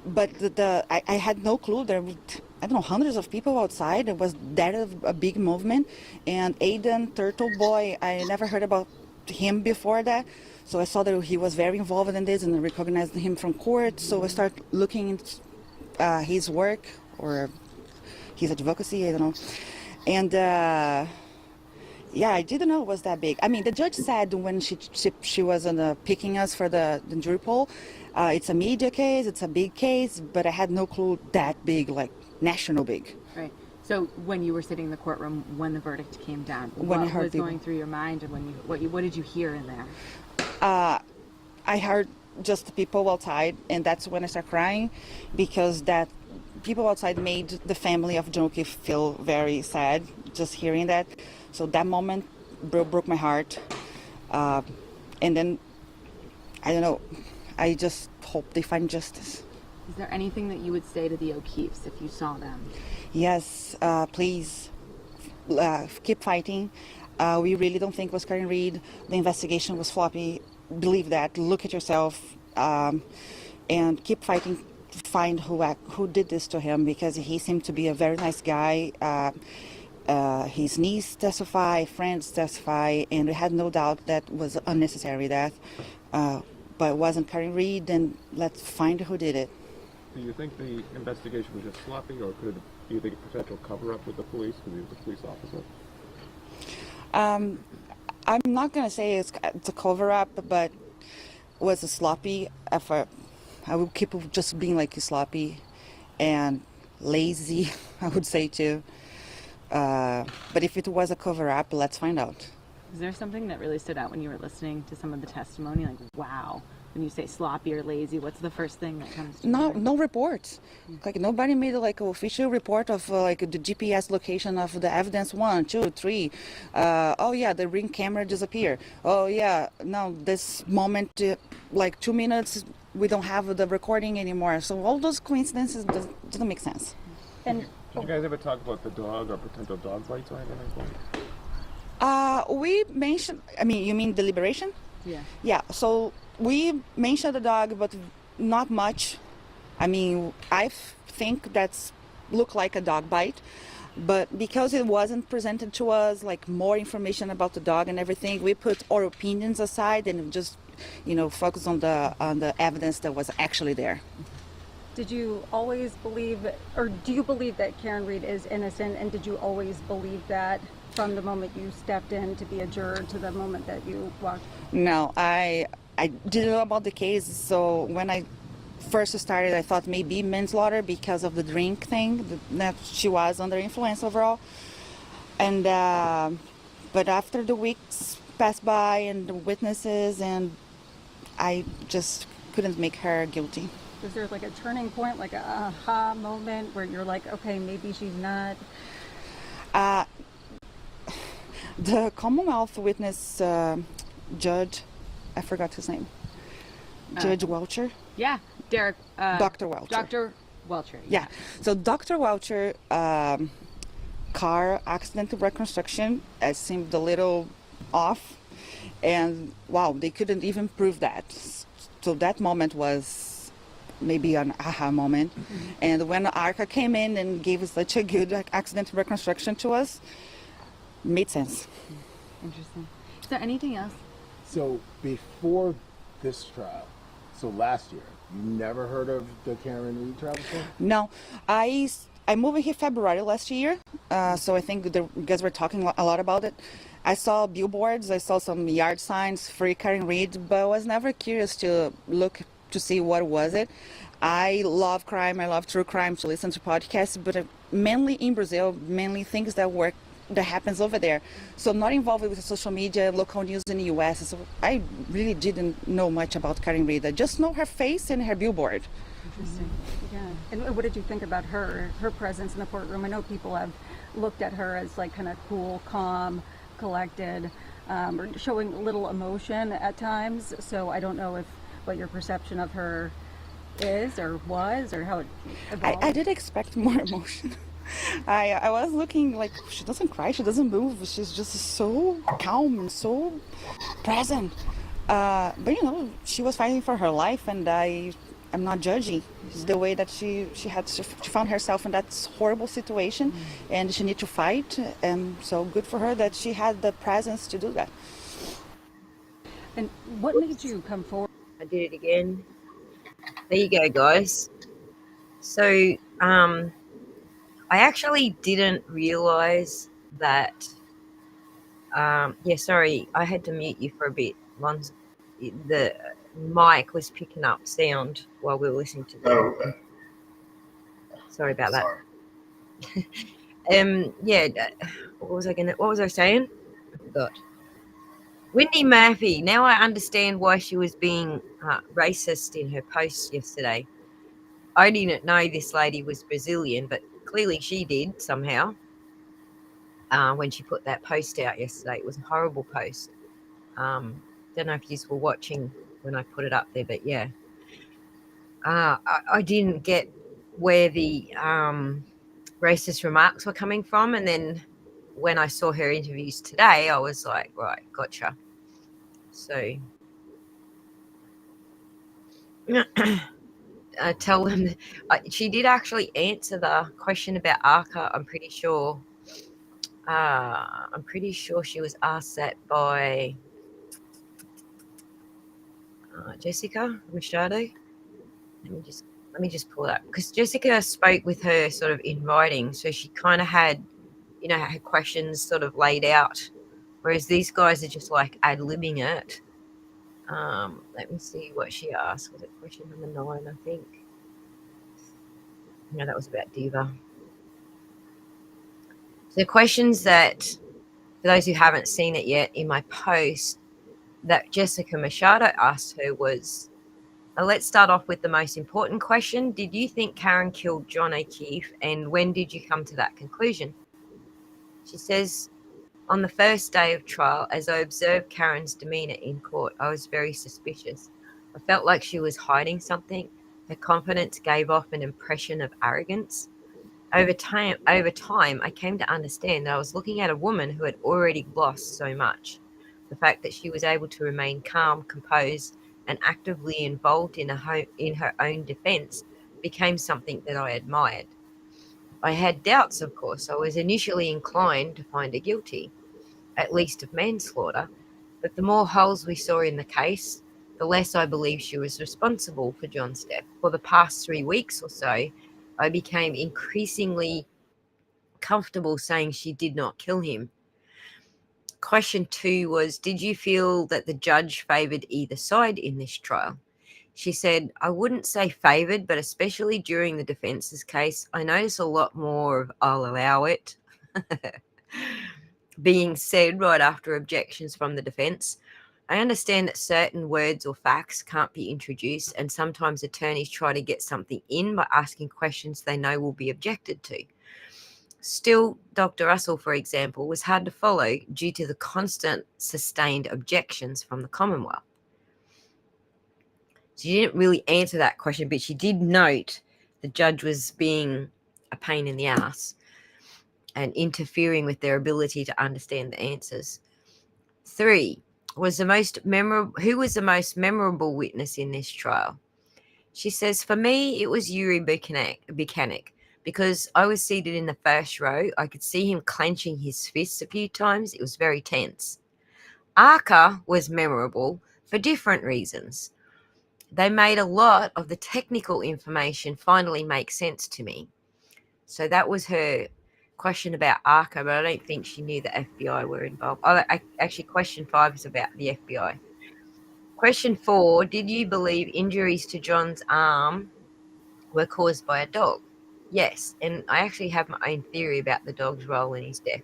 But I had no clue. There were, I don't know, hundreds of people outside. It was that of a big movement. And Aiden, Turtle Boy, I never heard about him before that. So I saw that he was very involved in this and I recognized him from court. So I started looking at his work or his advocacy, I don't know. And yeah, I didn't know it was that big. I mean, the judge said when she was picking us for the jury poll, it's a media case, it's a big case, but I had no clue that big, like national big. Right. So when you were sitting in the courtroom when the verdict came down, when what was going through your mind, and what did you hear in there? I heard just the people outside, and that's when I started crying, because that people outside made the family of John O'Keefe feel very sad just hearing that. So that moment broke my heart. And then, I don't know, I just hope they find justice. Is there anything that you would say to the O'Keefes if you saw them? Yes, please keep fighting. We really don't think it was Karen Read. The investigation was floppy. Believe that. Look at yourself, and keep fighting to find who did this to him, because he seemed to be a very nice guy. His niece testified, friends testify, and we had no doubt that was unnecessary death. But it wasn't Karen Read, and let's find who did it. Do you think the investigation was just sloppy, or could it be a potential cover-up with the police because he was a police officer? I'm not going to say it's a cover-up, but was a sloppy effort. I would keep just being like sloppy and lazy, I would say too. But if it was a cover-up, let's find out. Is there something that really stood out when you were listening to some of the testimony? Like, wow, when you say sloppy or lazy, what's the first thing that comes to mind? No reports. Like nobody made like an official report of like the GPS location of the evidence 1, 2, 3. Oh yeah, the ring camera disappeared. Oh yeah, no, this moment, like 2 minutes, we don't have the recording anymore. So all those coincidences doesn't make sense. And did you guys ever talk about the dog or potential dog bites or anything? We mentioned, I mean, you mean deliberation? Yeah. Yeah, so we mentioned the dog, but not much. I mean, I think that's looked like a dog bite, but because it wasn't presented to us, like more information about the dog and everything, we put our opinions aside and just, focus on the evidence that was actually there. did you always believe, or do you believe that Karen Read is innocent, and did you always believe that from the moment you stepped in to be a juror to the moment that you walked? No, I didn't know about the case, so when I first started, I thought maybe manslaughter because of the drink thing, that she was under influence overall. And but after the weeks passed by and the witnesses, and I just couldn't make her guilty. Was there like a turning point, like a aha moment where you're like, okay, maybe she's not? The Commonwealth witness judge, I forgot his name, Judge Welcher. Yeah, Derek. Dr. Welcher. Dr. Welcher. Yeah. So Dr. Welcher, car accident reconstruction, seemed a little off, and wow, they couldn't even prove that. So that moment was maybe an aha moment. Mm-hmm. And when ARCA came in and gave us such a good accident reconstruction to us, made sense. Interesting. Is there anything else? So before this trial, so last year, you never heard of the Karen Reed trial before? No, I moved here February last year, so I think you guys were talking a lot about it. I saw billboards, I saw some yard signs, free Karen Reed, but I was never curious to look to see what was it. I love crime, I love true crime, to listen to podcasts, but mainly in Brazil, mainly things that happens over there. So I'm not involved with social media, local news in the US. So I really didn't know much about Karen Reed. I just know her face and her billboard. Interesting. Yeah. And what did you think about her presence in the courtroom? I know people have looked at her as like kind of cool, calm, collected, or showing little emotion at times. So I don't know what your perception of her is or was, or how it evolved. I did expect more emotion. I was looking like, she doesn't cry, she doesn't move, she's just so calm, so present. But she was fighting for her life, and I'm not judging. It's the way that she found herself in that horrible situation, and she needed to fight, and so good for her that she had the presence to do that. And what made you come forward? I did it again. There you go, guys. So, I actually didn't realize that. Sorry, I had to mute you for a bit. The mic was picking up sound while we were listening to them. Sorry about that. What was I saying? I forgot. Wendy Murphy. Now I understand why she was being racist in her post yesterday. I didn't know this lady was Brazilian, but clearly she did somehow when she put that post out yesterday. It was a horrible post. Don't know if you were watching when I put it up there, but yeah. I didn't get where the racist remarks were coming from, and then when I saw her interviews today, I was like, right, gotcha. So tell them she did actually answer the question about ARCA. I'm pretty sure she was asked that by Jessica Machado. Let me just pull that, because Jessica spoke with her sort of in writing, so she kind of had her questions sort of laid out, whereas these guys are just like ad-libbing it. Let me see what she asked. Was it question number 9, I think? No, that was about Diva. So the questions that, for those who haven't seen it yet, in my post that Jessica Machado asked her was, let's start off with the most important question. Did you think Karen killed John O'Keefe, and when did you come to that conclusion? She says, on the first day of trial, as I observed Karen's demeanor in court, I was very suspicious. I felt like she was hiding something. Her confidence gave off an impression of arrogance. Over time, I came to understand that I was looking at a woman who had already lost so much. The fact that she was able to remain calm, composed, and actively involved in her own defense became something that I admired. I had doubts, of course. I was initially inclined to find her guilty, at least of manslaughter, but the more holes we saw in the case, the less I believed she was responsible for John's death. For the past 3 weeks or so, I became increasingly comfortable saying she did not kill him. Question 2 was, did you feel that the judge favoured either side in this trial? She said, I wouldn't say favoured, but especially during the defence's case, I noticed a lot more of I'll allow it being said right after objections from the defense. I understand that certain words or facts can't be introduced, and sometimes attorneys try to get something in by asking questions they know will be objected to. Still, Dr. Russell, for example, was hard to follow due to the constant sustained objections from the Commonwealth. She didn't really answer that question, but she did note the judge was being a pain in the ass and interfering with their ability to understand the answers. 3, who was the most memorable witness in this trial? She says, for me, it was Yuri Buchanan, because I was seated in the first row. I could see him clenching his fists a few times. It was very tense. Arca was memorable for different reasons. They made a lot of the technical information finally make sense to me. So that was her question about Arca, but I don't think she knew the FBI were involved. Actually, question 5 is about the FBI. Question 4, did you believe injuries to John's arm were caused by a dog? Yes, and I actually have my own theory about the dog's role in his death.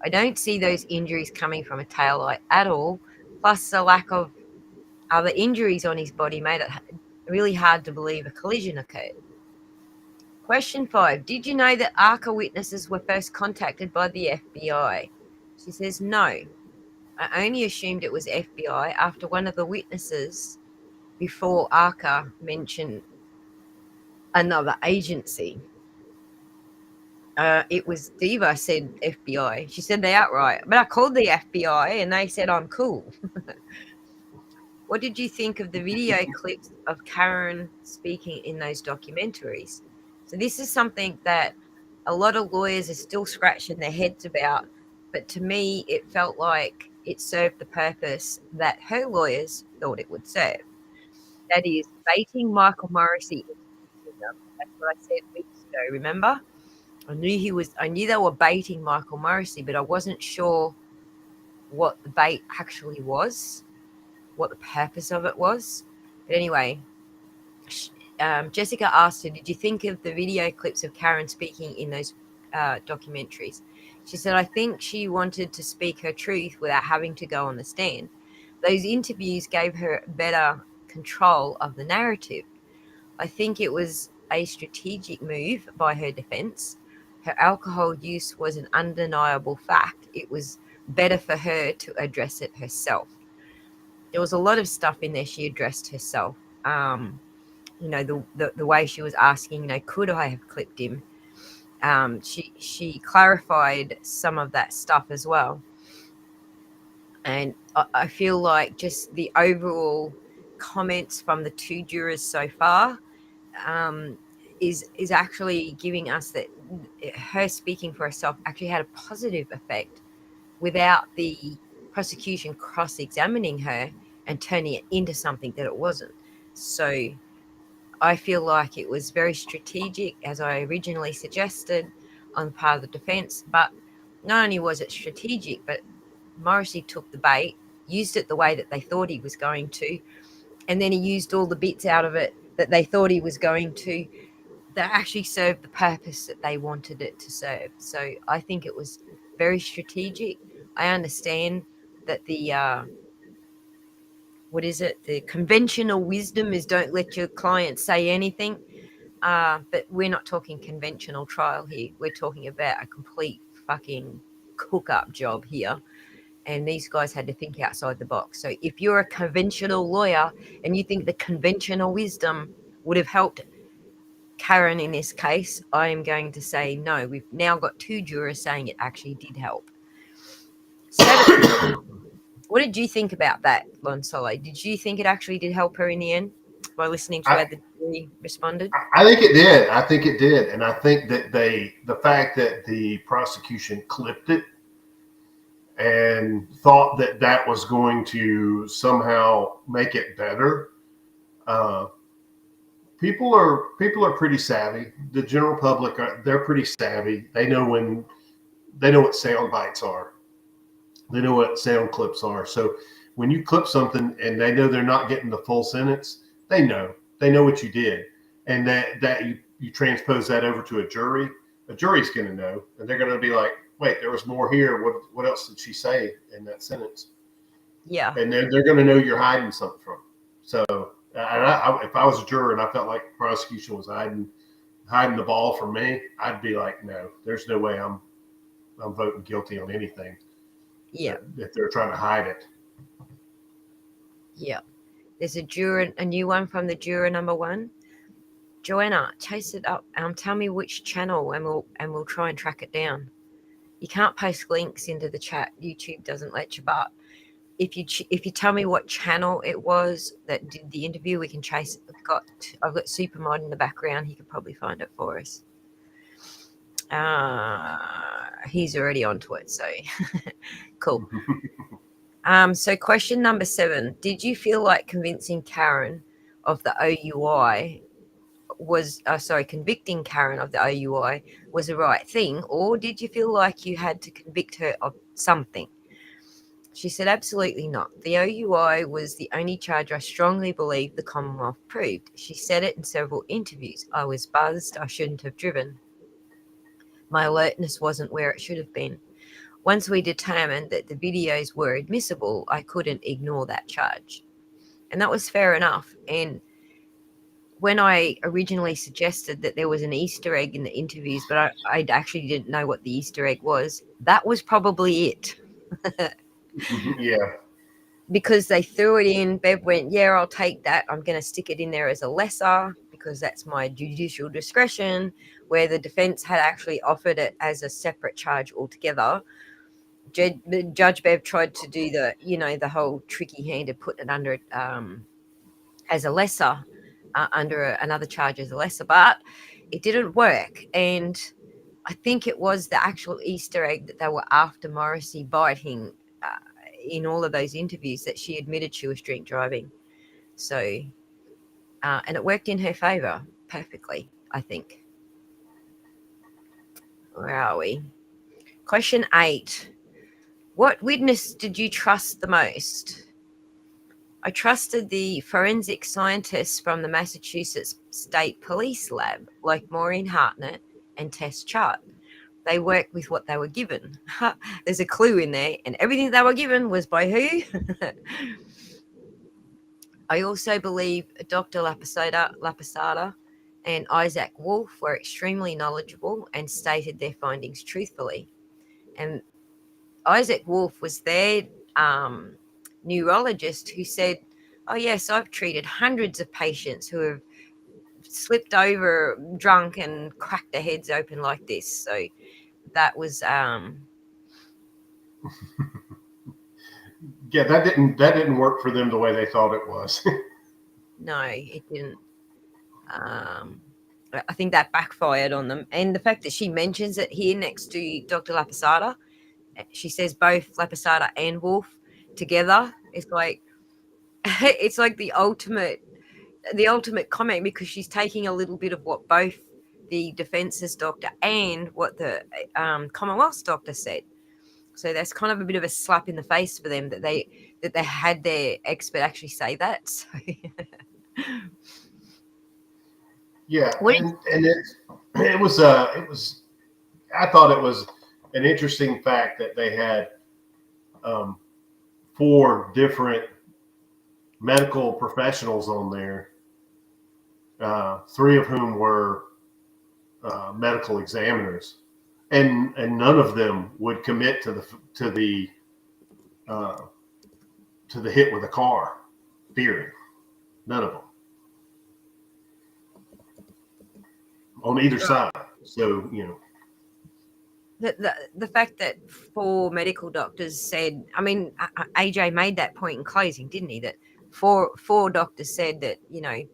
I don't see those injuries coming from a taillight at all, plus the lack of other injuries on his body made it really hard to believe a collision occurred. Question 5, did you know that ARCA witnesses were first contacted by the FBI? She says, no. I only assumed it was FBI after one of the witnesses before ARCA mentioned another agency. It was Diva said FBI. She said they outright, but I called the FBI and they said I'm cool. What did you think of the video clips of Karen speaking in those documentaries? So this is something that a lot of lawyers are still scratching their heads about, but to me, it felt like it served the purpose that her lawyers thought it would serve. That is baiting Michael Morrissey. That's what I said weeks ago, remember? I knew they were baiting Michael Morrissey, but I wasn't sure what the bait actually was, what the purpose of it was. But anyway, Jessica asked her, did you think of the video clips of Karen speaking in those documentaries? She said, I think she wanted to speak her truth without having to go on the stand. Those interviews gave her better control of the narrative. I think it was a strategic move by her defense. Her alcohol use was an undeniable fact. It was better for her to address it herself. There was a lot of stuff in there she addressed herself. The way she was asking, could I have clipped him? She clarified some of that stuff as well. And I feel like just the overall comments from the 2 jurors so far is actually giving us that her speaking for herself actually had a positive effect without the prosecution cross-examining her and turning it into something that it wasn't. So I feel like it was very strategic, as I originally suggested, on the part of the defense. But not only was it strategic, but Morrissey took the bait, used it the way that they thought he was going to, and then he used all the bits out of it that they thought he was going to that actually served the purpose that they wanted it to serve. So I think it was very strategic. I understand that the conventional wisdom is don't let your client say anything. But we're not talking conventional trial here. We're talking about a complete fucking cook-up job here. And these guys had to think outside the box. So if you're a conventional lawyer and you think the conventional wisdom would have helped Karen in this case, I am going to say no. We've now got 2 jurors saying it actually did help. 7. What did you think about that, Lonsolo? Did you think it actually did help her in the end by listening to how the jury responded? I think it did. And I think that the fact that the prosecution clipped it and thought that that was going to somehow make it better. People are pretty savvy. The general public they're pretty savvy. They know what sound bites are. They know what sound clips are. So when you clip something and they know they're not getting the full sentence, they know what you did, and that you transpose that over to a jury's going to know, and they're going to be like, wait, there was more here. What else did she say in that sentence? Yeah. And they're going to know you're hiding something from them. So, if I was a juror and I felt like the prosecution was hiding the ball from me, I'd be like, no, there's no way I'm voting guilty on anything. Yeah. If they're trying to hide it. Yeah. There's a new one from the juror number 1. Joanna, chase it up. Tell me which channel, and we'll try and track it down. You can't post links into the chat. YouTube doesn't let you. But if you tell me what channel it was that did the interview, we can chase it. I've got Supermod in the background. He could probably find it for us. He's already onto it, so cool. So question number 7: did you feel like convincing Karen of the OUI convicting Karen of the OUI was the right thing, or did you feel like you had to convict her of something? She said, absolutely not. The OUI was the only charge I strongly believe the Commonwealth proved. She said it in several interviews. I was buzzed. I shouldn't have driven. My alertness wasn't where it should have been. Once we determined that the videos were admissible, I couldn't ignore that charge. And that was fair enough. And when I originally suggested that there was an Easter egg in the interviews, but I actually didn't know what the Easter egg was, that was probably it. Yeah. Because they threw it in, Bev went, yeah, I'll take that. I'm going to stick it in there as a lesser because that's my judicial discretion, where the defense had actually offered it as a separate charge altogether. Judge Bev tried to do the whole tricky hand of putting it under as a lesser, under another charge as a lesser, but it didn't work. And I think it was the actual Easter egg that they were after Morrissey biting in all of those interviews that she admitted she was drink driving. So, and it worked in her favor perfectly, I think. Where are we? Question 8. What witness did you trust the most? I trusted the forensic scientists from the Massachusetts State Police Lab, like Maureen Hartnett and Tess Chart. They worked with what they were given. There's a clue in there, and everything they were given was by who? I also believe Dr. Laposada and Isaac Wolf were extremely knowledgeable and stated their findings truthfully. And Isaac Wolf was their neurologist who said, oh, yes, I've treated hundreds of patients who have slipped over drunk and cracked their heads open like this. So that was yeah, that didn't work for them the way they thought it was. No, it didn't. I think that backfired on them. And the fact that she mentions it here next to Dr. Laposada, she says both Laposada and Wolf together. It's like the ultimate comment, because she's taking a little bit of what both the defense's doctor and what the Commonwealth's doctor said. So that's kind of a bit of a slap in the face for them that they had their expert actually say that. So yeah, and it was I thought it was an interesting fact that they had 4 different medical professionals on there, 3 of whom were medical examiners, and none of them would commit to the hit with a car theory. None of them on either side. So the fact that 4 medical doctors said, I mean, AJ made that point in closing, didn't he? That four doctors said that,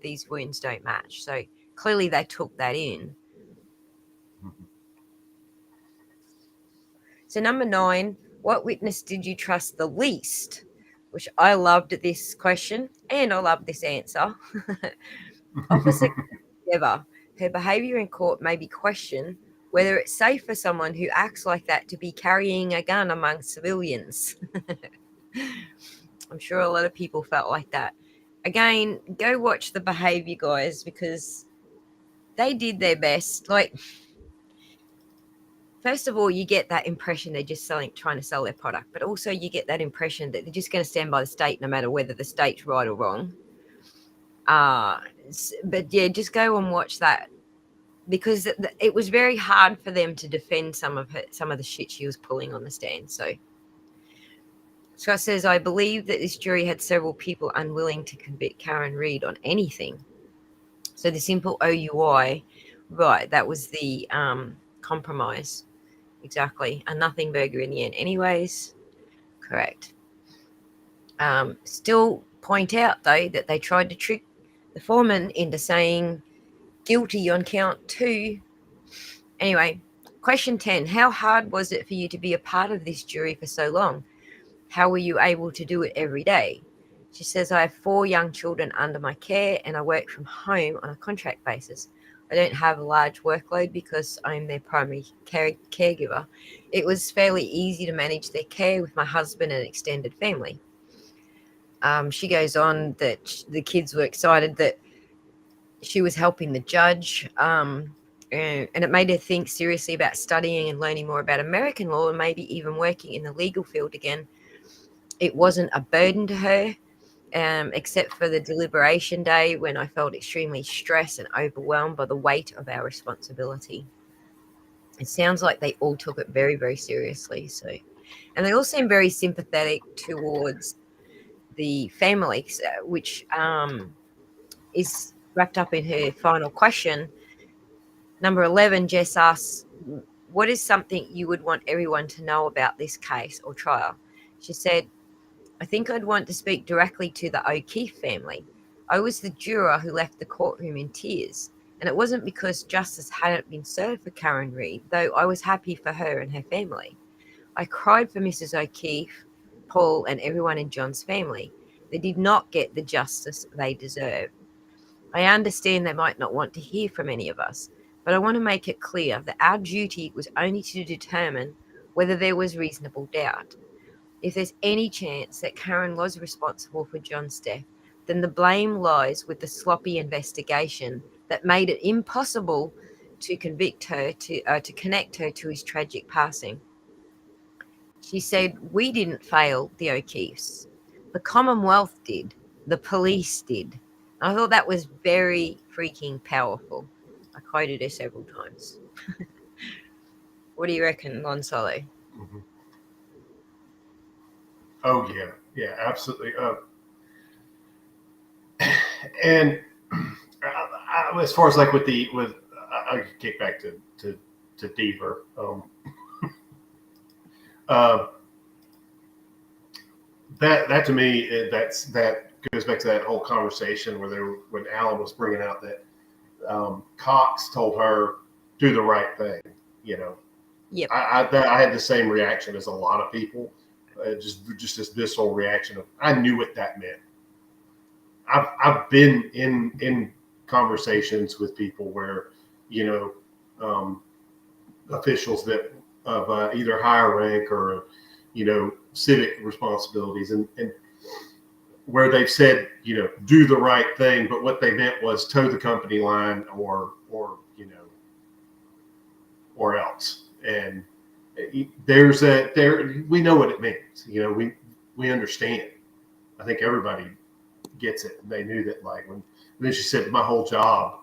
these wounds don't match. So clearly they took that in. So number 9, what witness did you trust the least? Which I loved this question, and I love this answer. Officer Deva, her behaviour in court may be questioned whether it's safe for someone who acts like that to be carrying a gun among civilians. I'm sure a lot of people felt like that. Again, go watch the behaviour, guys, because they did their best. Like, first of all, you get that impression they're just trying to sell their product, but also you get that impression that they're just going to stand by the state no matter whether the state's right or wrong. But yeah, just go and watch that, because it was very hard for them to defend some of the shit she was pulling on the stand. So Scott says, I believe that this jury had several people unwilling to convict Karen Read on anything. So the simple OUI, right, that was the compromise. Exactly. A nothing burger in the end. Anyways, correct. Still point out, though, that they tried to trick the foreman into saying guilty on count 2. Anyway, question 10. How hard was it for you to be a part of this jury for so long? How were you able to do it every day? She says, I have 4 young children under my care and I work from home on a contract basis. I don't have a large workload because I'm their primary caregiver. It was fairly easy to manage their care with my husband and extended family. She goes on that the kids were excited that she was helping the judge, and it made her think seriously about studying and learning more about American law and maybe even working in the legal field again. It wasn't a burden to her, except for the deliberation day when I felt extremely stressed and overwhelmed by the weight of our responsibility. It sounds like they all took it very, very seriously. And they all seem very sympathetic towards the family, which is wrapped up in her final question. Number 11, Jess asks, what is something you would want everyone to know about this case or trial? She said, I think I'd want to speak directly to the O'Keefe family. I was the juror who left the courtroom in tears, and it wasn't because justice hadn't been served for Karen Read, though I was happy for her and her family. I cried for Mrs. O'Keefe, Paul, and everyone in John's family. They did not get the justice they deserve. I understand they might not want to hear from any of us, but I want to make it clear that our duty was only to determine whether there was reasonable doubt. If there's any chance that Karen was responsible for John's death, then the blame lies with the sloppy investigation that made it impossible to convict her, to connect her to his tragic passing. She said, we didn't fail the O'Keefes. The Commonwealth did. The police did. I thought that was very freaking powerful. I quoted her several times. What do you reckon, Gonzalo? Mm-hmm. Oh yeah, absolutely. And as far as like I kick back to Deaver. That to me, that goes back to that whole conversation when Alan was bringing out that Cox told her do the right thing. You know, yep. I had the same reaction as a lot of people. Just this visceral reaction of I knew what that meant. I've been in conversations with people where officials that of either higher rank or civic responsibilities and where they've said do the right thing, but what they meant was toe the company line or else. And we know what it means. We understand. I think everybody gets it. They knew that, and then she said, my whole job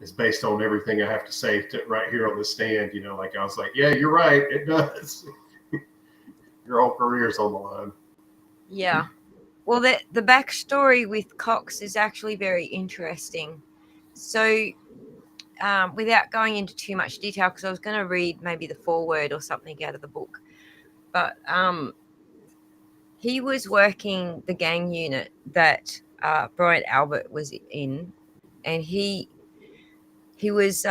is based on everything I have to say right here on the stand. I was like, yeah, you're right. It does. Your whole career's on the line. Yeah. Well, the backstory with Cox is actually very interesting. So, without going into too much detail, because I was going to read maybe the foreword or something out of the book, but he was working the gang unit that Brian Albert was in, and he was just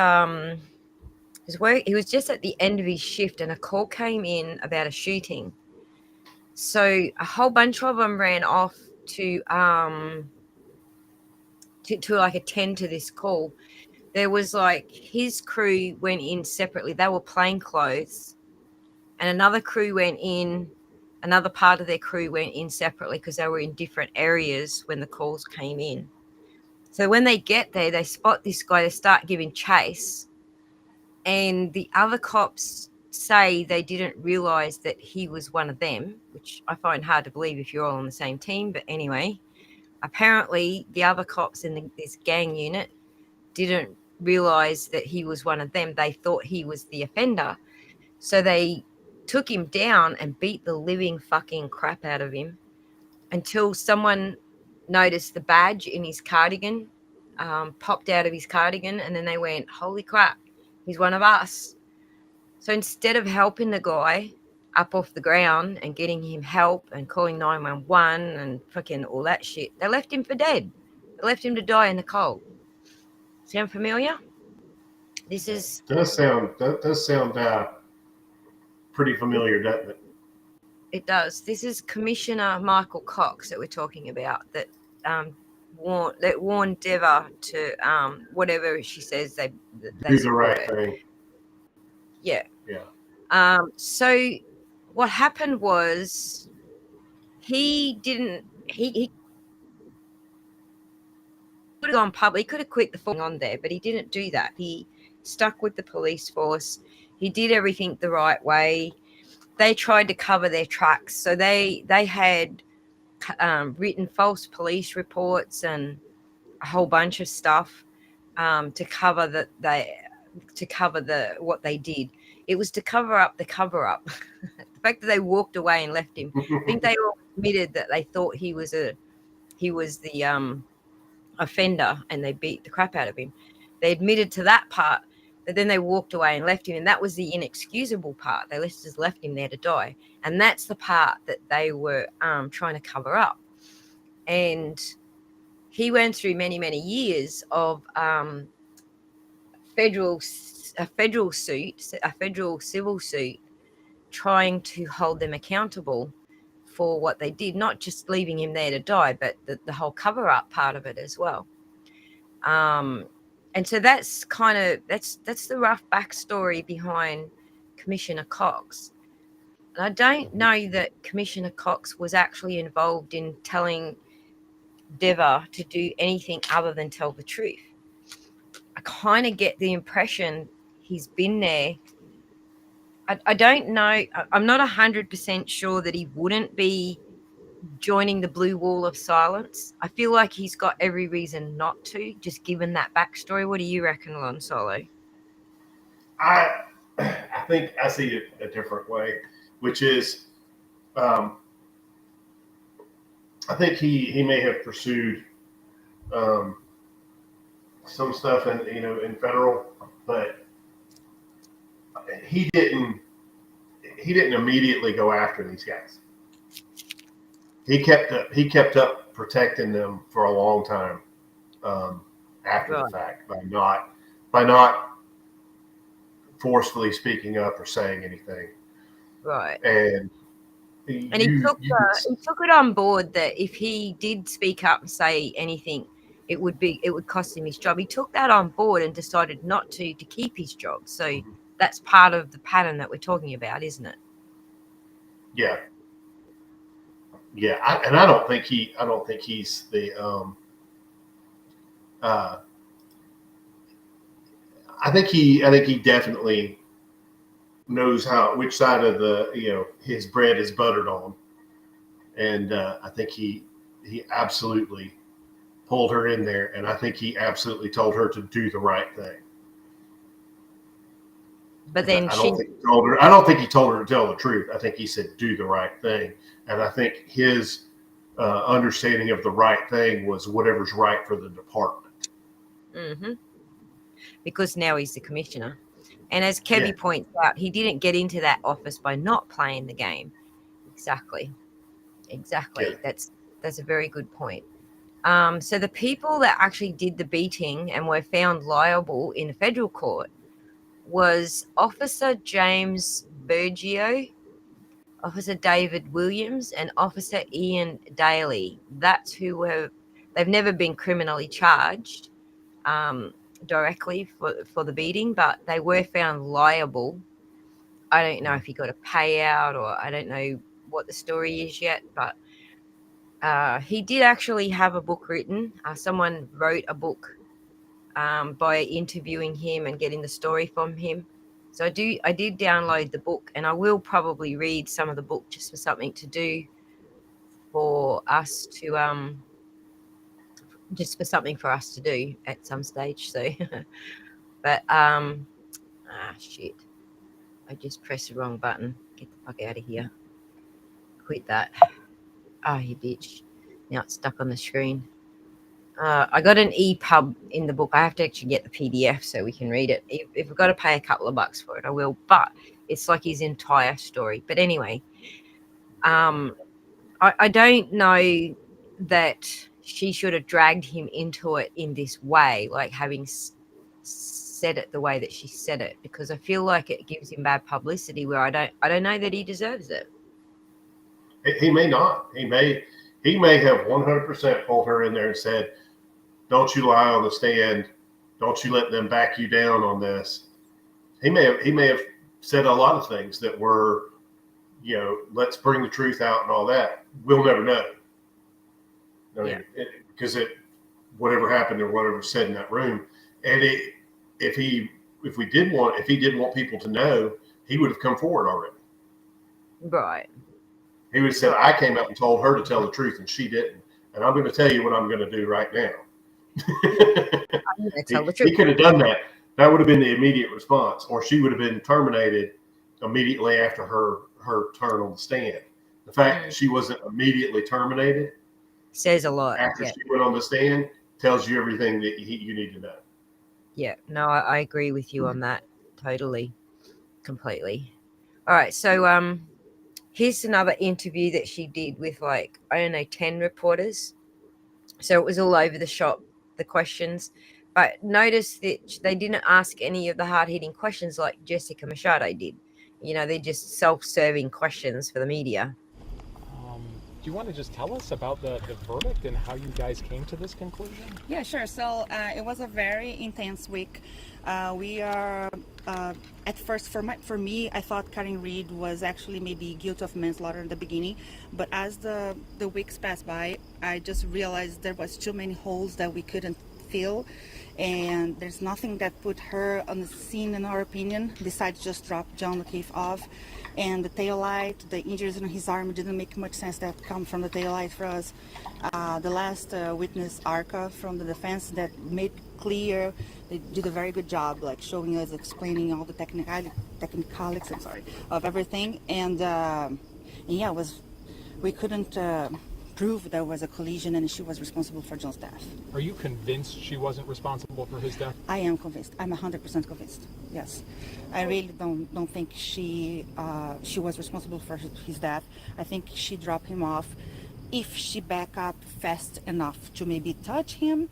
at the end of his shift, and a call came in about a shooting. So a whole bunch of them ran off to attend to this call. There was his crew went in separately. They were plainclothes, and another part of their crew went in separately because they were in different areas when the calls came in. So when they get there, they spot this guy. They start giving chase, and the other cops say they didn't realize that he was one of them, which I find hard to believe if you're all on the same team. But anyway, apparently the other cops in this gang unit didn't realize that he was one of them. They thought he was the offender. So they took him down and beat the living fucking crap out of him until someone noticed the badge in his cardigan, popped out of his cardigan, and then they went, holy crap, he's one of us. So instead of helping the guy up off the ground and getting him help and calling 911 and fucking all that shit, they left him for dead. They left him to die in the cold. Sound familiar? This is... That does sound pretty familiar, doesn't it? It does. This is Commissioner Michael Cox that we're talking about that warned Deva to whatever she says they do the right thing. Yeah. Yeah. So what happened was he could have gone public. He could have quit the force on there, but he didn't do that. He stuck with the police force. He did everything the right way. They tried to cover their tracks, so they had written false police reports and a whole bunch of stuff to cover what they did. It was to cover up the cover up. The fact that they walked away and left him. I think they all admitted that they thought he was the offender and they beat the crap out of him. They admitted to that part, but then they walked away and left him, and that was the inexcusable part. They just left him there to die, and that's the part that they were trying to cover up. And he went through many, many years of a federal civil suit, trying to hold them accountable for what they did, not just leaving him there to die, but the whole cover-up part of it as well. And so that's the rough backstory behind Commissioner Cox. And I don't know that Commissioner Cox was actually involved in telling Deva to do anything other than tell the truth. I kind of get the impression he's been there. I don't know. I'm not 100% sure that he wouldn't be joining the blue wall of silence. I feel like he's got every reason not to, just given that backstory. What do you reckon, Lon Solo? I think I see it a different way, which is I think he may have pursued some stuff in federal, but he didn't immediately go after these guys. He kept up protecting them for a long time after the fact by not forcefully speaking up or saying anything. Right. And he took it on board that if he did speak up and say anything, it would cost him his job. He took that on board and decided not to keep his job. So that's part of the pattern that we're talking about, isn't it? Yeah. Yeah, I don't think he's the. I think he definitely knows which side of his bread is buttered on, and I think he absolutely pulled her in there, and I think he absolutely told her to do the right thing. But then I don't think he told her to tell the truth. I think he said do the right thing, and I think his understanding of the right thing was whatever's right for the department. Mm-hmm. Because now he's the commissioner, and as Kevy points out, he didn't get into that office by not playing the game. Exactly. Yeah. That's a very good point. So the people that actually did the beating and were found liable in a federal court was Officer James Bergio, Officer David Williams, and Officer Ian Daly. That's they've never been criminally charged directly for the beating, but they were found liable. I don't know if he got a payout, or I don't know what the story is yet, but he did actually have a book written. Someone wrote a book by interviewing him and getting the story from him. So I did download the book, and I will probably read some of the book just for something to do for us to just for something for us to do at some stage. So but shit, I just pressed the wrong button. Get the fuck out of here. Quit that. You bitch. Now it's stuck on the screen. I got an EPUB in the book. I have to actually get the PDF so we can read it. If I've got to pay a couple of bucks for it, I will. But it's like his entire story. But anyway, I don't know that she should have dragged him into it in this way, like having said it the way that she said it, because I feel like it gives him bad publicity. Where I don't know that he deserves it. He may not. He may have 100% pulled her in there and said, "Don't you lie on the stand. Don't you let them back you down on this." He may have said a lot of things that were, let's bring the truth out and all that. We'll never know. I mean, because whatever happened or whatever was said in that room, and if he did want people to know, he would have come forward already. Right. He would have said, "I came out and told her to tell the truth, and she didn't. And I'm going to tell you what I'm going to do right now." He could have done that. That would have been the immediate response, or she would have been terminated immediately after her turn on the stand. The fact that she wasn't immediately terminated says a lot. After she went on the stand, tells you everything that you need to know. Yeah, no, I agree with you on that. Totally, completely. All right, so here's another interview that she did with 10 reporters. So it was all over the shop, the questions. But notice that they didn't ask any of the hard-hitting questions like Jessica Machado did. They're just self-serving questions for the media. Do you want to just tell us about the verdict and how you guys came to this conclusion? Yeah, sure. So it was a very intense week. We are at first for me, I thought Karen Reed was actually maybe guilty of manslaughter in the beginning, but as the weeks passed by, I just realized there was too many holes that we couldn't fill, and there's nothing that put her on the scene, in our opinion, besides just drop John O'Keefe off. And the taillight, the injuries on his arm didn't make much sense that come from the taillight for us. The last witness, Arca, from the defense, that made clear, they did a very good job, showing us, explaining all the technicalities, of everything. And we couldn't prove there was a collision and she was responsible for John's death. Are you convinced she wasn't responsible for his death? I am convinced. I'm 100% convinced. Yes, I really don't think she was responsible for his death. I think she dropped him off. If she back up fast enough to maybe touch him,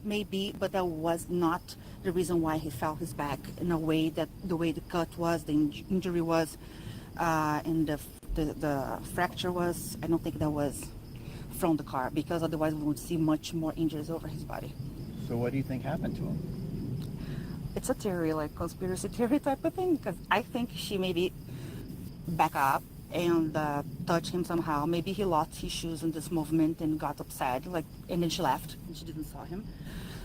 maybe, but that was not the reason why he fell his back in a way that the way the cut was, the injury was, and the fracture was. I don't think that was from the car, because otherwise we would see much more injuries over his body. So what do you think happened to him? It's a theory, conspiracy theory type of thing, because I think she maybe back up and touch him somehow. Maybe he lost his shoes in this movement and got upset, and then she left and she didn't saw him.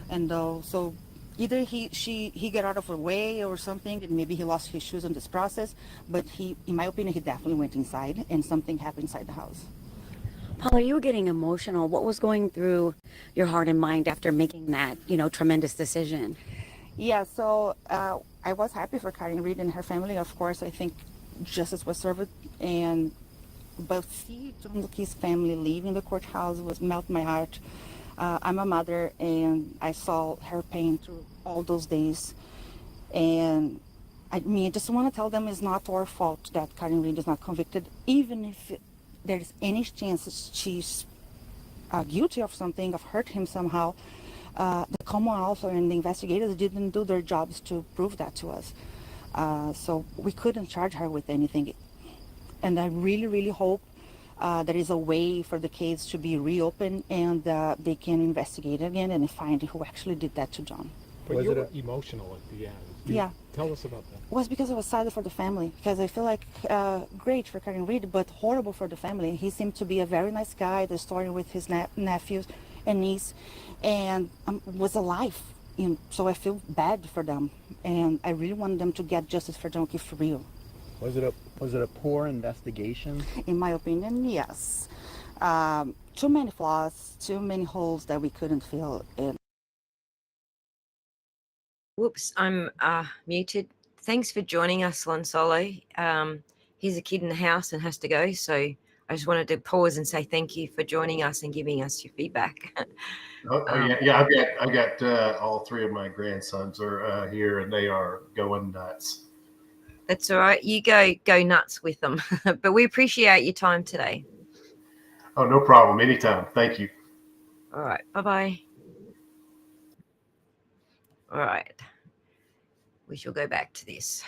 And so either he got out of her way or something, and maybe he lost his shoes in this process, but in my opinion, he definitely went inside and something happened inside the house. Paula, you were getting emotional. What was going through your heart and mind after making that, tremendous decision? Yeah, so I was happy for Karen Reed and her family. Of course, I think justice was served, but see John O'Keefe's family leaving the courthouse was melt my heart. I'm a mother, and I saw her pain through all those days. And I just want to tell them it's not our fault that Karen Reed is not convicted, even if there's any chance she's guilty of something, of hurt him somehow. The Commonwealth and the investigators didn't do their jobs to prove that to us. So we couldn't charge her with anything. And I really, really hope there is a way for the case to be reopened and they can investigate again and find who actually did that to John. But you were emotional at the end. Yeah. Tell us about that. It was because I was sad for the family, because I feel like great for Karen Reed, but horrible for the family. He seemed to be a very nice guy, the story with his nephews and niece, and was alive. so I feel bad for them, and I really want them to get justice for John O'Keefe for real. Was it a poor investigation? In my opinion, yes. Too many flaws, too many holes that we couldn't fill in. Whoops, I'm muted. Thanks for joining us, Lon Solo. He's a kid in the house and has to go, so I just wanted to pause and say thank you for joining us and giving us your feedback. Yeah. I've got all three of my grandsons are here, and they are going nuts. That's all right. You go nuts with them. But we appreciate your time today. Oh, no problem. Anytime. Thank you. All right. Bye-bye. All right. We shall go back to this.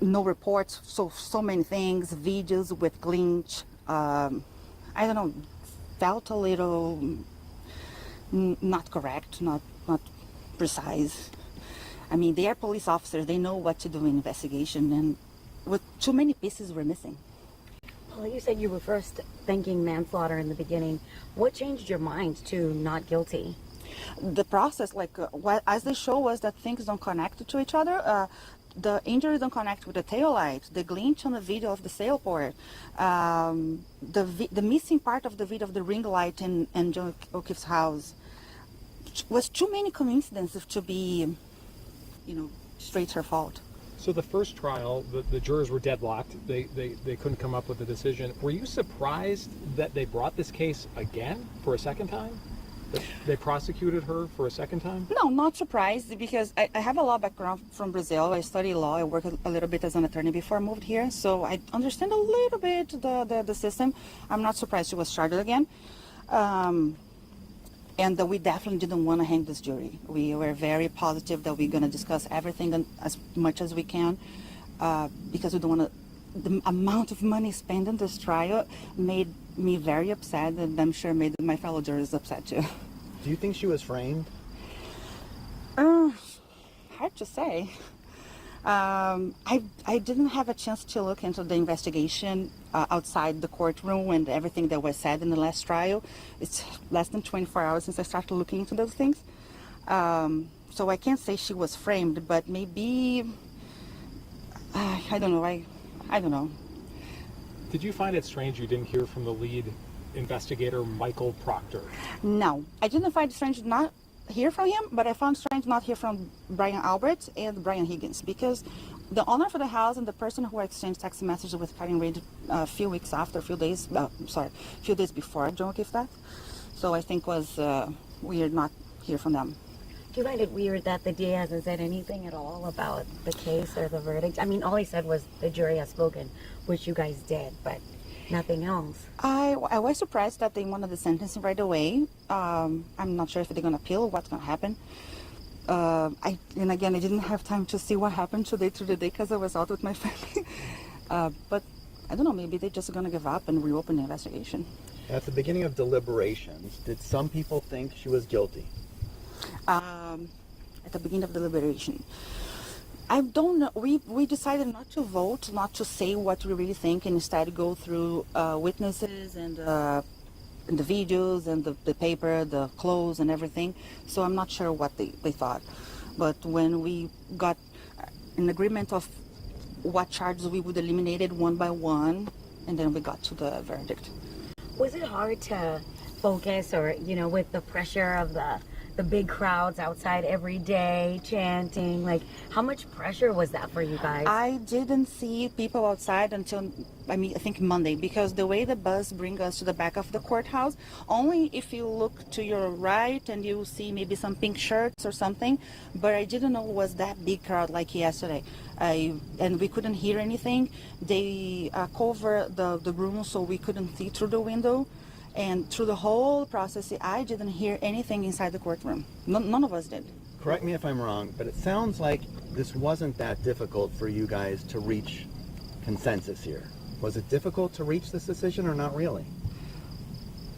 No reports, so many things, videos with glitch. I don't know, felt a little not correct, not precise. I mean, they are police officers. They know what to do in investigation, and with too many pieces were missing. Well, you said you were first thinking manslaughter in the beginning. What changed your mind to not guilty? The process, as they show us that things don't connect to each other. The injuries don't connect with the tail light, the glitch on the video of the sailport, the missing part of the video of the ring light in John O'Keefe's house was too many coincidences to be, straight her fault. So the first trial, the jurors were deadlocked. They couldn't come up with a decision. Were you surprised that they brought this case again for a second time? That they prosecuted her for a second time? No, not surprised, because I have a law background from Brazil. I studied law. I worked a little bit as an attorney before I moved here, so I understand a little bit the system. I'm not surprised she was charged again. And we definitely didn't want to hang this jury. We were very positive that we're going to discuss everything as much as we can, because we don't want to. The amount of money spent in this trial made me very upset, and I'm sure made my fellow jurors upset too. Do you think she was framed? Hard to say. I didn't have a chance to look into the investigation outside the courtroom and everything that was said in the last trial. It's less than 24 hours since I started looking into those things. So I can't say she was framed, but maybe, I don't know. I don't know. Did you find it strange you didn't hear from the lead investigator, Michael Proctor? No, I didn't find it strange not hear from him, but I found strange not hear from Brian Albert and Brian Higgins, because the owner for the house and the person who exchanged text messages with Karen Reid a few days before John O'Keefe's death. So I think was weird not hear from them. Do you find it weird that the DA hasn't said anything at all about the case or the verdict? I mean, all he said was the jury has spoken, which you guys did, but nothing else. I was surprised that they wanted the sentencing right away. I'm not sure if they're going to appeal, what's going to happen. I didn't have time to see what happened today through the day because I was out with my family. But I don't know, maybe they're just going to give up and reopen the investigation. At the beginning of deliberations, did some people think she was guilty? At the beginning of deliberation, I don't know. We decided not to vote, not to say what we really think, and instead go through witnesses and the videos and the paper, the clothes and everything. So I'm not sure what they thought. But when we got an agreement of what charges we would eliminate it one by one, and then we got to the verdict. Was it hard to focus, or with the pressure of the big crowds outside every day chanting? Like, how much pressure was that for you guys? I didn't see people outside until I think Monday, because the way the bus brings us to the back of the courthouse, only if you look to your right and you see maybe some pink shirts or something, but I didn't know it was that big crowd like yesterday. And we couldn't hear anything. They covered the room so we couldn't see through the window. And through the whole process, I didn't hear anything inside the courtroom. None of us did. Correct me if I'm wrong, but it sounds like this wasn't that difficult for you guys to reach consensus here. Was it difficult to reach this decision or not really?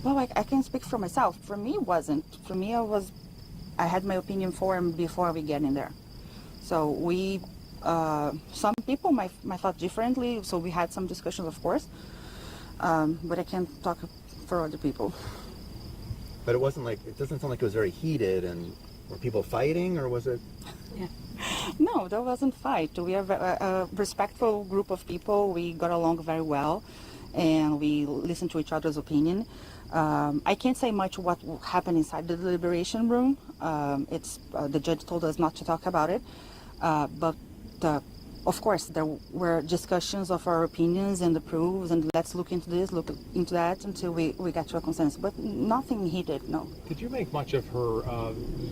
Well, I can speak for myself. For me, it wasn't. For me, I had my opinion formed before we get in there. So some people might thought differently, so we had some discussions, of course, but I can't talk for other people. But it wasn't like, it doesn't sound like it was very heated, and were people fighting, or was it? No, there wasn't fight. We are a respectful group of people. We got along very well, and we listened to each other's opinion. I can't say much what happened inside the deliberation room. It's the judge told us not to talk about it, but of course there were discussions of our opinions and the proofs, and let's look into this, look into that until we get to a consensus. But nothing heated, no. Did you make much of her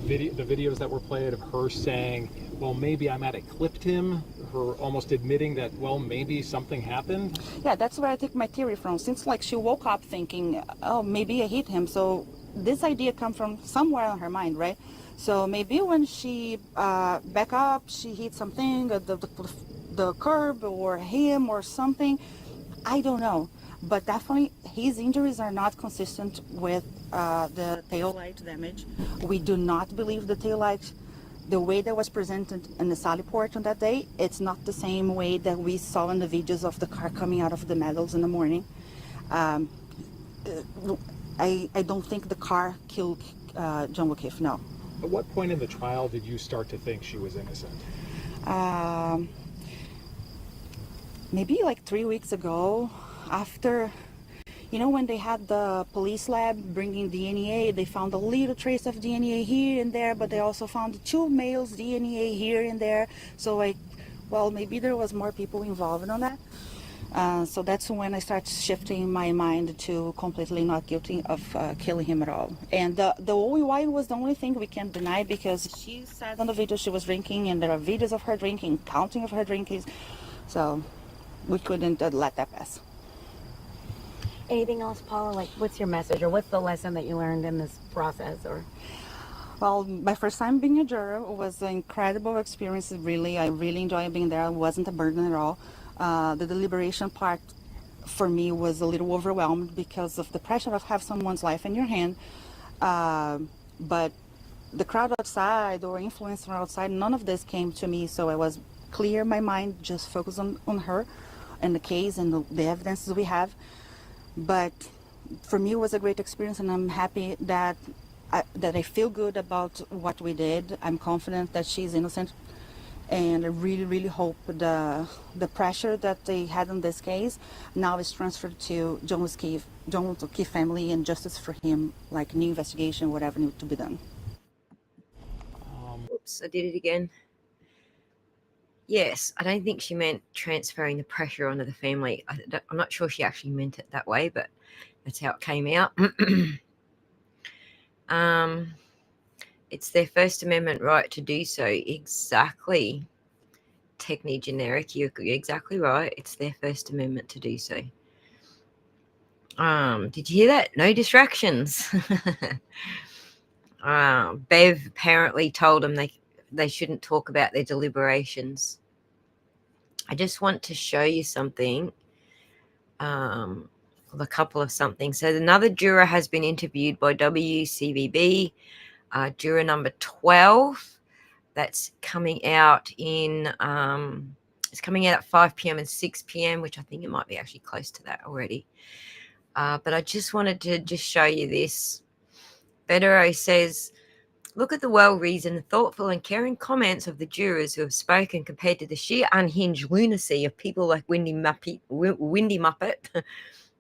the videos that were played of her saying, well, maybe I might have clipped him, her almost admitting that, well, maybe something happened? Yeah, that's where I take my theory from. Since like she woke up thinking, oh, maybe I hit him. So this idea come from somewhere in her mind, right? So maybe when she back up, she hit something, the curb or him or something. I don't know. But definitely his injuries are not consistent with the tail light damage. We do not believe the tail light, the way that was presented in the Sally Port on that day, it's not the same way that we saw in the videos of the car coming out of the meadows in the morning. I don't think the car killed John O'Keefe, no. At what point in the trial did you start to think she was innocent? Maybe like 3 weeks ago, after, when they had the police lab bringing DNA, they found a little trace of DNA here and there, but they also found 2 males' DNA here and there. So maybe there was more people involved on that. So that's when I started shifting my mind to completely not guilty of killing him at all. And the OE wine was the only thing we can't deny, because she said on the video she was drinking, and there are videos of her drinking, counting of her drinking. So we couldn't let that pass. Anything else, Paula? Like, what's your message, or what's the lesson that you learned in this process? Or Well, my first time being a juror was an incredible experience, really. I really enjoyed being there. It wasn't a burden at all. The deliberation part for me was a little overwhelmed because of the pressure of having someone's life in your hand. But the crowd outside or influence from outside, none of this came to me. So I was clear in my mind, just focus on her and the case and the evidences we have. But for me, it was a great experience, and I'm happy that I feel good about what we did. I'm confident that she's innocent, and I really, really hope the pressure that they had in this case now is transferred to John O'Keefe family, and justice for him, like new investigation, whatever needs to be done. Oops, I did it again. Yes, I don't think she meant transferring the pressure onto the family. I'm not sure she actually meant it that way, but that's how it came out. It's their First Amendment right to do so. Exactly. Techni generic, you're exactly right. It's their First Amendment to do so. Did you hear that? No distractions. Bev apparently told them they shouldn't talk about their deliberations. I just want to show you something, a couple of something. So another juror has been interviewed by WCVB, juror number 12. That's coming out it's coming out at 5 p.m. and 6 p.m., which I think it might be actually close to that already. But I just wanted to just show you this. Bedero says, look at the well-reasoned, thoughtful and caring comments of the jurors who have spoken compared to the sheer unhinged lunacy of people like Windy Muppet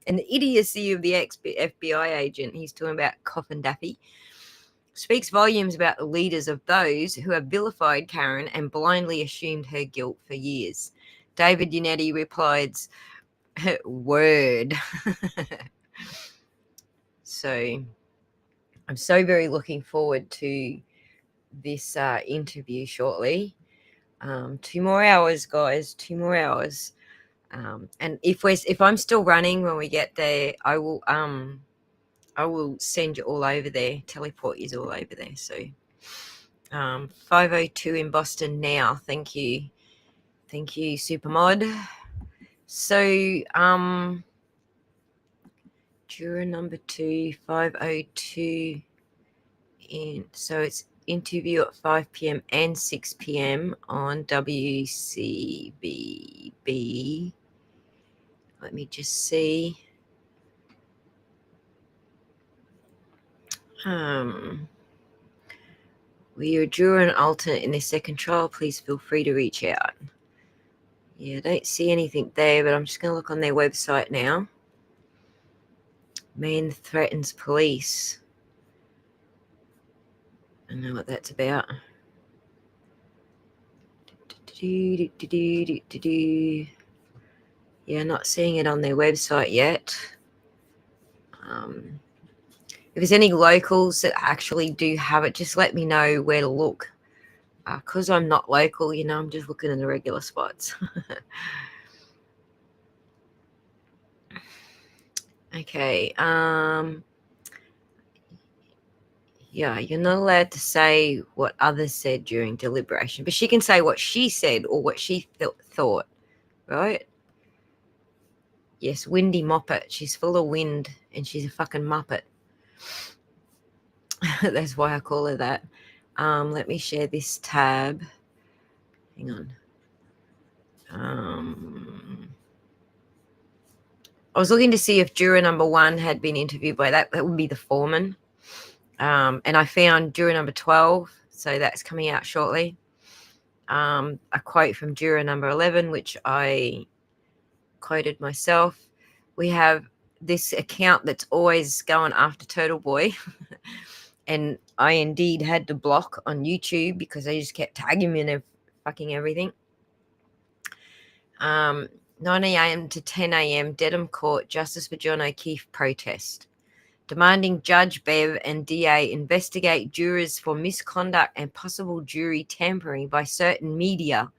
and the idiocy of the ex-FBI agent. He's talking about Coffin Daffy. Speaks volumes about the leaders of those who have vilified Karen and blindly assumed her guilt for years. David Yannetti replies, word. So I'm so very looking forward to this interview shortly. 2 more hours, guys, 2 more hours. And if I'm still running when we get there, I will send you all over there, teleport you all over there. So 5:02 in Boston now. Thank you, Supermod. So juror number 2, 5:02 in. So it's interview at 5 p.m. and 6 p.m. on WCBB. Let me just see. Were you a juror and alternate in this second trial? Please feel free to reach out. Yeah, I don't see anything there, but I'm just going to look on their website now. Man threatens police. I know what that's about. Yeah, not seeing it on their website yet. If there's any locals that actually do have it, just let me know where to look. Because I'm not local, I'm just looking in the regular spots. Okay. Yeah, you're not allowed to say what others said during deliberation, but she can say what she said or what she thought, right? Yes, Windy Moppet. She's full of wind and she's a fucking muppet. That's why I call her that. Let me share this tab. Hang on. I was looking to see if juror number 1 had been interviewed by that would be the foreman. And I found juror number 12, so that's coming out shortly. A quote from juror number 11, which I quoted myself. We have this account that's always going after Turtle Boy. And I indeed had to block on YouTube because they just kept tagging me in fucking everything. 9 a.m. to 10 a.m. Dedham Court, Justice for John O'Keefe protest. Demanding Judge Bev and DA investigate jurors for misconduct and possible jury tampering by certain media.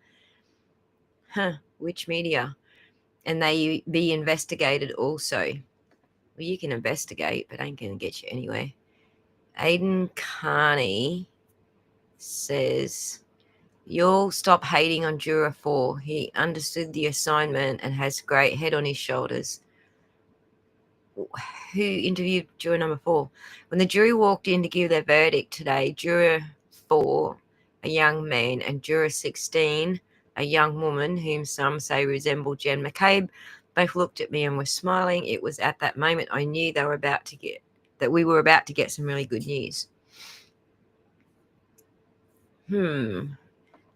Which media? And they be investigated also. Well, you can investigate, but ain't going to get you anywhere. Aidan Carney says, you'll stop hating on Juror 4. He understood the assignment and has great head on his shoulders. Who interviewed Juror number 4? When the jury walked in to give their verdict today, Juror 4, a young man, and Juror 16, a young woman, whom some say resembled Jen McCabe, both looked at me and were smiling. It was at that moment I knew we were about to get some really good news.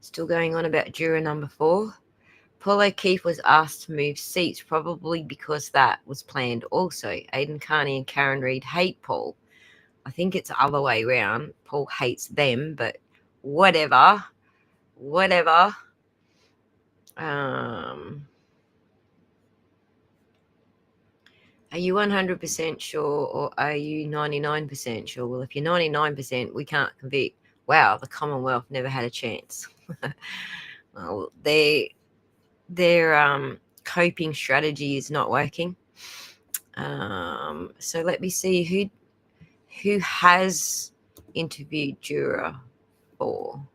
Still going on about juror number 4. Paul O'Keefe was asked to move seats, probably because that was planned also. Aidan Carney and Karen Reid hate Paul. I think it's the other way around. Paul hates them, but whatever. Are you 100% sure or are you 99% sure? Well, if you're 99%, we can't convict. Wow, the Commonwealth never had a chance. Well, their coping strategy is not working. So let me see who has interviewed Juror 4.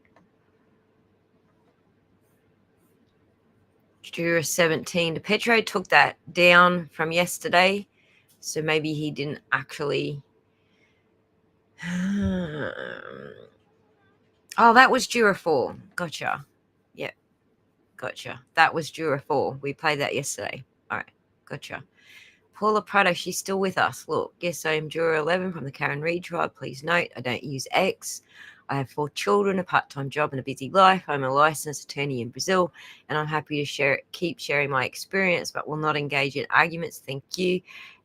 Juror 17. DePetro took that down from yesterday, so maybe he didn't actually. Oh, that was Juror 4. Gotcha. Yep. Gotcha. That was Juror 4. We played that yesterday. All right. Gotcha. Paula Prado, she's still with us. Look, yes, I am Juror 11 from the Karen Reid tribe. Please note, I don't use X. I have 4 children, a part-time job, and a busy life. I'm a licensed attorney in Brazil, and I'm happy to keep sharing my experience, but will not engage in arguments. Thank you,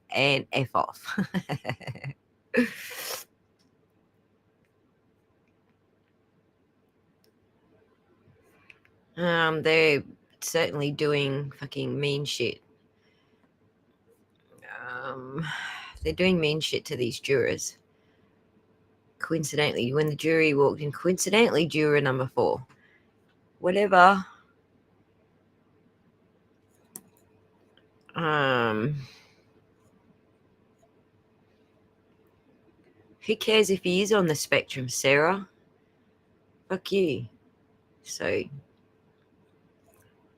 and F off. They're certainly doing fucking mean shit. They're doing mean shit to these jurors. Coincidentally, when the jury walked in, juror number 4. Whatever. Who cares if he is on the spectrum, Sarah? Fuck you. So,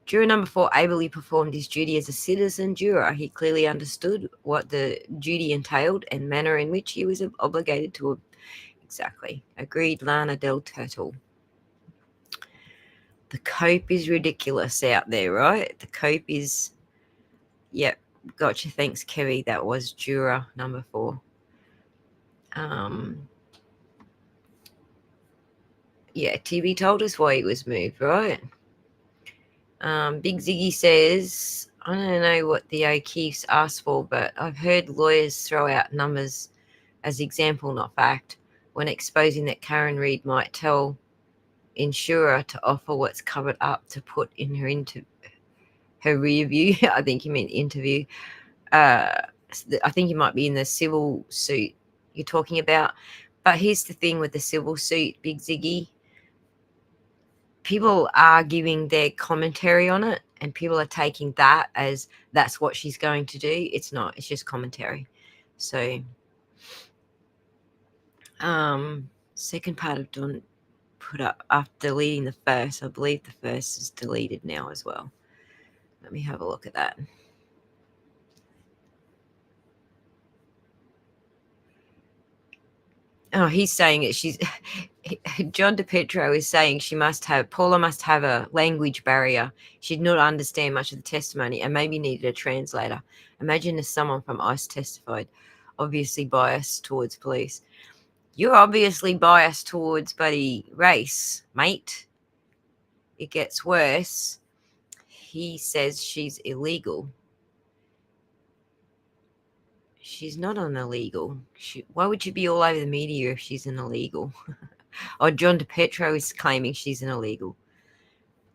juror number 4 ably performed his duty as a citizen juror. He clearly understood what the duty entailed and manner in which he was obligated to. Exactly. Agreed, Lana Del Turtle. The cope is ridiculous out there, right? The cope is... Yep. Gotcha. Thanks, Kerry. That was juror number 4. Yeah, TB told us why he was moved, right? Big Ziggy says, I don't know what the O'Keefes asked for, but I've heard lawyers throw out numbers as example, not fact, when exposing that Karen Reid might tell insurer to offer what's covered up to put in her rear view. I think you mean interview. I think you might be in the civil suit you're talking about. But here's the thing with the civil suit, Big Ziggy. People are giving their commentary on it, and people are taking that as that's what she's going to do. It's not. It's just commentary. So, second part of Dawn put up after deleting the first. I believe the first is deleted now as well. Let me have a look at that. Oh, he's saying it. John DePetro is saying Paula must have a language barrier. She did not understand much of the testimony and maybe needed a translator. Imagine if someone from ICE testified, obviously biased towards police. You're obviously biased towards bloody race, mate. It gets worse. He says she's illegal. She's not an illegal. Why would you be all over the media if she's an illegal? Or John DePetro is claiming she's an illegal.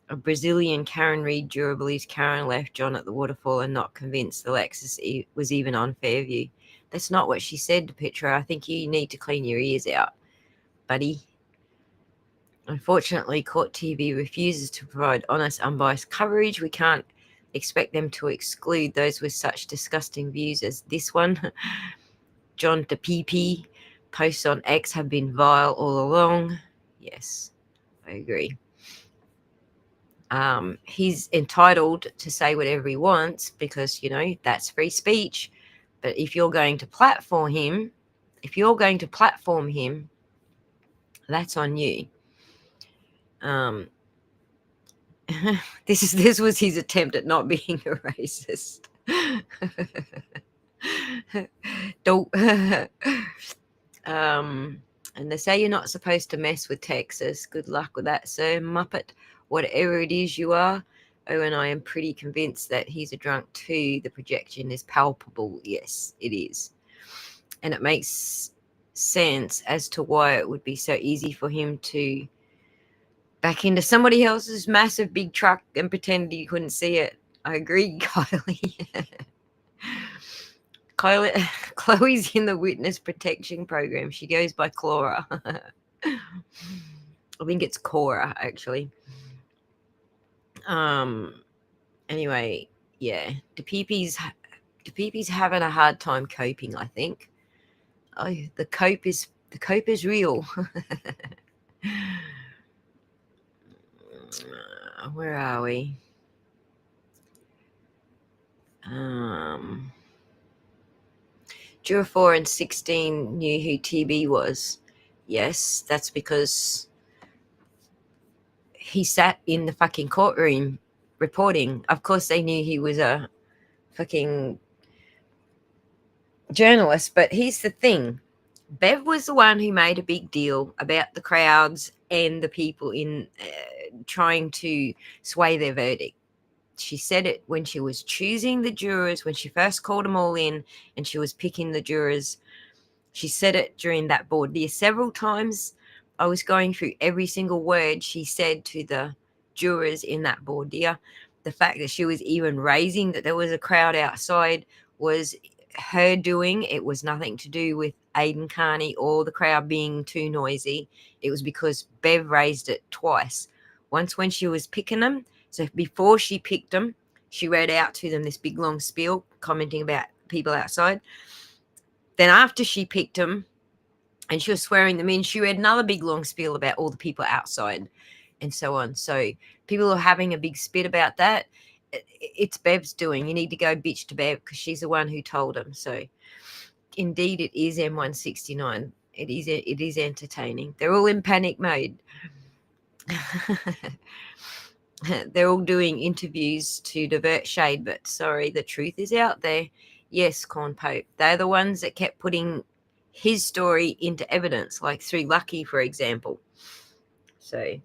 A Brazilian Karen Reid juror believes Karen left John at the waterfall and not convinced the Lexus was even on Fairview. That's not what she said, DePetro. I think you need to clean your ears out, buddy. Unfortunately, Court TV refuses to provide honest, unbiased coverage. We can't expect them to exclude those with such disgusting views as this one. John DePP posts on X have been vile all along. Yes, I agree. He's entitled to say whatever he wants because, that's free speech. But if you're going to platform him, that's on you. This was his attempt at not being a racist. Don't. And they say you're not supposed to mess with Texas. Good luck with that, sir, Muppet. Whatever it is you are. Oh, and I am pretty convinced that he's a drunk too. The projection is palpable. Yes, it is. And it makes sense as to why it would be so easy for him to back into somebody else's massive big truck and pretend he couldn't see it. I agree, Kylie. Chloe's in the witness protection program. She goes by Cora. I think it's Cora, actually. Anyway, yeah. DePepe's having a hard time coping, I think. Oh, the cope is real. Where are we? Juror 4 and 16 knew who TB was. Yes, that's because he sat in the fucking courtroom reporting. Of course they knew he was a fucking journalist, but here's the thing. Bev was the one who made a big deal about the crowds and the people in trying to sway their verdict. She said it when she was choosing the jurors, when she first called them all in and she was picking the jurors. She said it during that board there several times. I was going through every single word she said to the jurors in that board there. The fact that she was even raising that there was a crowd outside was her doing. It was nothing to do with Aidan Carney or the crowd being too noisy. It was because Bev raised it twice. Once when she was picking them. So before she picked them, she read out to them this big long spiel commenting about people outside. Then after she picked them and she was swearing them in, she read another big long spiel about all the people outside and so on. So people are having a big spit about that. It's Bev's doing. You need to go bitch to Bev because she's the one who told them. So indeed it is M169. It is entertaining. They're all in panic mode. They're all doing interviews to divert shade, but sorry, the truth is out there. Yes, Corn Pope. They're the ones that kept putting his story into evidence, like through Lucky, for example. So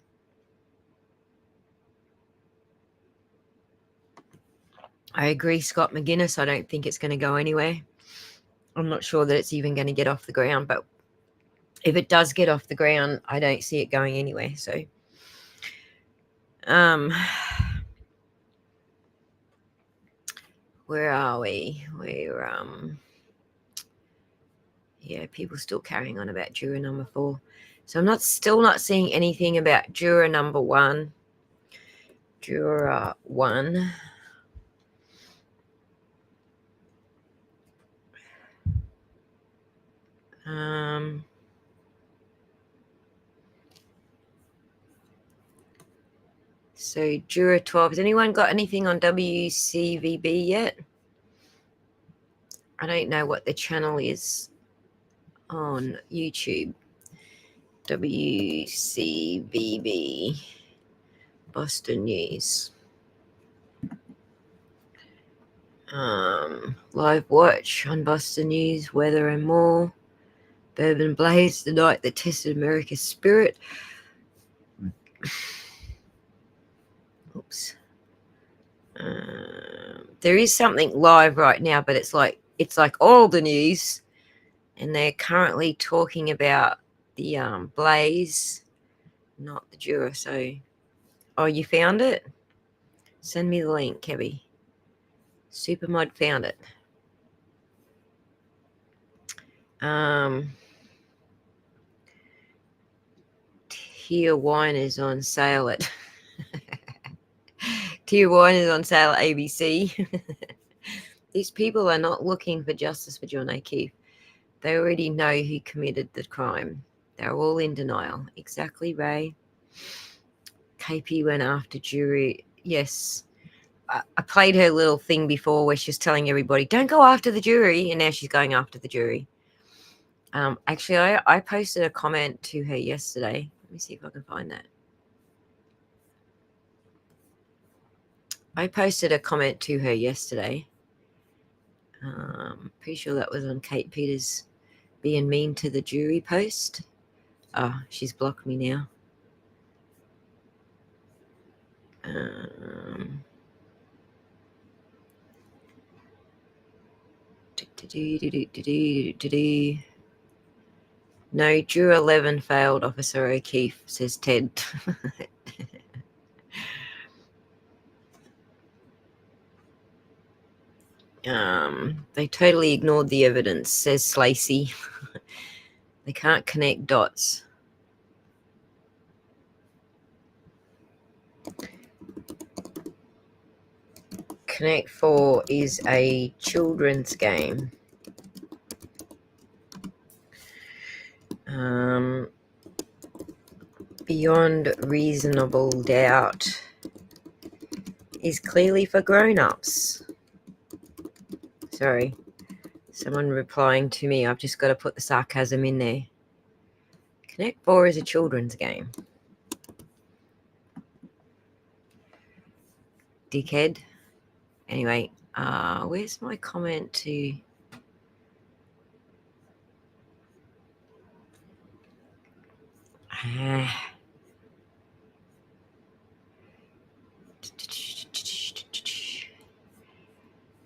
I agree, Scott McGuinness. I don't think it's going to go anywhere. I'm not sure that it's even going to get off the ground, but if it does get off the ground, I don't see it going anywhere. So, where are we? Yeah, people still carrying on about juror number 4. So I'm still not seeing anything about juror number 1. Juror 1. So juror 12. Has anyone got anything on WCVB yet? I don't know what the channel is on YouTube. WCVB, Boston News. Live watch on Boston News, weather and more. Bourbon Blaze, the night that tested America's spirit. Oops. There is something live right now, but it's like all the news, and they're currently talking about the Blaze, not the Juror. So, oh, you found it? Send me the link, Kebby. Supermod found it. Tier wine is on sale at Tier wine is on sale at ABC. These people are not looking for justice for John O'Keefe. They already know who committed the crime. They're all in denial. Exactly, Ray. KP went after jury. Yes. I played her little thing before where she's telling everybody, don't go after the jury, and now she's going after the jury. Actually, I posted a comment to her yesterday. Let me see if I can find that. I posted a comment to her yesterday. Pretty sure that was on Kate Peters' being mean to the jury post. Oh, she's blocked me now. No, Juror 11 failed, Officer O'Keefe, says Ted. They totally ignored the evidence, says Slacey. They can't connect dots. Connect 4 is a children's game. Beyond reasonable doubt is clearly for grown-ups. Sorry, someone replying to me. I've just got to put the sarcasm in there. Connect 4 is a children's game. Dickhead. Anyway, where's my comment to...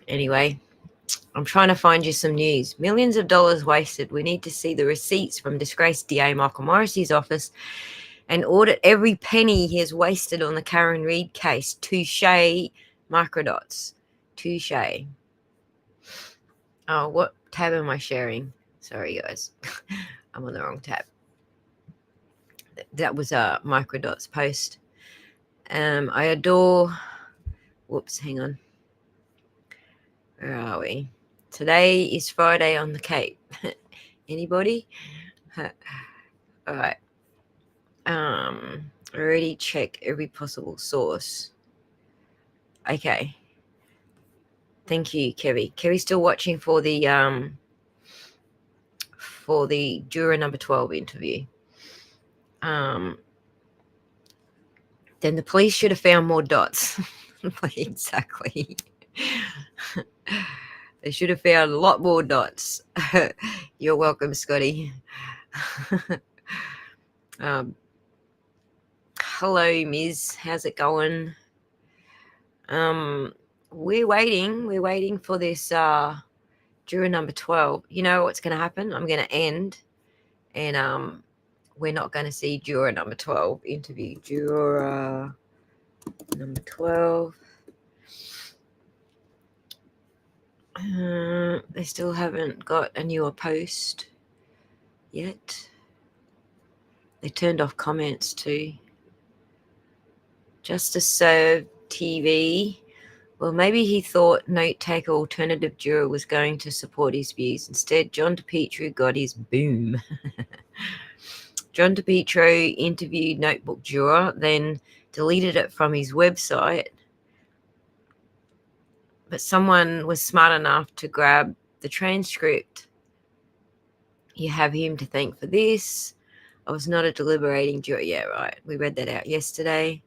Anyway, I'm trying to find you some news. Millions of dollars wasted. We need to see the receipts from disgraced DA Michael Morrissey's office and audit every penny he has wasted on the Karen Reid case. Touche, microdots. Touche. Oh, what tab am I sharing? Sorry, guys. I'm on the wrong tab. That was a microdots post. I adore... Whoops, hang on. Where are we? Today is Friday on the Cape. Anybody? All right. Already check every possible source. Okay. Thank you, Kevy. Kevy's still watching for the juror number 12 interview. Then the police should have found more dots. Exactly. They should have found a lot more dots. You're welcome, Scotty. Hello, Ms. How's it going? We're waiting for this juror number 12. You know what's going to happen? I'm going to end, and we're not going to see juror number 12 interview. Juror number 12. They still haven't got a newer post yet. They turned off comments too. Justice Served TV. Well, maybe he thought note taker alternative juror was going to support his views. Instead, John DePietro got his boom. John DePietro interviewed notebook juror, then deleted it from his website. But someone was smart enough to grab the transcript. You have him to thank for this. I was not a deliberating juror. Yeah, right. We read that out yesterday.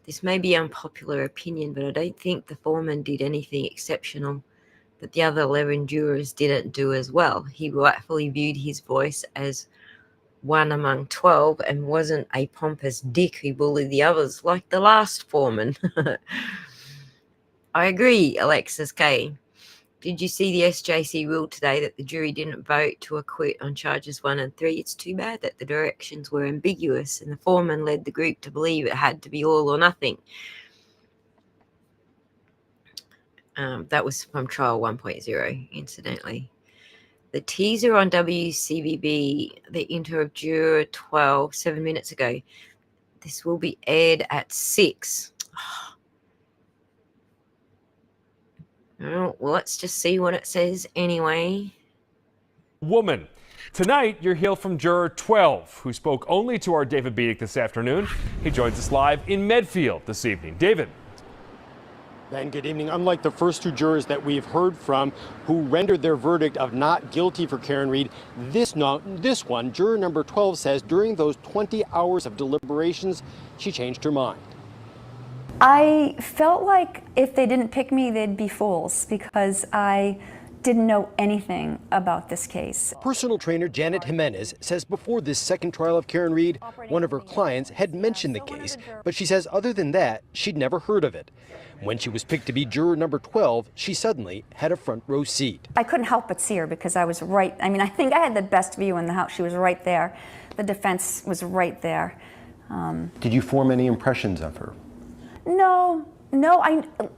This may be unpopular opinion, but I don't think the foreman did anything exceptional that the other 11 jurors didn't do as well. He rightfully viewed his voice as one among 12 and wasn't a pompous dick who bullied the others like the last foreman. I agree, Alexis K. Did you see the SJC ruled today that the jury didn't vote to acquit on charges 1 and 3? It's too bad that the directions were ambiguous and the foreman led the group to believe it had to be all or nothing. That was from trial 1.0, incidentally. The teaser on WCVB, the intro of Juror 12, 7 minutes ago. This will be aired at 6. Well, let's just see what it says anyway. Woman. Tonight, you'll hear from Juror 12, who spoke only to our David Beedick this afternoon. He joins us live in Medfield this evening. David. Ben, good evening. Unlike the first 2 jurors that we've heard from who rendered their verdict of not guilty for Karen Read, this one, juror number 12, says during those 20 hours of deliberations, she changed her mind. I felt like if they didn't pick me, they'd be fools because I didn't know anything about this case. Personal trainer Janet Jimenez says before this second trial of Karen Read, one of her clients had mentioned the case, but she says other than that, she'd never heard of it. When she was picked to be juror number 12, she suddenly had a front row seat. I couldn't help but see her because I was right. I mean, I think I had the best view in the house. She was right there. The defense was right there. Did you form any impressions of her? No,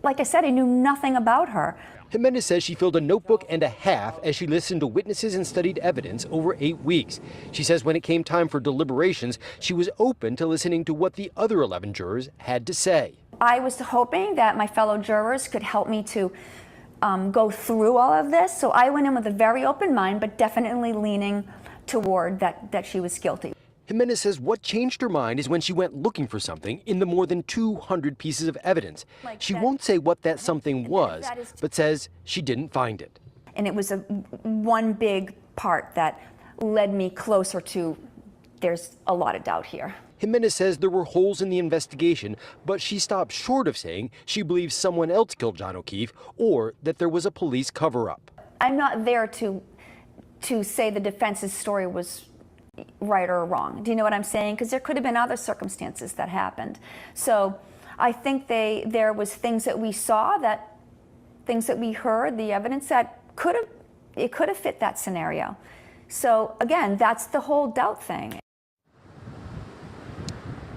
like I said, I knew nothing about her. Jimenez says she filled a notebook and a half as she listened to witnesses and studied evidence over 8 weeks. She says when it came time for deliberations, she was open to listening to what the other 11 jurors had to say. I was hoping that my fellow jurors could help me to go through all of this. So I went in with a very open mind, but definitely leaning toward that she was guilty. Jimenez says what changed her mind is when she went looking for something in the more than 200 pieces of evidence. She won't say what that something was, but says she didn't find it. And it was one big part that led me closer to there's a lot of doubt here. Jimenez says there were holes in the investigation, but she stopped short of saying she believes someone else killed John O'Keefe or that there was a police cover-up. I'm not there to say the defense's story was right or wrong. Do you know what I'm saying? Because there could have been other circumstances that happened. So I think there was things that we saw, things that we heard, the evidence that could have fit that scenario. So again, that's the whole doubt thing.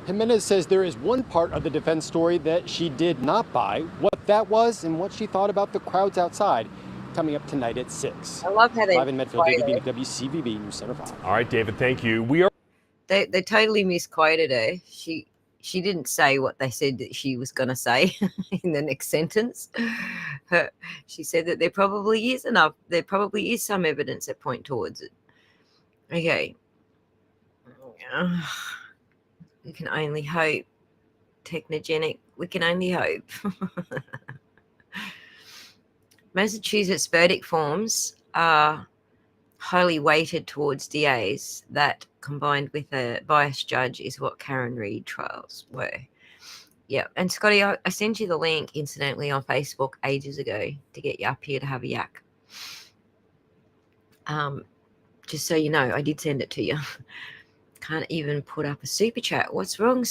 Jimenez says there is one part of the defense story that she did not buy, what that was and what she thought about the crowds outside. Coming up tonight at 6. I love how they live in Medfield, David Beedick, WCVB News Center 5. All right, David, thank you. They totally misquoted her. She didn't say what they said that she was going to say in the next sentence. She said that there probably is some evidence that point towards it. Okay. We can only hope. Technogenic. We can only hope. Massachusetts verdict forms are highly weighted towards DAs. That, combined with a biased judge, is what Karen Read trials were. Yeah, and Scotty, I sent you the link incidentally on Facebook ages ago to get you up here to have a yak. Just so you know, I did send it to you. Can't even put up a super chat. What's wrong?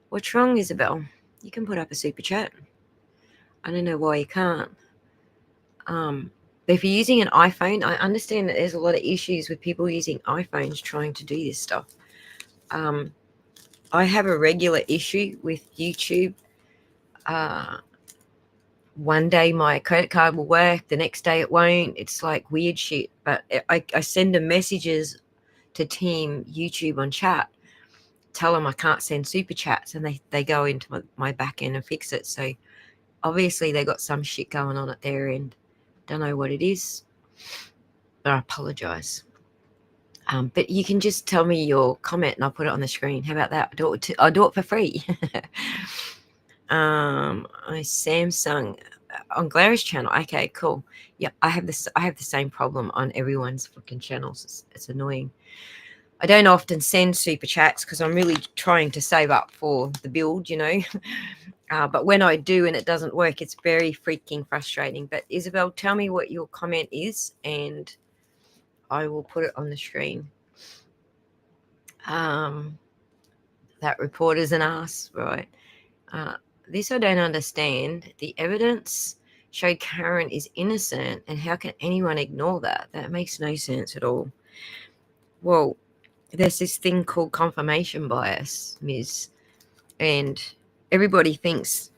What's wrong, Isabel? You can put up a super chat. I don't know why you can't. But if you're using an iPhone, I understand that there's a lot of issues with people using iPhones trying to do this stuff. I have a regular issue with YouTube. One day my credit card will work, the next day it won't. It's like weird shit. But I send them messages to Team YouTube on chat, tell them I can't send super chats, and they go into my back end and fix it. So obviously they got some shit going on at their end. Don't know what it is, but I apologize. But you can just tell me your comment and I'll put it on the screen. How about that? I'll do it for free. Samsung on Glara's channel. Okay, cool. Yeah, I have the same problem on everyone's fucking channels. It's annoying. I don't often send super chats because I'm really trying to save up for the build, you know. But when I do and it doesn't work, it's very freaking frustrating. But Isabel, tell me what your comment is and I will put it on the screen. That reporter's an ass, right? This I don't understand. The evidence showed Karen is innocent, and how can anyone ignore that? That makes no sense at all. Well, there's this thing called confirmation bias, Ms. And everybody thinks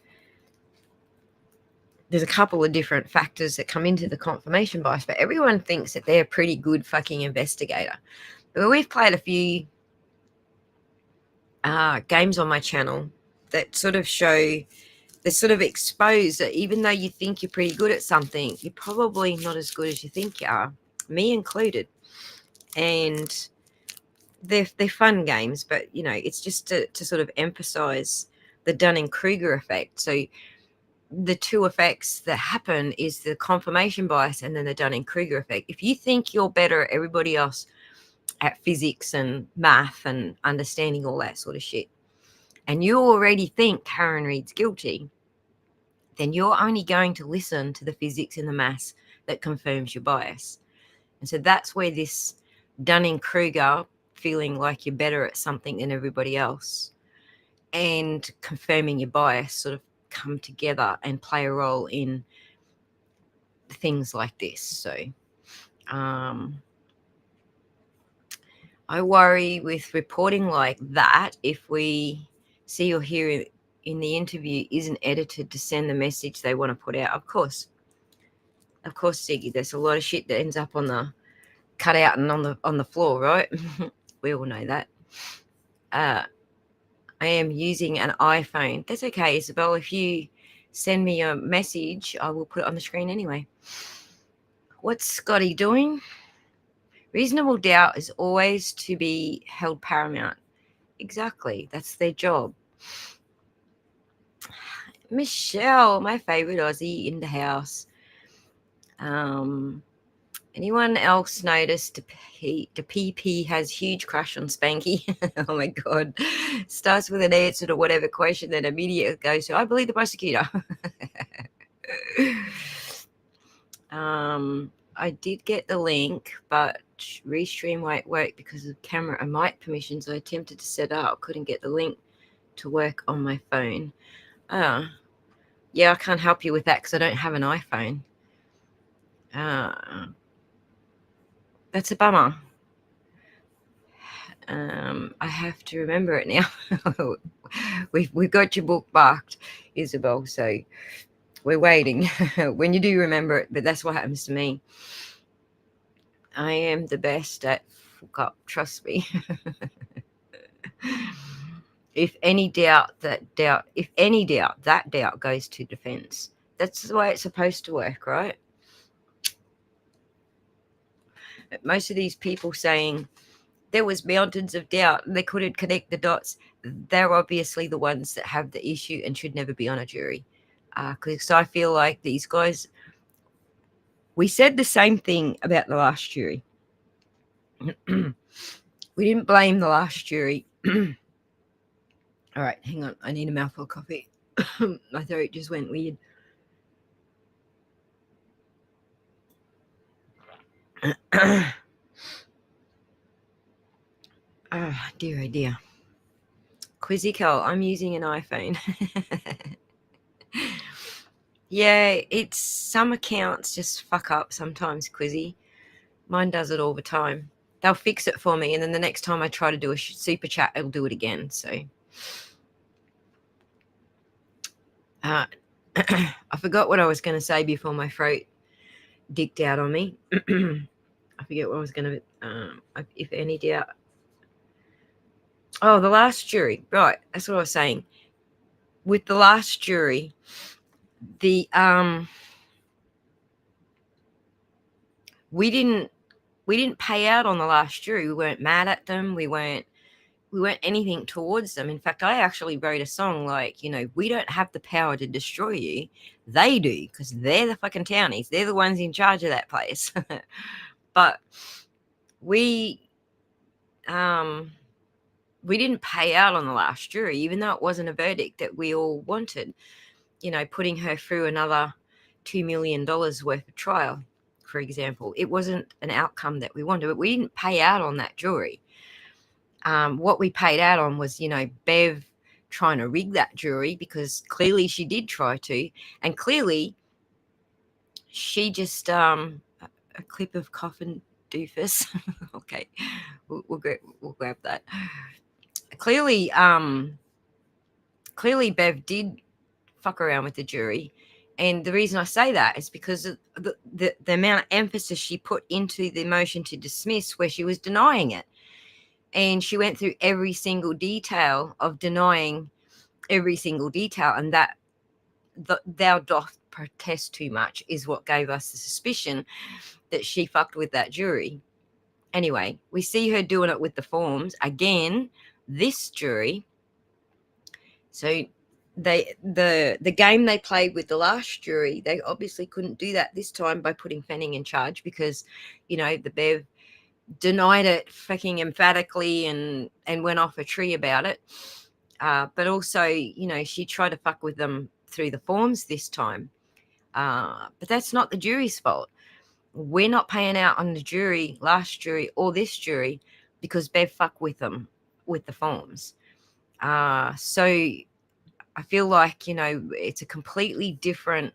there's a couple of different factors that come into the confirmation bias, but everyone thinks that they're a pretty good fucking investigator. But we've played a few games on my channel that sort of show, that sort of expose that even though you think you're pretty good at something, you're probably not as good as you think you are, me included. And they're fun games, but you know, it's just to sort of emphasize the Dunning-Kruger effect. So the two effects that happen is the confirmation bias and then the Dunning-Kruger effect. If you think you're better at everybody else at physics and math and understanding all that sort of shit, and you already think Karen Reid's guilty, then you're only going to listen to the physics and the maths that confirms your bias. And so that's where this Dunning-Kruger, feeling like you're better at something than everybody else, and confirming your bias sort of come together and play a role in things like this. So I worry with reporting like that, if we see or hear in the interview isn't edited to send the message they want to put out. Of course, Siggy, there's a lot of shit that ends up on the cutout and on the floor, right? We all know that. I am using an iPhone. That's okay, Isabel. If you send me a message, I will put it on the screen anyway. What's Scotty doing? Reasonable doubt is always to be held paramount. Exactly. That's their job. Michelle, my favorite Aussie in the house. Anyone else noticed the PP has huge crush on Spanky? Oh my God. Starts with an answer to whatever question, then immediately goes to, I believe the prosecutor. I did get the link, but Restream won't work because of camera and mic permissions I attempted to set up. Couldn't get the link to work on my phone. Yeah, I can't help you with that because I don't have an iPhone. That's a bummer. I have to remember it now. We've got your book marked, Isabel, so we're waiting when you do remember it, but that's what happens to me. I am the best at fuck up, trust me. If any doubt, that doubt goes to defense. That's the way it's supposed to work, right? Most of these people saying there was mountains of doubt and they couldn't connect the dots, they're obviously the ones that have the issue and should never be on a jury. Because I feel like these guys, we said the same thing about the last jury. We didn't blame the last jury All right, hang on. I need a mouthful of coffee. My throat just went weird. Oh, dear, oh dear. Quizzical, I'm using an iPhone. Yeah, it's some accounts just fuck up sometimes, Quizzy. Mine does it all the time. They'll fix it for me, and then the next time I try to do a super chat, it'll do it again. So, I forgot what I was going to say before my throat dicked out on me. I forget what I was going to, if any doubt. Oh, the last jury. Right, that's what I was saying. With the last jury, the we didn't pay out on the last jury. We weren't mad at them. We weren't anything towards them. In fact, I actually wrote a song like, we don't have the power to destroy you. They do, because they're the fucking townies. They're the ones in charge of that place. But we didn't pay out on the last jury, even though it wasn't a verdict that we all wanted. Putting her through another $2 million worth of trial, for example. It wasn't an outcome that we wanted, but we didn't pay out on that jury. What we paid out on was, Bev trying to rig that jury, because clearly she did try to, and clearly she just a clip of coffin doofus. Okay, we'll grab that. Clearly Bev did fuck around with the jury, and the reason I say that is because of the amount of emphasis she put into the motion to dismiss, where she was denying it. And she went through every single detail of denying every single detail, and that thou doth protest too much is what gave us the suspicion that she fucked with that jury. Anyway, we see her doing it with the forms again, this jury. So the game they played with the last jury, they obviously couldn't do that this time by putting Fanning in charge, because the Bev denied it fucking emphatically and went off a tree about it. But also, she tried to fuck with them through the forms this time. But that's not the jury's fault. We're not paying out on the jury, last jury, or this jury, because Bev fucked with them with the forms. So I feel like, it's a completely different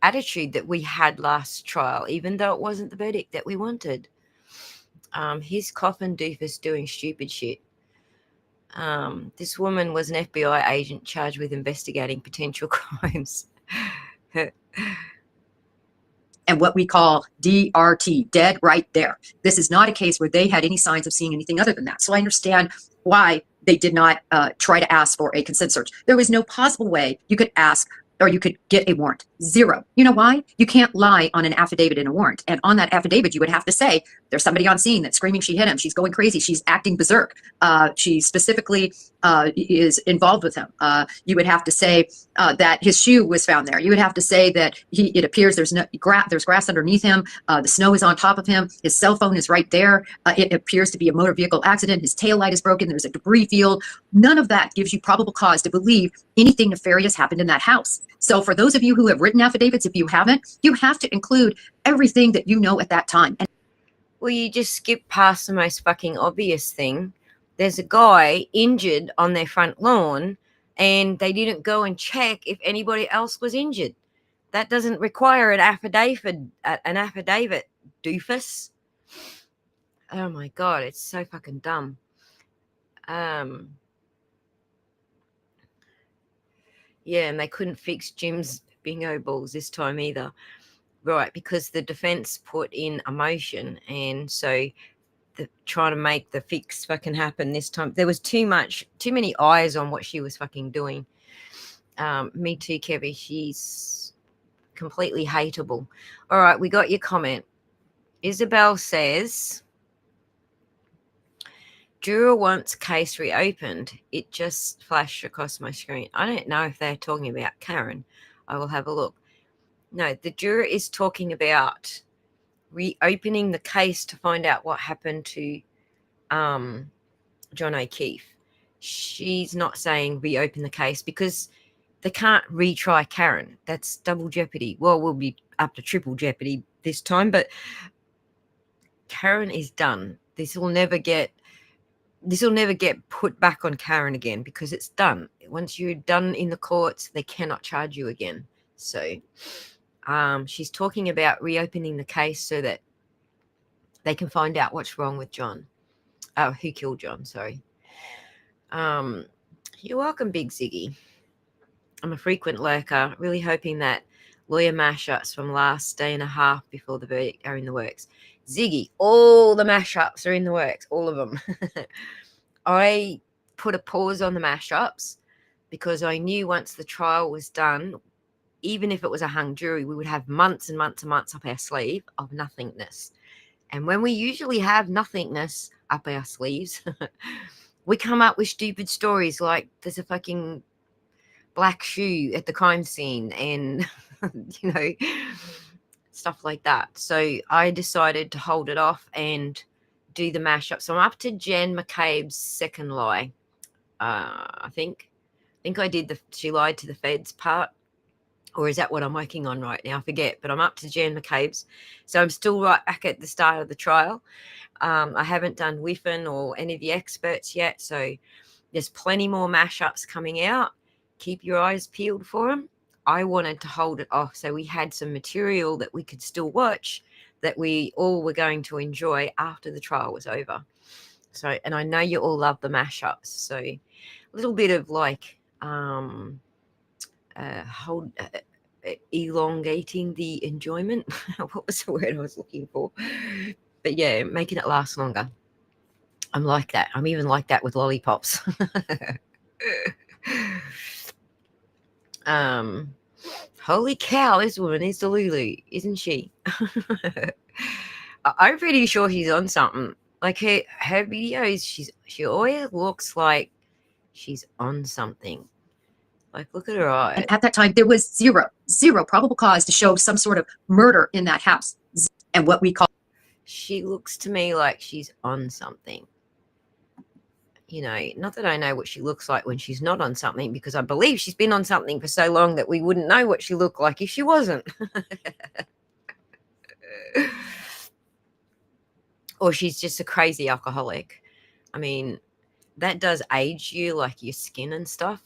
attitude that we had last trial, even though it wasn't the verdict that we wanted. His coffin doofus doing stupid shit. This woman was an FBI agent charged with investigating potential crimes. And what we call DRT, dead right there. This is not a case where they had any signs of seeing anything other than that. So I understand why they did not try to ask for a consent search. There was no possible way you could ask or you could get a warrant. Zero. You know why? You can't lie on an affidavit in a warrant. And on that affidavit, you would have to say, there's somebody on scene that's screaming she hit him. She's going crazy. She's acting berserk. She specifically is involved with him. You would have to say that his shoe was found there. You would have to say that it appears there's grass underneath him. The snow is on top of him. His cell phone is right there. It appears to be a motor vehicle accident. His taillight is broken. There's a debris field. None of that gives you probable cause to believe anything nefarious happened in that house. So for those of you who have written affidavits, if you haven't, you have to include everything that you know at that time. Well, you just skip past the most fucking obvious thing. There's a guy injured on their front lawn, and they didn't go and check if anybody else was injured. That doesn't require an affidavit, doofus. Oh my God, it's so fucking dumb. Yeah, and they couldn't fix Jim's bingo balls this time either. Right, because the defense put in a motion, and so trying to make the fix fucking happen this time. There was too many eyes on what she was fucking doing. Me too, Kevy. She's completely hateable. All right, we got your comment. Isabel says, Juror wants case reopened. It just flashed across my screen. I don't know if they're talking about Karen. I will have a look. No, the juror is talking about reopening the case to find out what happened to John O'Keefe. She's not saying reopen the case because they can't retry Karen. That's double jeopardy. Well, we'll be up to triple jeopardy this time, but Karen is done. This will never get put back on Karen again because it's done. Once you're done in the courts, they cannot charge you again. So she's talking about reopening the case so that they can find out what's wrong with John. Oh, who killed John, sorry. You're welcome, Big Ziggy. I'm a frequent lurker, really hoping that lawyer mashups from last day and a half before the verdict are in the works. Ziggy, all the mashups are in the works, all of them. I put a pause on the mashups because I knew once the trial was done, even if it was a hung jury, we would have months and months and months up our sleeve of nothingness. And when we usually have nothingness up our sleeves, we come up with stupid stories like there's a fucking black shoe at the crime scene and, you know, stuff like that. So I decided to hold it off and do the mashup. So I'm up to Jen McCabe's second lie. I think I did the she lied to the feds part. Or is that what I'm working on right now? I forget, but I'm up to Jen McCabe's. So I'm still right back at the start of the trial. I haven't done Whiffen or any of the experts yet. So there's plenty more mashups coming out. Keep your eyes peeled for them. I wanted to hold it off so we had some material that we could still watch that we all were going to enjoy after the trial was over. So, and I know you all love the mashups. So a little bit of like elongating the enjoyment. What was the word I was looking for? But yeah, making it last longer. I'm like that. I'm even like that with lollipops. Holy cow, this woman is the Lulu, isn't she? I'm pretty sure she's on something. Like her videos, she always looks like she's on something. Like, look at her eyes. And at that time, there was zero probable cause to show some sort of murder in that house. And what we call. She looks to me like she's on something. You know, not that I know what she looks like when she's not on something, because I believe she's been on something for so long that we wouldn't know what she looked like if she wasn't. Or she's just a crazy alcoholic. I mean, that does age you, like your skin and stuff.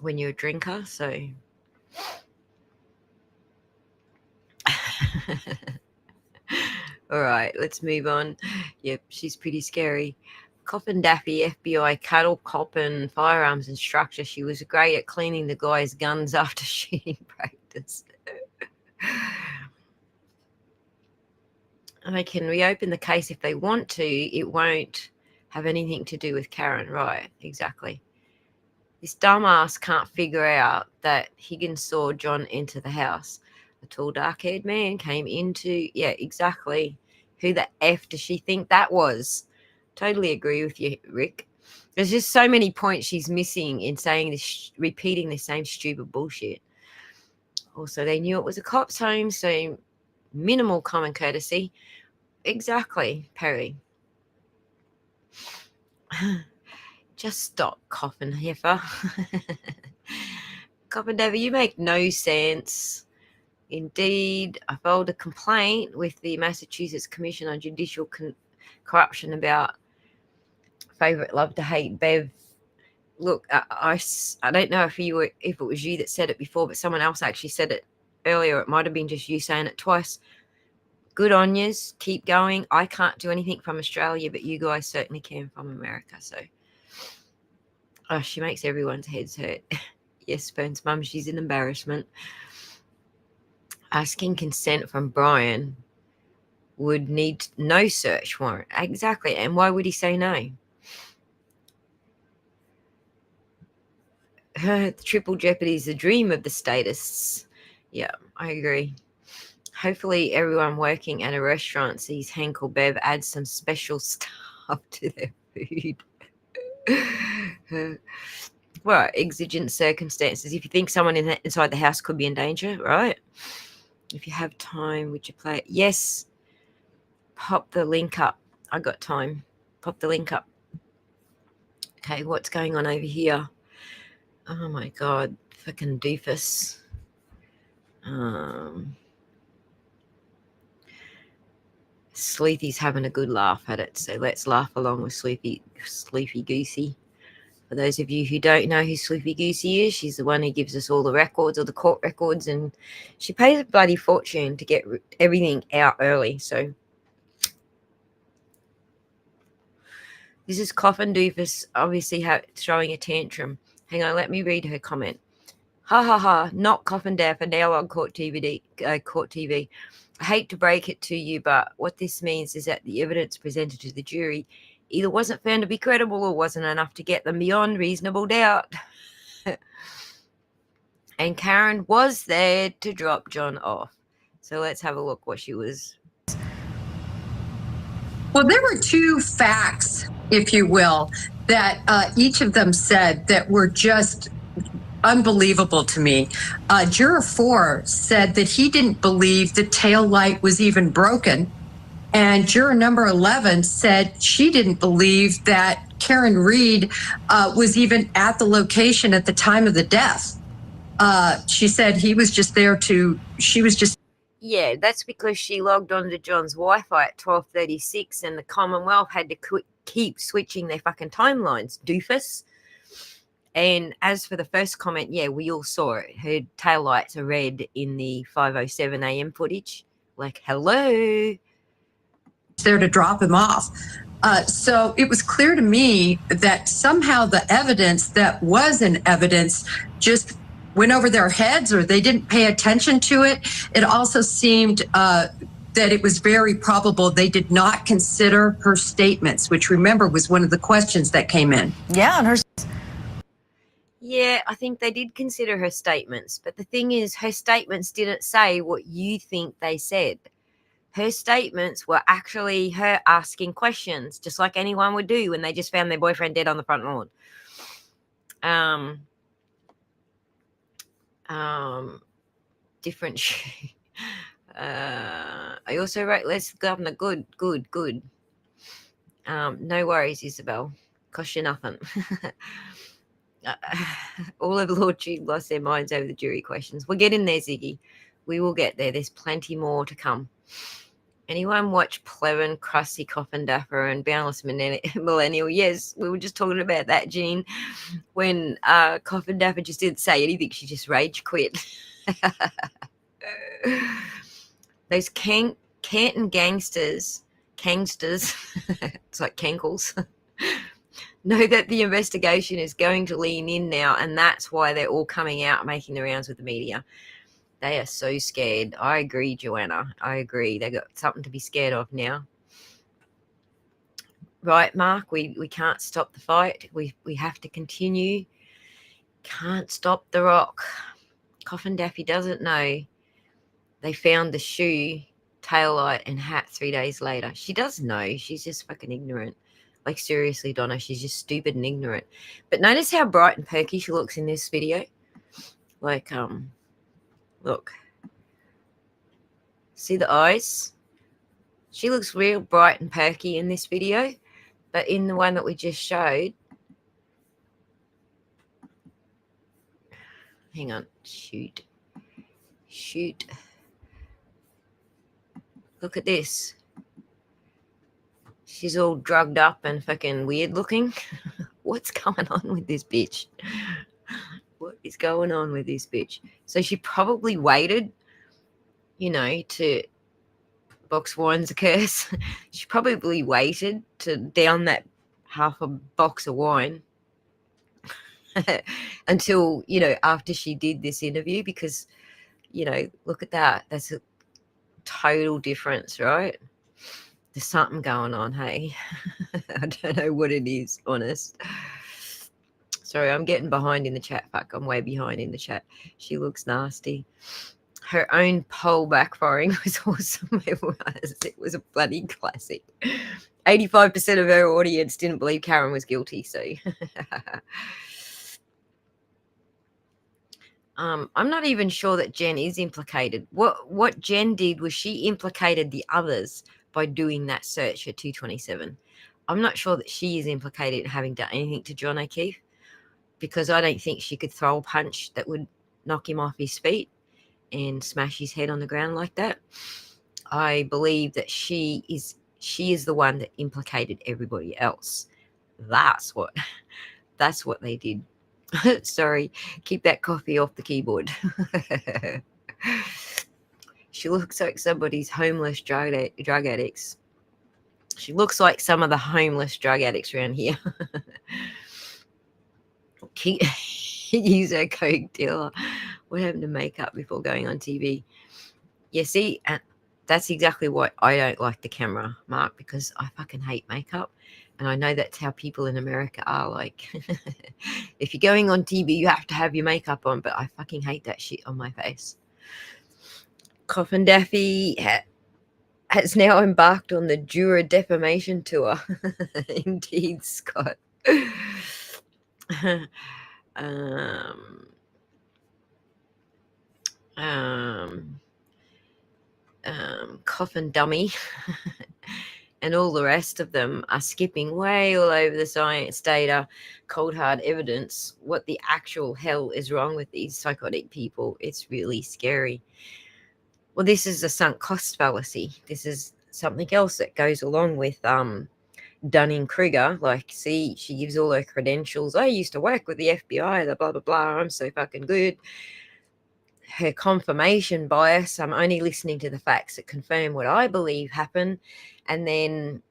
When you're a drinker, so all right, let's move on. Yep, she's pretty scary. Coffin Daffy, FBI cattle cop and firearms instructor. She was great at cleaning the guy's guns after shooting practice. And they can reopen the case if they want to. It won't have anything to do with Karen, right? Exactly. This dumbass can't figure out that Higgins saw John enter the house. A tall, dark-haired man came into... Yeah, exactly. Who the F does she think that was? Totally agree with you, Rick. There's just so many points she's missing in saying this, repeating the same stupid bullshit. Also, they knew it was a cop's home, so minimal common courtesy. Exactly, Perry. Just stop coughing, heifer. Coffin David, you make no sense. Indeed, I filed a complaint with the Massachusetts Commission on Judicial Corruption about favorite love to hate Bev. Look, I don't know if it was you that said it before, but someone else actually said it earlier. It might have been just you saying it twice. Good on yous. Keep going. I can't do anything from Australia, but you guys certainly can from America. So, oh, she makes everyone's heads hurt. Yes, Burns' mum, she's an embarrassment. Asking consent from Brian would need no search warrant. Exactly. And why would he say no? The triple jeopardy is the dream of the statists. Yeah, I agree. Hopefully everyone working at a restaurant sees Hank or Bev add some special stuff to their food. Well, exigent circumstances. If you think someone inside the house could be in danger, right? If you have time, would you play it? Yes. Pop the link up. I got time. Pop the link up. Okay, what's going on over here? Oh my God, fucking doofus. Sleepy's having a good laugh at it, so let's laugh along with Sleepy Goosey. For those of you who don't know who Sleepy Goosey is, she's the one who gives us all the records, all the court records, and she pays a bloody fortune to get everything out early. So this is Coffin Doofus, obviously throwing a tantrum. Hang on, let me read her comment. Ha ha ha, not Coffin Dapper, now on court TV. I hate to break it to you, but what this means is that the evidence presented to the jury either wasn't found to be credible or wasn't enough to get them beyond reasonable doubt. And Karen was there to drop John off. So let's have a look what she was. Well, there were two facts, if you will, that each of them said that were just unbelievable to me. Juror 4 said that he didn't believe the tail light was even broken. And juror number 11 said she didn't believe that Karen Reed was even at the location at the time of the death. She said he was just there she was just. Yeah, that's because she logged on to John's Wi-Fi at 12:36 and the Commonwealth had to keep switching their fucking timelines, doofus. And as for the first comment, yeah, we all saw it. Her taillights are red in the 5:07 a.m. footage. Like, hello. There to drop him off. So it was clear to me that somehow the evidence that was in evidence just went over their heads or they didn't pay attention to it. It also seemed that it was very probable they did not consider her statements, which remember was one of the questions that came in. Yeah, and her. Yeah, I think they did consider her statements. But the thing is, her statements didn't say what you think they said. Her statements were actually her asking questions, just like anyone would do when they just found their boyfriend dead on the front lawn. Different. I also wrote, "Let's governor." Good. No worries, Isabel. Cost you nothing. All of Lord Jude lost their minds over the jury questions. We'll get in there, Ziggy. We will get there. There's plenty more to come. Anyone watch Plevin, Krusty, Coffin Dapper, and Boundless Millennial? Yes, we were just talking about that, Jean. When Coffin Dapper just didn't say anything, she just rage quit. Those Canton gangsters, it's like Kankles, know that the investigation is going to lean in now, and that's why they're all coming out making the rounds with the media. They are so scared. I agree, Joanna. I agree. They got something to be scared of now. Right, Mark? We can't stop the fight. We have to continue. Can't stop the rock. Coffin Daffy doesn't know they found the shoe, taillight, and hat 3 days later. She does know. She's just fucking ignorant. Like, seriously, Donna, she's just stupid and ignorant. But notice how bright and perky she looks in this video. Like, look. See the eyes? She looks real bright and perky in this video. But in the one that we just showed, hang on, shoot. Look at this. She's all drugged up and fucking weird looking. What's going on with this bitch? What is going on with this bitch? So she probably waited, to box wine's a curse. She probably waited to down that half a box of wine until, after she did this interview, because, look at that. That's a total difference, right? There's something going on, hey? I don't know what it is, honest. Sorry, I'm getting behind in the chat. Fuck, I'm way behind in the chat. She looks nasty. Her own poll backfiring was awesome. It was a bloody classic. 85% of her audience didn't believe Karen was guilty, so... I'm not even sure that Jen is implicated. What Jen did was she implicated the others by doing that search at 2:27. I'm not sure that she is implicated in having done anything to John O'Keefe, because I don't think she could throw a punch that would knock him off his feet and smash his head on the ground like that. I believe that she is the one that implicated everybody else. That's what they did. Sorry, keep that coffee off the keyboard. She looks like somebody's homeless drug addicts. She looks like some of the homeless drug addicts around here. He's a coke dealer. What happened to makeup before going on TV? Yeah, see, that's exactly what I don't like the camera, Mark, because I fucking hate makeup. And I know that's how people in America are. Like, if you're going on TV, you have to have your makeup on, but I fucking hate that shit on my face. Coffin Daffy has now embarked on the Juror defamation tour. Indeed, Scott. Coffin Dummy and all the rest of them are skipping way all over the science data, cold hard evidence, what the actual hell is wrong with these psychotic people. It's really scary. Well, this is a sunk cost fallacy. This is something else that goes along with Dunning-Kruger. Like, see, she gives all her credentials. I used to work with the FBI, the blah, blah, blah. I'm so fucking good. Her confirmation bias. I'm only listening to the facts that confirm what I believe happened. And then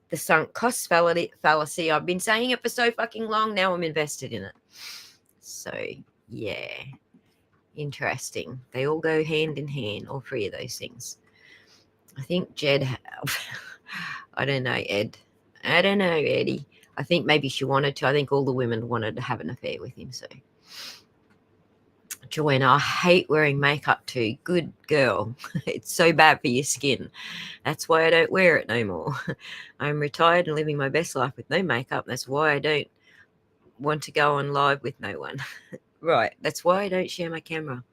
the sunk cost fallacy. I've been saying it for so fucking long. Now I'm invested in it. So, yeah. Interesting. They all go hand in hand, all three of those things. I think Jed, I don't know, Ed. I don't know, Eddie. I think maybe she wanted to. I think all the women wanted to have an affair with him. So, Joanna, I hate wearing makeup too. Good girl. It's so bad for your skin. That's why I don't wear it no more. I'm retired and living my best life with no makeup. That's why I don't want to go on live with no one. Right. That's why I don't share my camera.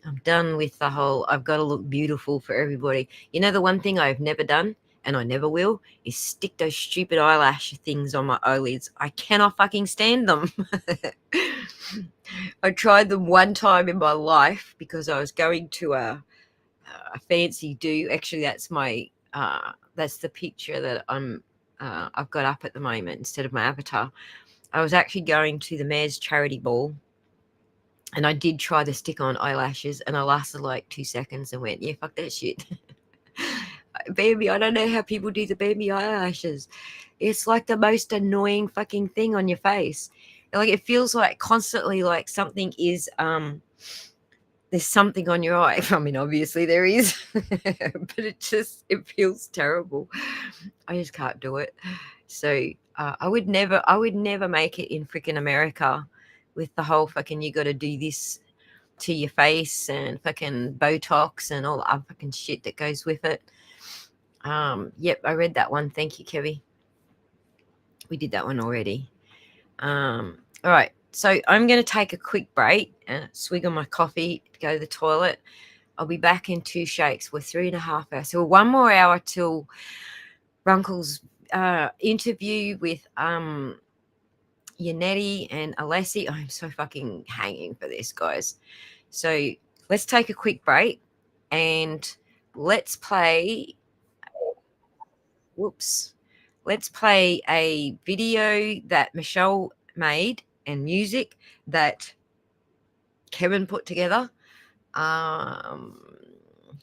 I'm done with the whole I've got to look beautiful for everybody. You know, the one thing I've never done, and I never will, is stick those stupid eyelash things on my eyelids. I cannot fucking stand them. I tried them one time in my life because I was going to a fancy do. Actually, that's my that's the picture that I've got up at the moment instead of my avatar. I was actually going to the Mayor's Charity Ball, and I did try the stick-on eyelashes, and I lasted like 2 seconds and went, yeah, fuck that shit. Baby, I don't know how people do the baby eyelashes. It's like the most annoying fucking thing on your face. Like, it feels like constantly like something is, there's something on your eye. I mean, obviously there is, but it feels terrible. I just can't do it. So I would never make it in freaking America with the whole fucking you got to do this to your face and fucking Botox and all the other fucking shit that goes with it. Yep, I read that one. Thank you, Kevy. We did that one already. All right, so I'm going to take a quick break and swig on my coffee to go to the toilet. I'll be back in 2 shakes. We're 3.5 hours. So 1 more hour till Runkle's interview with Yannetti and Alessi. I'm so fucking hanging for this, guys. So let's take a quick break and let's play. Let's play a video that Michelle made and music that Kevin put together.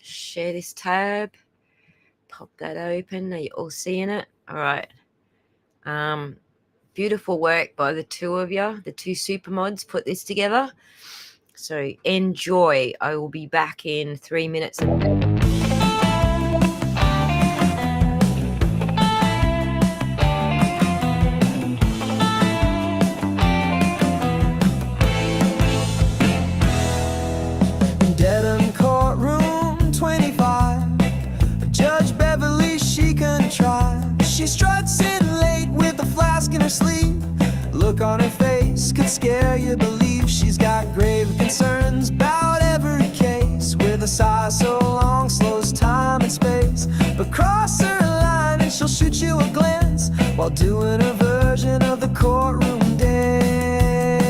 Share this tab. Pop that open. Are you all seeing it? All right. Beautiful work by the two of you. The two super mods put this together. So enjoy. I will be back in 3 minutes. Dedham courtroom 25. Judge Beverly, she contrived. She struts in late with a flask in her sleeve. Look on her face could scare you believe she's got grave concerns about every case. With a sigh so long slows time and space. But cross while doing a version of the courtroom dance.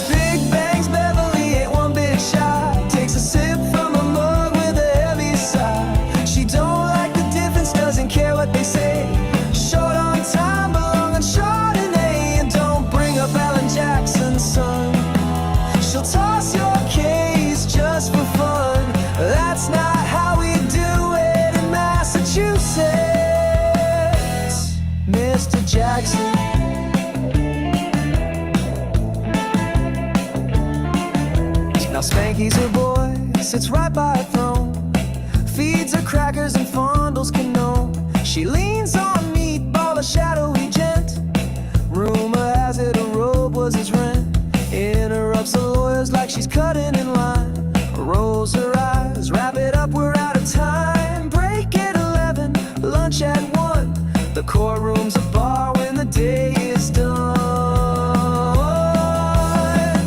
Big Bang's Beverly ain't one bit shy, takes a sip from a mug with a heavy sigh. She don't like the difference, doesn't care what they say. Short on time, but long on Chardonnay. And don't bring up Alan Jackson's son. She'll toss your case just for fun. That's not how we do it in Massachusetts, Mr. Jackson. Now Spanky's her boy, sits right by her throne, feeds her crackers and fondles canoe. She leans on Meatball, a shadowy gent. Rumor has it a robe was his rent. Interrupts the lawyers like she's cutting in line. Rolls her eyes, wrap it up, we're out of time. Break at 11, lunch at 1. The courtroom's a bar when the day is done.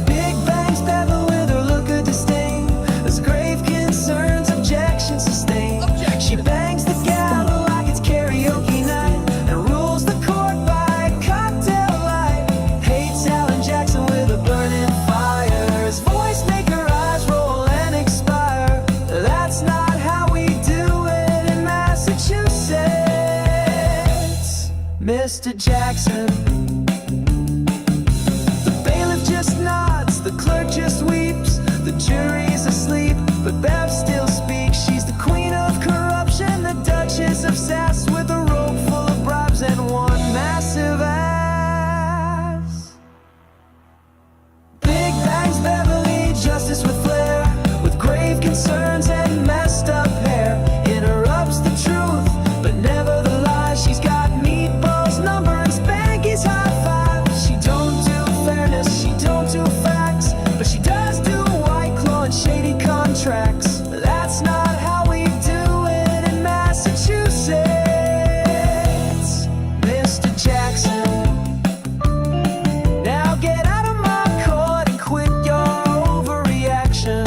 Big Bang's Bevel with her look of disdain. There's grave concerns, objections sustained. She bangs the gavel like it's karaoke night and rules the court by cocktail light. Hates Alan Jackson with a burning fire. His voice make her eyes roll and expire. That's not how we do it in Massachusetts, Mr. Jackson. The bailiff just nods, the clerk just weeps. The jury's asleep, but Bev still speaks. She's the queen of corruption, the duchess of sass, with a robe full of bribes and one massive ass. Big Bang's Beverly, justice with flair, with grave concerns and messed up hair. Interrupts the truth, but never the lies. She's got Meatball's number and Spanky's high five. She don't do fairness, she don't do facts, but she does do White Claw and shady contracts. That's not how we do it in Massachusetts, Mr. Jackson. Now get out of my court and quit your overreaction.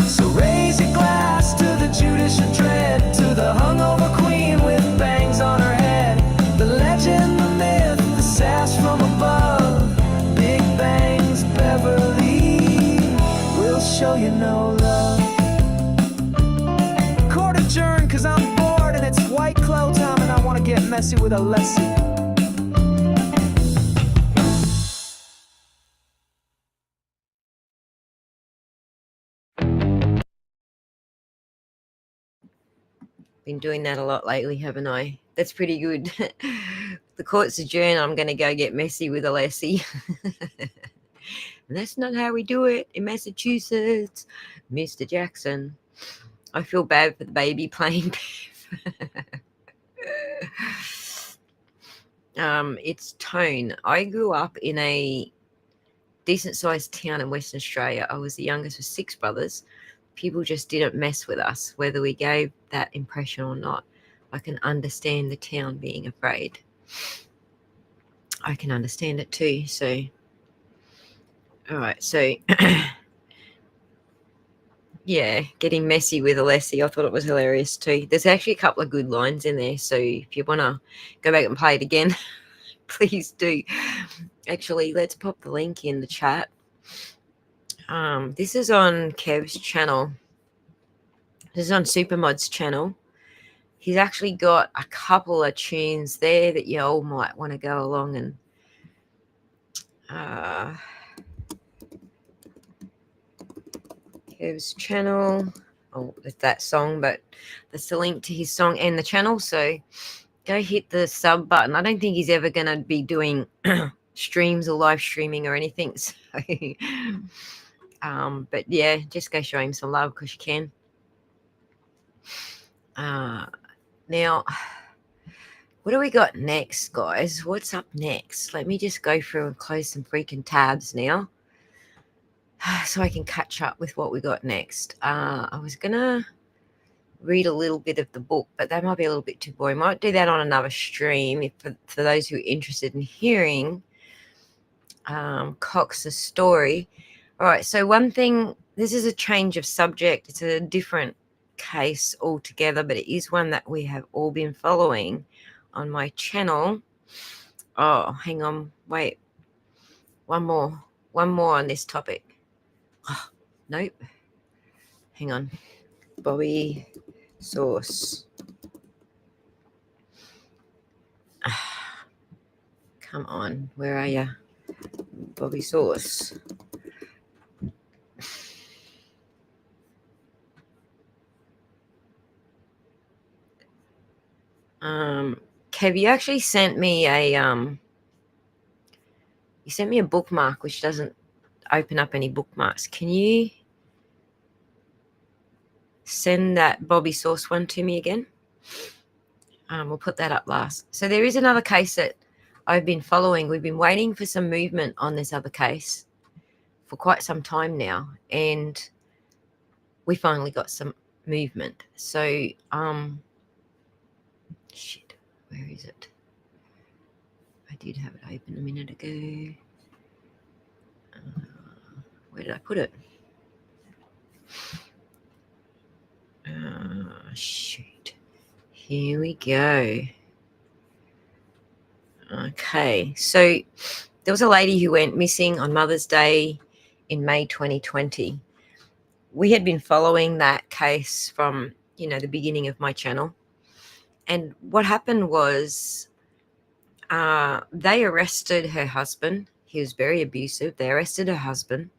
So raise your glass to the judicial dread, to the hungover queen with bangs on her head. The legend, the myth, the sass from above. Big Bang's Beverly will show you no love. Court adjourned cause I'm bored and it's White Claw time and I wanna get messy with a lesson. Been doing that a lot lately, haven't I? That's pretty good. The court's adjourned. I'm going to go get messy with a lassie. And that's not how we do it in Massachusetts, Mr. Jackson. I feel bad for the baby playing it's Tone. I grew up in a decent-sized town in Western Australia. I was the youngest of 6 brothers. People just didn't mess with us, whether we gave that impression or not. I can understand the town being afraid. I can understand it too. So, all right. So, yeah, getting messy with a lassie. I thought it was hilarious too. There's actually a couple of good lines in there. So if you want to go back and play it again, please do. Actually, let's pop the link in the chat. This is on Kev's channel. This is on Supermod's channel. He's actually got a couple of tunes there that you all might want to go along and Kev's channel. Oh, it's that song, but that's the link to his song and the channel. So go hit the sub button. I don't think he's ever going to be doing streams or live streaming or anything. So, but yeah, just go show him some love because you can. Now, what do we got next, guys? What's up next? Let me just go through and close some freaking tabs now so I can catch up with what we got next. I was going to read a little bit of the book, but that might be a little bit too boring. Might do that on another stream for those who are interested in hearing Cox's story. All right, so one thing, this is a change of subject. It's a different case altogether, but it is one that we have all been following on my channel. Oh, hang on, wait. One more on this topic. Oh, nope. Hang on. Bobby Sauce. Come on, where are you? Bobby Sauce. Kev, you actually sent me a bookmark which doesn't open up any bookmarks. Can you send that Bobby Sauce one to me again? We'll put that up last. So there is another case that I've been following. We've been waiting for some movement on this other case for quite some time now, and we finally got some movement. So shit, where is it? I did have it open a minute ago. Where did I put it? Shoot. Here we go. Okay, so there was a lady who went missing on Mother's Day in May 2020. We had been following that case from, the beginning of my channel. And what happened was they arrested her husband. He was very abusive. They arrested her husband.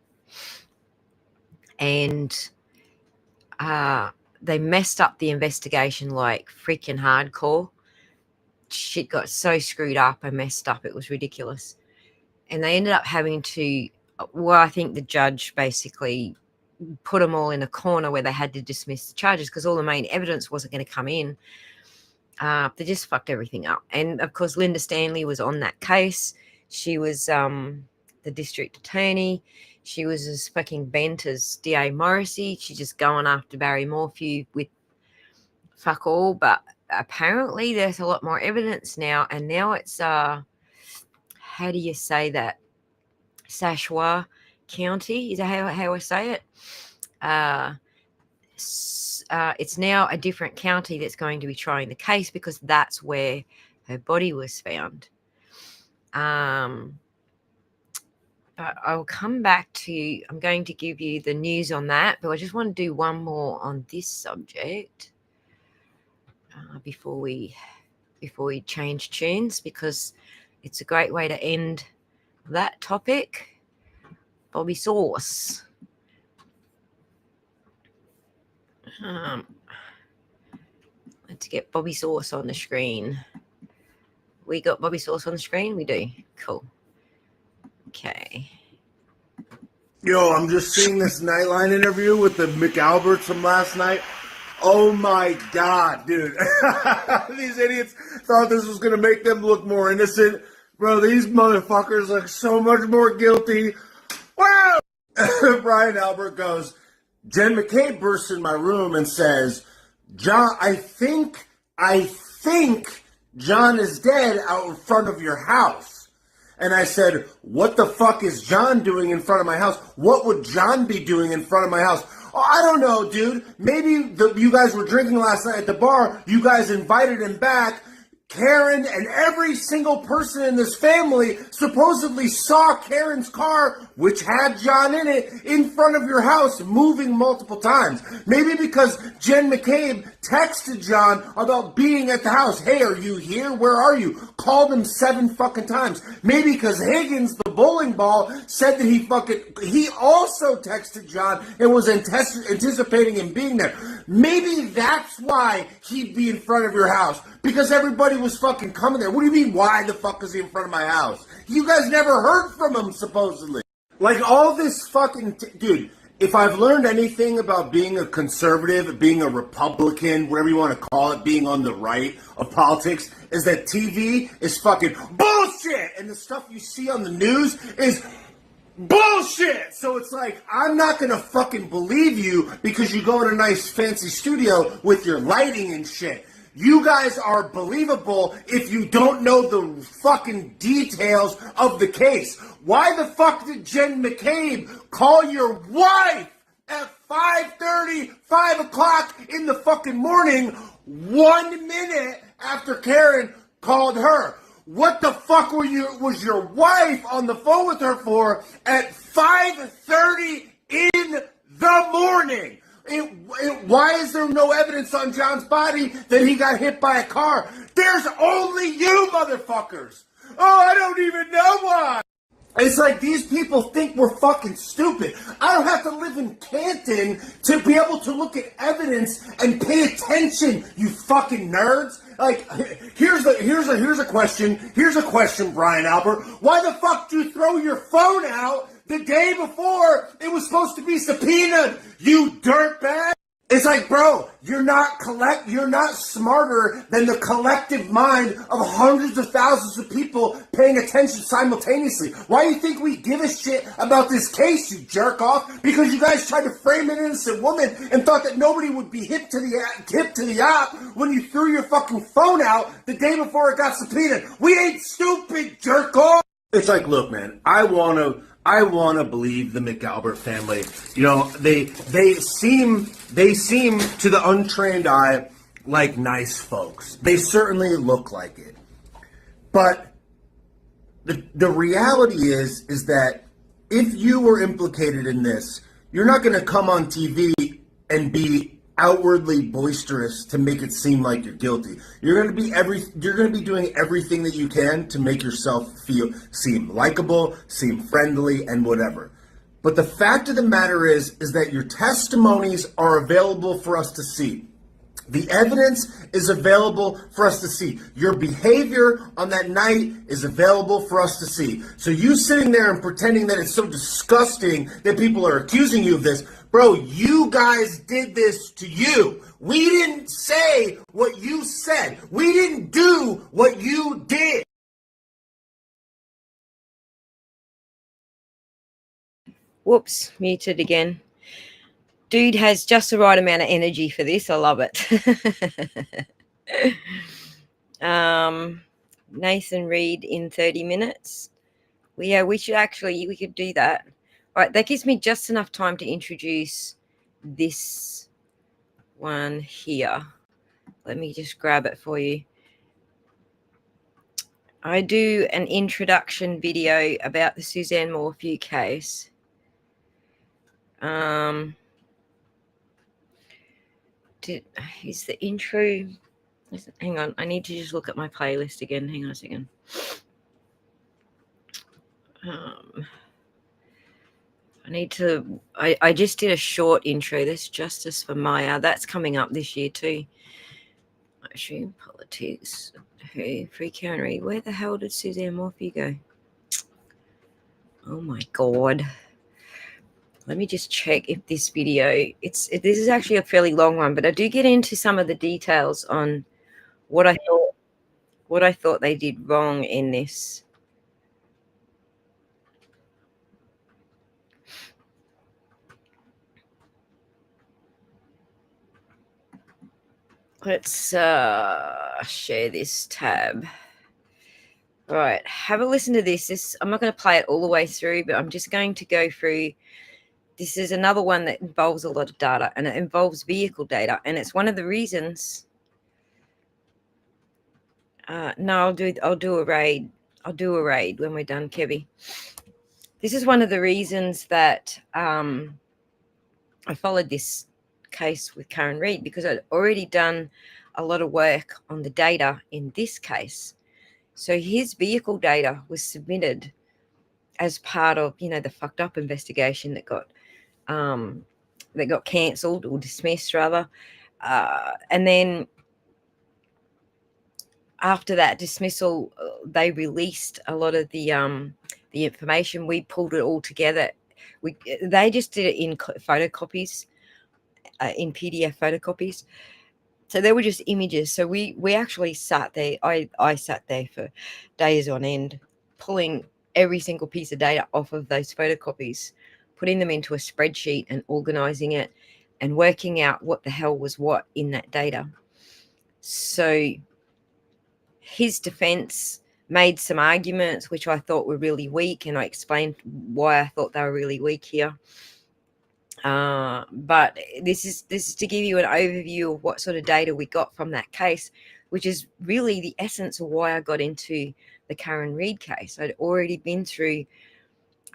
And they messed up the investigation like freaking hardcore. Shit got so screwed up and messed up. It was ridiculous. And they ended up having to, I think the judge basically put them all in a corner where they had to dismiss the charges because all the main evidence wasn't going to come in. They just fucked everything up. And, of course, Linda Stanley was on that case. She was the district attorney. She was as fucking bent as D.A. Morrissey. She's just going after Barry Morphew with fuck all. But apparently there's a lot more evidence now. And now it's, how do you say that? Sashawa County. Is that how I say it? It's now a different county that's going to be trying the case because that's where her body was found. But I'll come back to, I'm going to give you the news on that, but I just want to do one more on this subject before we change tunes, because it's a great way to end that topic. Bobby Sauce. Let's get Bobby Sauce on the screen. We got Bobby Sauce on the screen? We do. Cool. Okay. Yo, I'm just seeing this Nightline interview with the McAlberts from last night. Oh my God, dude. These idiots thought this was going to make them look more innocent. Bro, these motherfuckers look so much more guilty. Wow! Brian Albert goes, Jen McCabe bursts in my room and says, John, I think John is dead out in front of your house. And I said, what the fuck is John doing in front of my house? What would John be doing in front of my house? Oh, I don't know, dude. Maybe you guys were drinking last night at the bar. You guys invited him back. Karen and every single person in this family supposedly saw Karen's car, which had John in it, in front of your house, moving multiple times. Maybe because Jen McCabe texted John about being at the house. Hey, are you here? Where are you? Called him 7 fucking times. Maybe because Higgins, the bowling ball, said that he also texted John and was anticipating him being there. Maybe that's why he'd be in front of your house. Because everybody was fucking coming there. What do you mean, why the fuck is he in front of my house? You guys never heard from him, supposedly. Like, all this fucking... Dude, if I've learned anything about being a conservative, being a Republican, whatever you want to call it, being on the right of politics, is that TV is fucking bullshit! And the stuff you see on the news is... bullshit! So it's like, I'm not gonna fucking believe you because you go in a nice fancy studio with your lighting and shit. You guys are believable if you don't know the fucking details of the case. Why the fuck did Jen McCabe call your wife at 5:30, 5 o'clock in the fucking morning, 1 minute after Karen called her? What the fuck was your wife on the phone with her for at 5:30 in the morning? Why is there no evidence on John's body that he got hit by a car? There's only you motherfuckers. Oh, I don't even know why. It's like these people think we're fucking stupid. I don't have to live in Canton to be able to look at evidence and pay attention, you fucking nerds. Like, here's a question. Here's a question, Brian Albert. Why the fuck do you throw your phone out the day before it was supposed to be subpoenaed, you dirtbag? It's like, bro, you're not smarter than the collective mind of hundreds of thousands of people paying attention simultaneously. Why do you think we give a shit about this case, you jerk off? Because you guys tried to frame an innocent woman and thought that nobody would be hip to the op when you threw your fucking phone out the day before it got subpoenaed. We ain't stupid, jerk off. It's like, look, man, I want to believe the McAlbert family. You know, they seem to the untrained eye like nice folks. They certainly look like it. But the reality is that if you were implicated in this, you're not going to come on TV and be outwardly boisterous to make it seem like you're guilty. You're going to be doing everything that you can to make yourself seem likable, seem friendly, and whatever. But the fact of the matter is that your testimonies are available for us to see. The evidence is available for us to see. Your behavior on that night is available for us to see. So you sitting there and pretending that it's so disgusting that people are accusing you of this, bro, you guys did this to you. We didn't say what you said. We didn't do what you did. Whoops, muted again. Dude has just the right amount of energy for this. I love it. Nathan Reed in 30 minutes. We could do that. All right, that gives me just enough time to introduce this one here. Let me just grab it for you. I do an introduction video about the Suzanne Morphew case. Is the intro? Hang on, I need to just look at my playlist again. Hang on a second. I just did a short intro. That's Justice for Maya. That's coming up this year too. Actually, politics. Free Karen Reid. Where the hell did Suzanne Morphew go? Oh my God. Let me just check if this video, this is actually a fairly long one, but I do get into some of the details on what I thought they did wrong in this. Let's share this tab. All right, have a listen to this. I'm not going to play it all the way through, but I'm just going to go through. This is another one that involves a lot of data, and it involves vehicle data, and it's one of the reasons. No, I'll do a raid. I'll do a raid when we're done, Kevy. This is one of the reasons that I followed this case with Karen Reid, because I'd already done a lot of work on the data in this case. So his vehicle data was submitted as part of, the fucked up investigation that got cancelled or dismissed rather. And then after that dismissal, they released a lot of the information. We pulled it all together. They just did it in photocopies, in PDF photocopies. So they were just images. So we actually sat there. I sat there for days on end, pulling every single piece of data off of those photocopies, putting them into a spreadsheet and organizing it and working out what the hell was what in that data. So his defense made some arguments which I thought were really weak, and I explained why I thought they were really weak here. But this is to give you an overview of what sort of data we got from that case, which is really the essence of why I got into the Karen Reid case. I'd already been through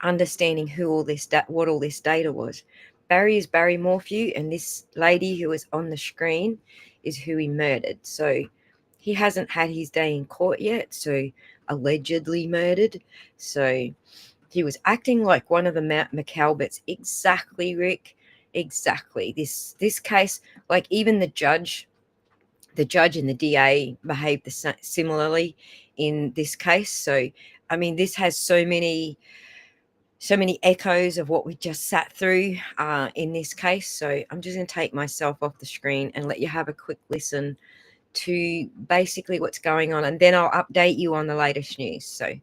understanding what all this data was. Barry is Barry Morphew, and this lady who is on the screen is who he murdered. So he hasn't had his day in court yet, so allegedly murdered. So he was acting like one of the McAlberts. Exactly, Rick. Exactly. This case, like even the judge and the DA behaved similarly in this case. So, I mean, this has so many echoes of what we just sat through in this case. So I'm just going to take myself off the screen and let you have a quick listen to basically what's going on, and then I'll update you on the latest news. So.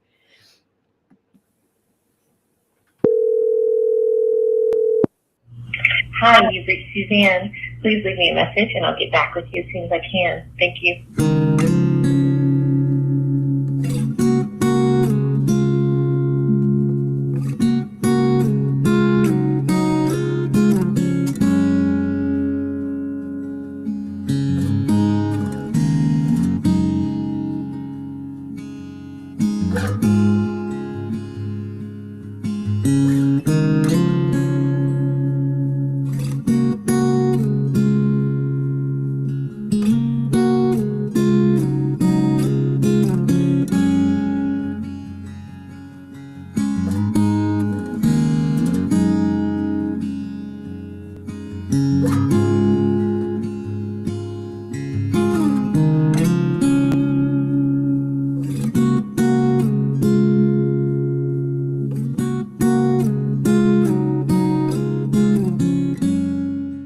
Hi, you've reached Suzanne. Please leave me a message and I'll get back with you as soon as I can. Thank you.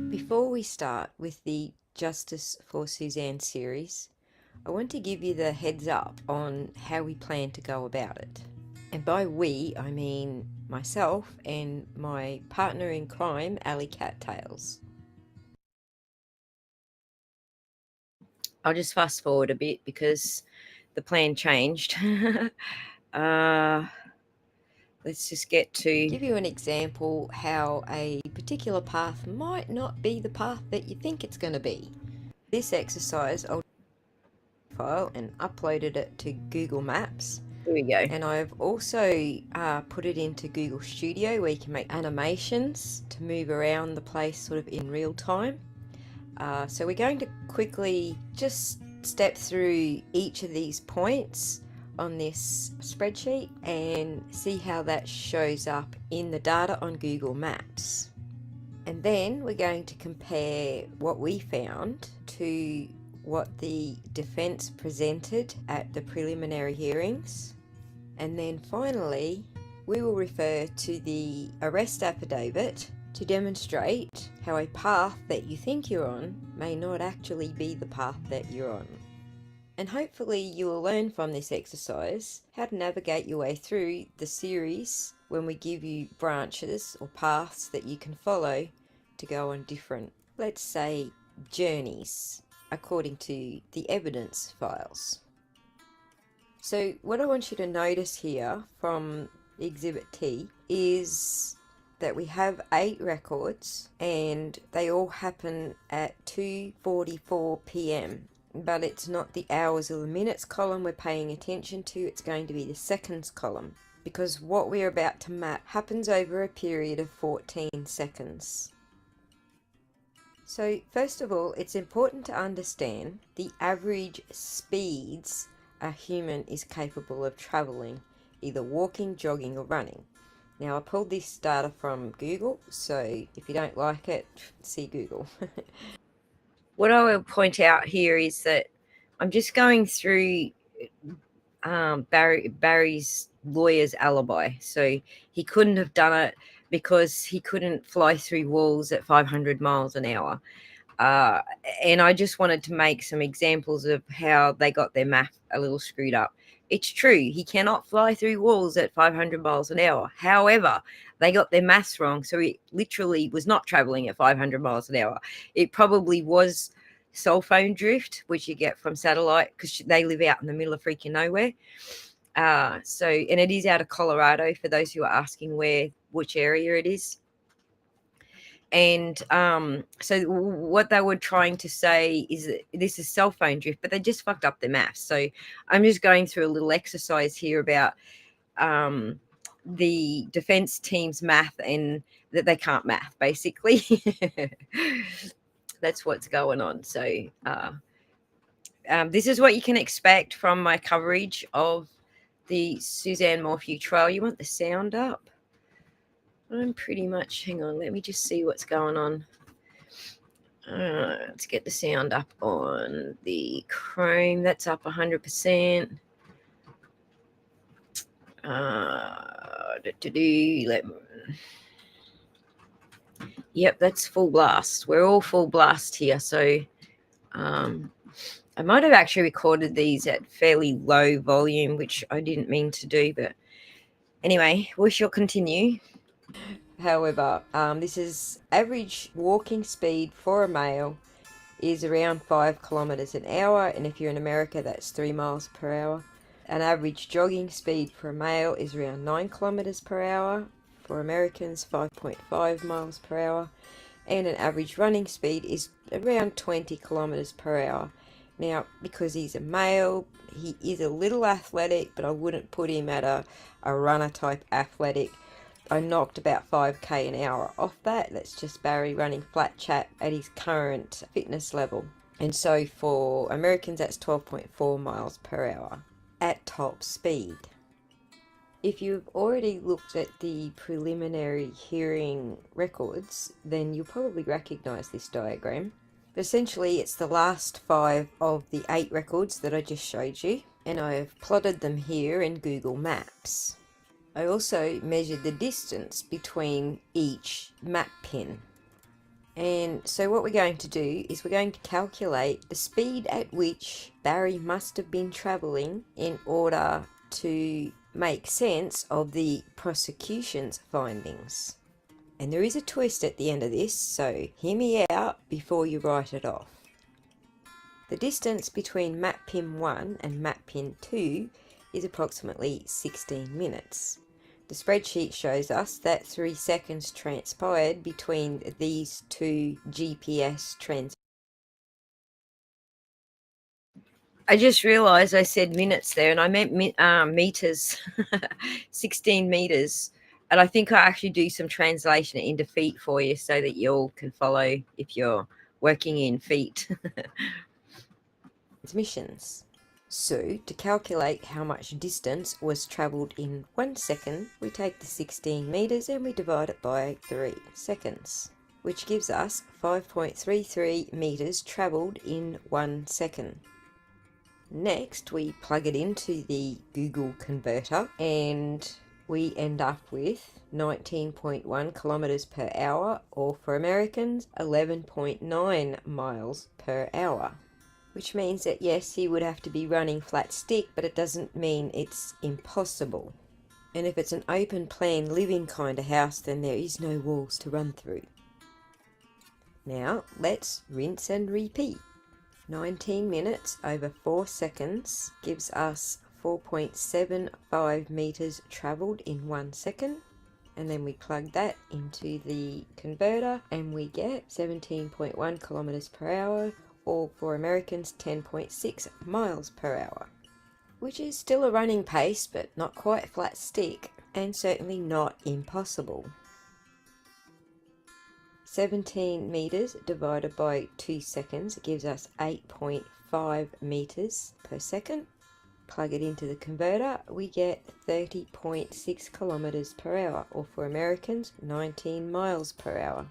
Before we start with the Justice for Suzanne series, I want to give you the heads up on how we plan to go about it. And by we, I mean myself and my partner in crime, Alley Cattails. I'll just fast forward a bit because the plan changed. Let's just get to give you an example how a particular path might not be the path that you think it's going to be. This exercise, I'll file and uploaded it to Google Maps. There we go. And I've also put it into Google Studio where you can make animations to move around the place sort of in real time. So we're going to quickly just step through each of these points on this spreadsheet and see how that shows up in the data on Google Maps. And then we're going to compare what we found to what the defense presented at the preliminary hearings. And then finally, we will refer to the arrest affidavit to demonstrate how a path that you think you're on may not actually be the path that you're on. And hopefully you will learn from this exercise how to navigate your way through the series when we give you branches or paths that you can follow to go on different, let's say, journeys according to the evidence files. So what I want you to notice here from Exhibit T is that we have 8 records and they all happen at 2:44 p.m. But it's not the hours or the minutes column we're paying attention to, it's going to be the seconds column, because what we're about to map happens over a period of 14 seconds. So first of all, it's important to understand the average speeds a human is capable of traveling, either walking, jogging or running. Now I pulled this data from Google, so if you don't like it, see Google. What I will point out here is that I'm just going through Barry's lawyer's alibi. So he couldn't have done it because he couldn't fly through walls at 500 miles an hour. And I just wanted to make some examples of how they got their math a little screwed up. It's true, he cannot fly through walls at 500 miles an hour. However, they got their maths wrong, so he literally was not traveling at 500 miles an hour. It probably was cell phone drift, which you get from satellite, because they live out in the middle of freaking nowhere. And it is out of Colorado, for those who are asking which area it is. And so what they were trying to say is that this is cell phone drift, but they just fucked up their maths. So I'm just going through a little exercise here about the defense team's math, and that they can't math, basically. That's what's going on. So this is what you can expect from my coverage of the Suzanne Morphew trial. You want the sound up? I'm pretty much, hang on, let me just see what's going on. Let's get the sound up on the Chrome. That's up 100%. Yep, that's full blast. We're all full blast here. So I might have actually recorded these at fairly low volume, which I didn't mean to do, but anyway, we shall continue. However, this is average walking speed for a male is around 5 kilometers an hour, and if you're in America, that's 3 miles per hour. An average jogging speed for a male is around 9 kilometers per hour. For Americans, 5.5 miles per hour. And an average running speed is around 20 kilometers per hour. Now, because he's a male, he is a little athletic, but I wouldn't put him at a runner type athletic. I knocked about 5k an hour off that. That's just Barry running flat chat at his current fitness level. And so for Americans, that's 12.4 miles per hour at top speed. If you've already looked at the preliminary hearing records, then you'll probably recognize this diagram. But essentially, it's the last 5 of the 8 records that I just showed you, and I've plotted them here in Google Maps. I also measured the distance between each map pin. And so what we're going to do is we're going to calculate the speed at which Barry must have been travelling in order to make sense of the prosecution's findings. And there is a twist at the end of this, so hear me out before you write it off. The distance between map pin 1 and map pin 2 is approximately 16 minutes. The spreadsheet shows us that 3 seconds transpired between these 2 GPS trends. I just realised I said minutes there, and I meant meters, 16 meters. And I think I actually do some translation into feet for you so that you all can follow if you're working in feet. Transmissions. So, to calculate how much distance was travelled in 1 second, we take the 16 metres and we divide it by 3 seconds, which gives us 5.33 metres travelled in 1 second. Next, we plug it into the Google converter and we end up with 19.1 kilometres per hour, or for Americans, 11.9 miles per hour. Which means that yes, he would have to be running flat stick, but it doesn't mean it's impossible. And if it's an open plan living kind of house, then there is no walls to run through. Now, let's rinse and repeat. 19 minutes over 4 seconds gives us 4.75 metres travelled in 1 second. And then we plug that into the converter and we get 17.1 kilometres per hour, or for Americans 10.6 miles per hour, which is still a running pace but not quite flat stick, and certainly not impossible. 17 metres divided by 2 seconds gives us 8.5 metres per second. Plug it into the converter, we get 30.6 kilometres per hour, or for Americans 19 miles per hour.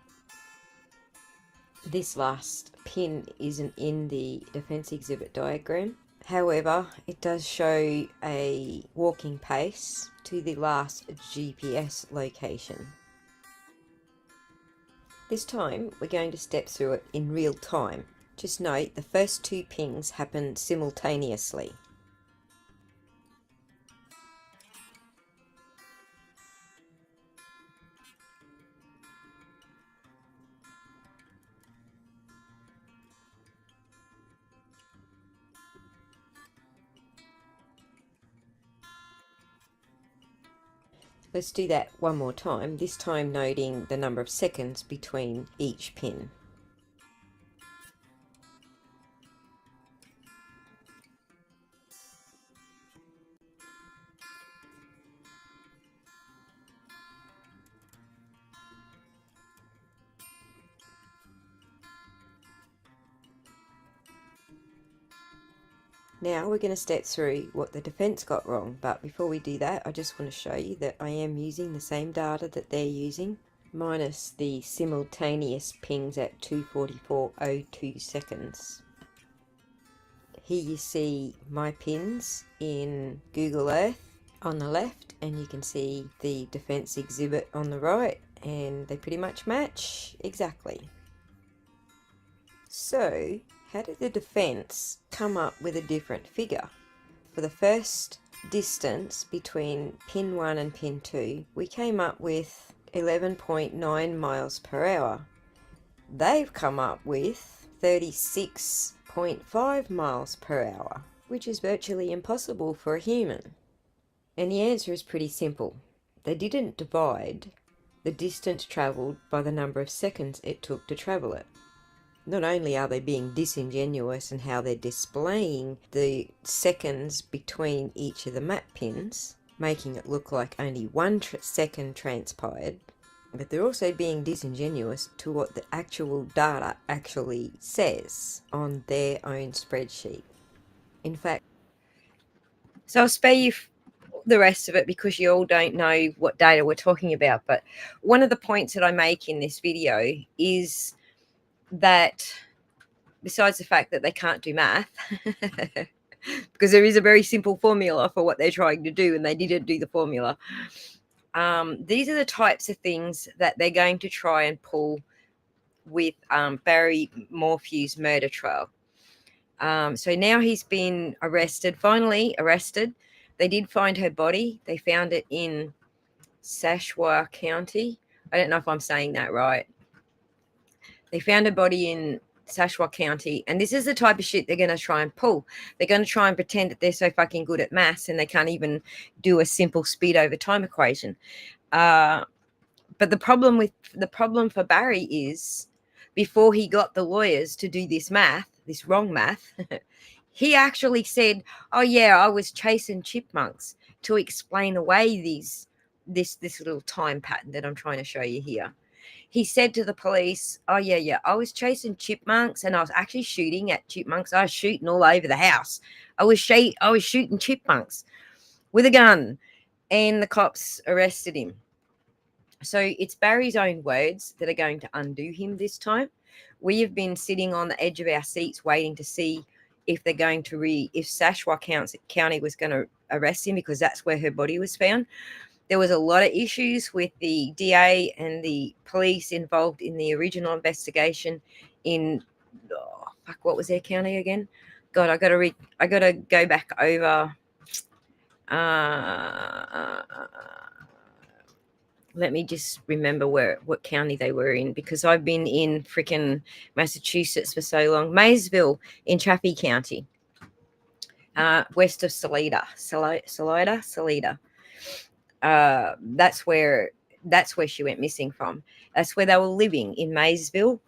This last pin isn't in the defence exhibit diagram. However, it does show a walking pace to the last GPS location. This time, we're going to step through it in real time. Just note, the first 2 pings happen simultaneously. Let's do that one more time, this time noting the number of seconds between each pin. Now we're going to step through what the defence got wrong, but before we do that, I just want to show you that I am using the same data that they're using, minus the simultaneous pings at 2:44.02 seconds. Here you see my pins in Google Earth on the left, and you can see the defence exhibit on the right, and they pretty much match exactly. So, how did the defence come up with a different figure? For the first distance between pin 1 and pin 2, we came up with 11.9 miles per hour. They've come up with 36.5 miles per hour, which is virtually impossible for a human. And the answer is pretty simple. They didn't divide the distance travelled by the number of seconds it took to travel it. Not only are they being disingenuous in how they're displaying the seconds between each of the map pins, making it look like only 1 second transpired, but they're also being disingenuous to what the actual data actually says on their own spreadsheet. In fact, so I'll spare you the rest of it because you all don't know what data we're talking about, but one of the points that I make in this video is that besides the fact that they can't do math, because there is a very simple formula for what they're trying to do and they didn't do the formula, these are the types of things that they're going to try and pull with Barry Morphew's murder trial. So now he's been finally arrested. They did find her body. They found it in Sashwa County. I don't know if I'm saying that right. They found her body in Sashwa County, and this is the type of shit they're going to try and pull. They're going to try and pretend that they're so fucking good at maths and they can't even do a simple speed over time equation. But the problem for Barry is, before he got the lawyers to do this math, this wrong math, he actually said, "Oh yeah, I was chasing chipmunks," to explain away this little time pattern that I'm trying to show you here. He said to the police, "Oh yeah, I was chasing chipmunks and I was actually shooting at chipmunks. I was shooting all over the house. I was shooting chipmunks with a gun," and the cops arrested him. So it's Barry's own words that are going to undo him this time. We have been sitting on the edge of our seats waiting to see if they're going to if Sashwa County was going to arrest him, because that's where her body was found. There was a lot of issues with the DA and the police involved in the original investigation in what was their county again? God, I gotta go back over. Let me just remember what county they were in, because I've been in freaking Massachusetts for so long. Maysville in Chaffee County, west of Salida. That's where she went missing from. That's where they were living, in Maysville.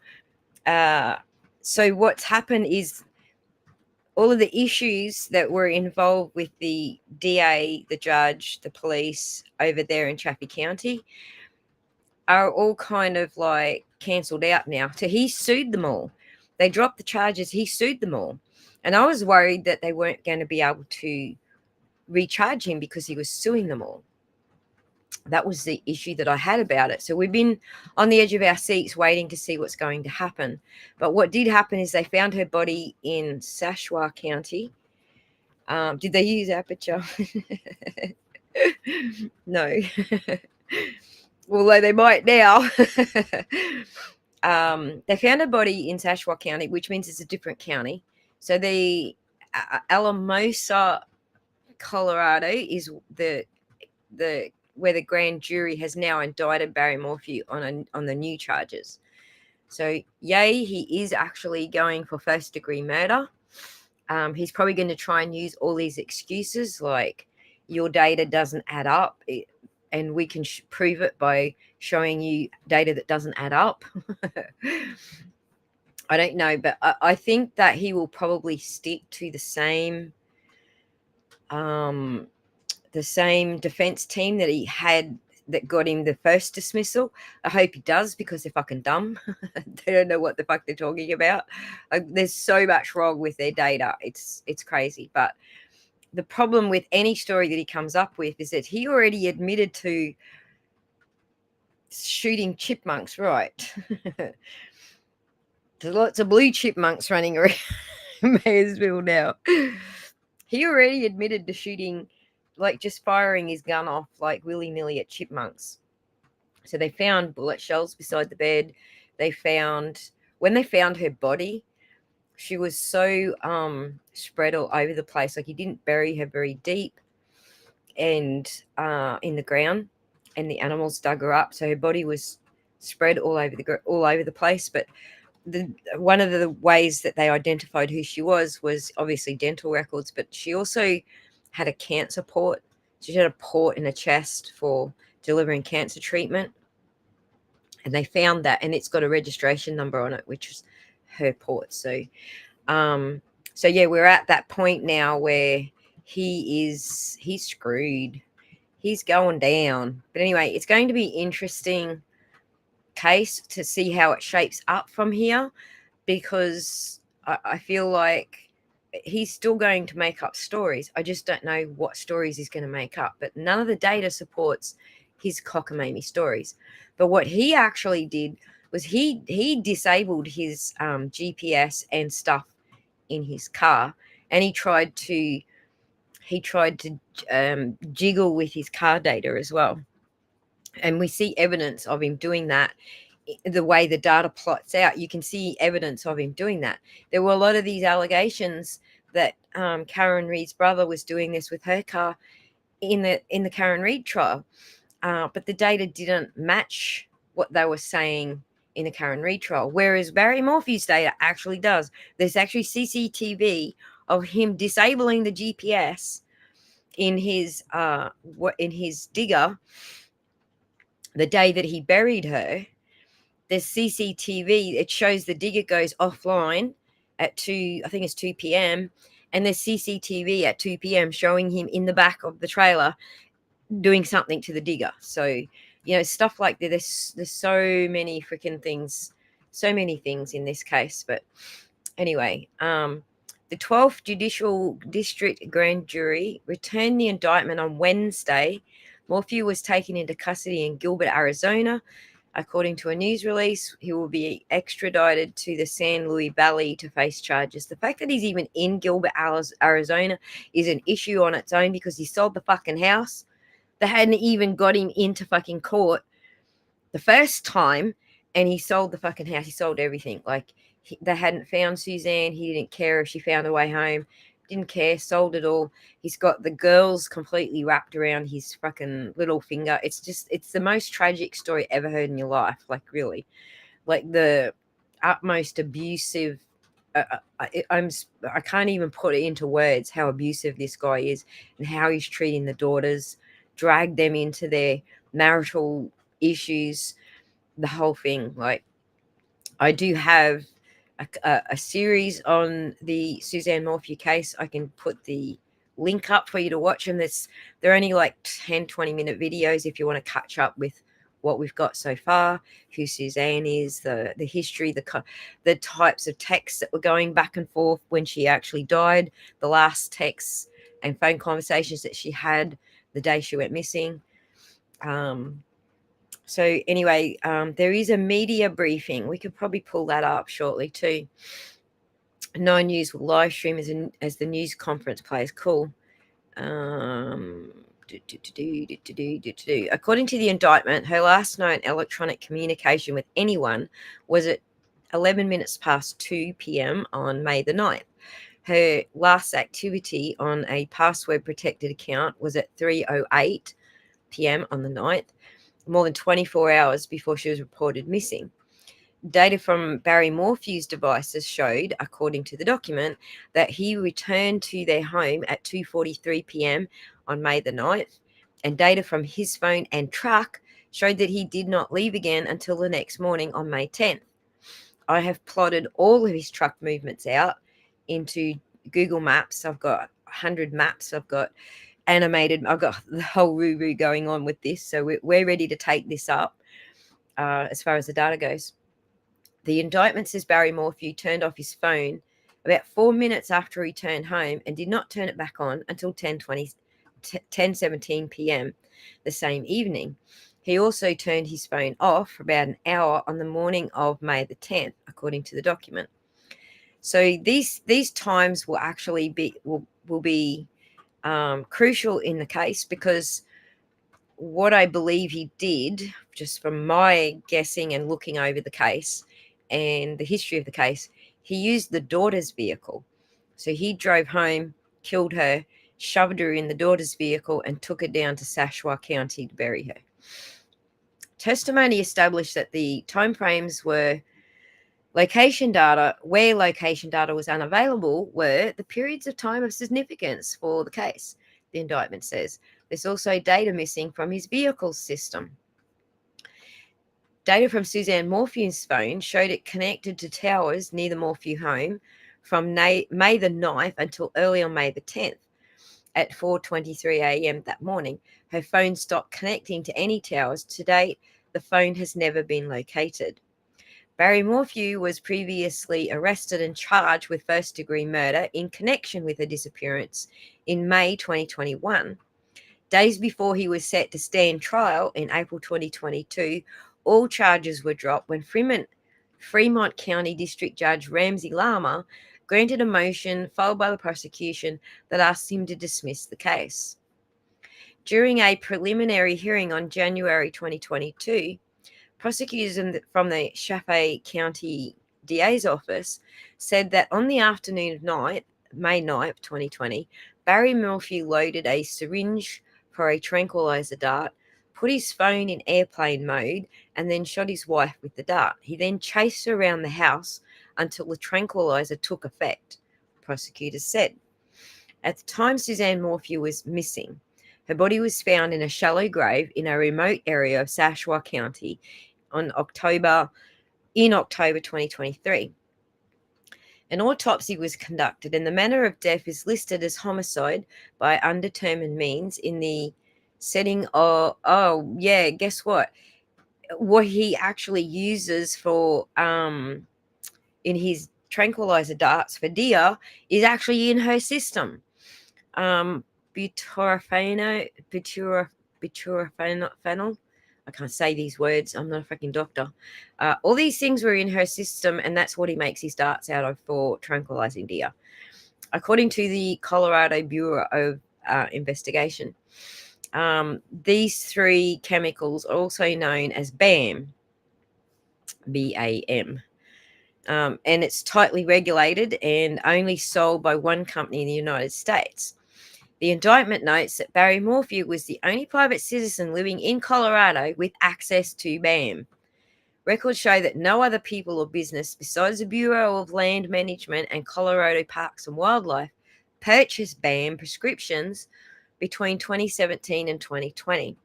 So what's happened is all of the issues that were involved with the DA, the judge, the police over there in Chaffee County are all kind of like cancelled out now. So he sued them all. They dropped the charges. He sued them all. And I was worried that they weren't going to be able to recharge him because he was suing them all. That was the issue that I had about it. So we've been on the edge of our seats waiting to see what's going to happen. But what did happen is they found her body in Sashwa County. Did they use aperture? No. Although they might now. They found a body in Sashwa County, which means it's a different county. So the Alamosa, Colorado is the where the grand jury has now indicted Barry Morphew on the new charges. So, yay, he is actually going for first-degree murder. He's probably going to try and use all these excuses like your data doesn't add up, and we can prove it by showing you data that doesn't add up. I don't know, but I think that he will probably stick to the same defense team that he had that got him the first dismissal. I hope he does, because they're fucking dumb. They don't know what the fuck they're talking about. There's so much wrong with their data. It's crazy. But the problem with any story that he comes up with is that he already admitted to shooting chipmunks, right? There's lots of blue chipmunks running around Mayersville now. He already admitted to shooting, like just firing his gun off like willy-nilly at chipmunks. So they found bullet shells beside the bed. When they found her body, she was so spread all over the place. Like, he didn't bury her very deep and in the ground, and the animals dug her up. So her body was spread all over the place. But one of the ways that they identified who she was obviously dental records, but she also had a cancer port. She had a port in her chest for delivering cancer treatment. And they found that, and it's got a registration number on it, which is her port. So yeah, we're at that point now where he's screwed. He's going down. But anyway, it's going to be interesting case to see how it shapes up from here, because I feel like he's still going to make up stories. I just don't know what stories he's going to make up, but none of the data supports his cockamamie stories. But what he actually did was he disabled his GPS and stuff in his car, and he tried to jiggle with his car data as well. And we see evidence of him doing that. The way the data plots out, you can see evidence of him doing that. There were a lot of these allegations that Karen Reid's brother was doing this with her car in the Karen Reid trial, but the data didn't match what they were saying in the Karen Reid trial, whereas Barry Morphew's data actually does. There's actually CCTV of him disabling the GPS in his digger the day that he buried her. There's CCTV. It shows the digger goes offline at 2 p.m. and there's CCTV at 2 p.m. showing him in the back of the trailer doing something to the digger. So, stuff like that. There's so many freaking things, so many things in this case. But anyway, the 12th Judicial District Grand Jury returned the indictment on Wednesday. Morphew was taken into custody in Gilbert, Arizona. According to a news release, he will be extradited to the San Luis Valley to face charges. The fact that he's even in Gilbert, Arizona is an issue on its own, because he sold the fucking house. They hadn't even got him into fucking court the first time, and he sold the fucking house. He sold everything. Like, they hadn't found Suzanne. He didn't care if she found her way home. Didn't care. Sold it all. He's got the girls completely wrapped around his fucking little finger. It's the most tragic story ever heard in your life. Like, really, like the utmost abusive. I can't even put it into words how abusive this guy is and how he's treating the daughters, dragged them into their marital issues, the whole thing. Like, I do have a series on the Suzanne Morphew case. I can put the link up for you to watch them. They're only like 10-20 minute videos if you want to catch up with what we've got so far, who Suzanne is, the history, the types of texts that were going back and forth when she actually died, the last texts and phone conversations that she had the day she went missing. So anyway, there is a media briefing. We could probably pull that up shortly too. 9 News will live stream as the news conference plays. Cool. According to the indictment, her last known electronic communication with anyone was at 11 minutes past 2 p.m. on May the 9th. Her last activity on a password-protected account was at 3:08 p.m. on the 9th, more than 24 hours before she was reported missing. Data from Barry Morphew's devices showed, according to the document, that he returned to their home at 2:43 p.m. on May the 9th and data from his phone and truck showed that he did not leave again until the next morning on May 10th. I have plotted all of his truck movements out into Google Maps. I've got 100 maps. I've got animated. I've got the whole roo-roo going on with this. So we're ready to take this up as far as the data goes. The indictment says Barry Morphew turned off his phone about 4 minutes after he returned home and did not turn it back on until 10:17 p.m. the same evening. He also turned his phone off for about an hour on the morning of May the 10th, according to the document. So these times will actually be crucial in the case, because what I believe he did, just from my guessing and looking over the case and the history of the case, he used the daughter's vehicle. So he drove home, killed her, shoved her in the daughter's vehicle, and took her down to Sashawa County to bury her. Testimony established that the timeframes were location data, where location data was unavailable, were the periods of time of significance for the case, the indictment says. There's also data missing from his vehicle system. Data from Suzanne Morphew's phone showed it connected to towers near the Morphew home from May the 9th until early on May the 10th. At 4:23 a.m. that morning, her phone stopped connecting to any towers. To date, the phone has never been located. Barry Morphew was previously arrested and charged with first-degree murder in connection with her disappearance in May 2021. Days before he was set to stand trial in April 2022, all charges were dropped when Fremont County District Judge Ramsey Lama granted a motion filed by the prosecution that asked him to dismiss the case. During a preliminary hearing on January 2022, prosecutors from the Chaffee County DA's office said that on the afternoon of May 9th, 2020, Barry Morphew loaded a syringe for a tranquilizer dart, put his phone in airplane mode, and then shot his wife with the dart. He then chased her around the house until the tranquilizer took effect, prosecutors said. At the time, Suzanne Morphew was missing. Her body was found in a shallow grave in a remote area of Sashawa County in October 2023. An autopsy was conducted, and the manner of death is listed as homicide by undetermined means in the setting of, guess what? What he actually uses for in his tranquilizer darts for deer is actually in her system. Butyrophenol. I can't say these words. I'm not a freaking doctor. All these things were in her system, and that's what he makes his darts out of for tranquilizing deer, according to the Colorado Bureau of Investigation. These three chemicals are also known as BAM, B-A-M. And it's tightly regulated and only sold by one company in the United States. The indictment notes that Barry Morphew was the only private citizen living in Colorado with access to BAM. Records show that no other people or business besides the Bureau of Land Management and Colorado Parks and Wildlife purchased BAM prescriptions between 2017 and 2020.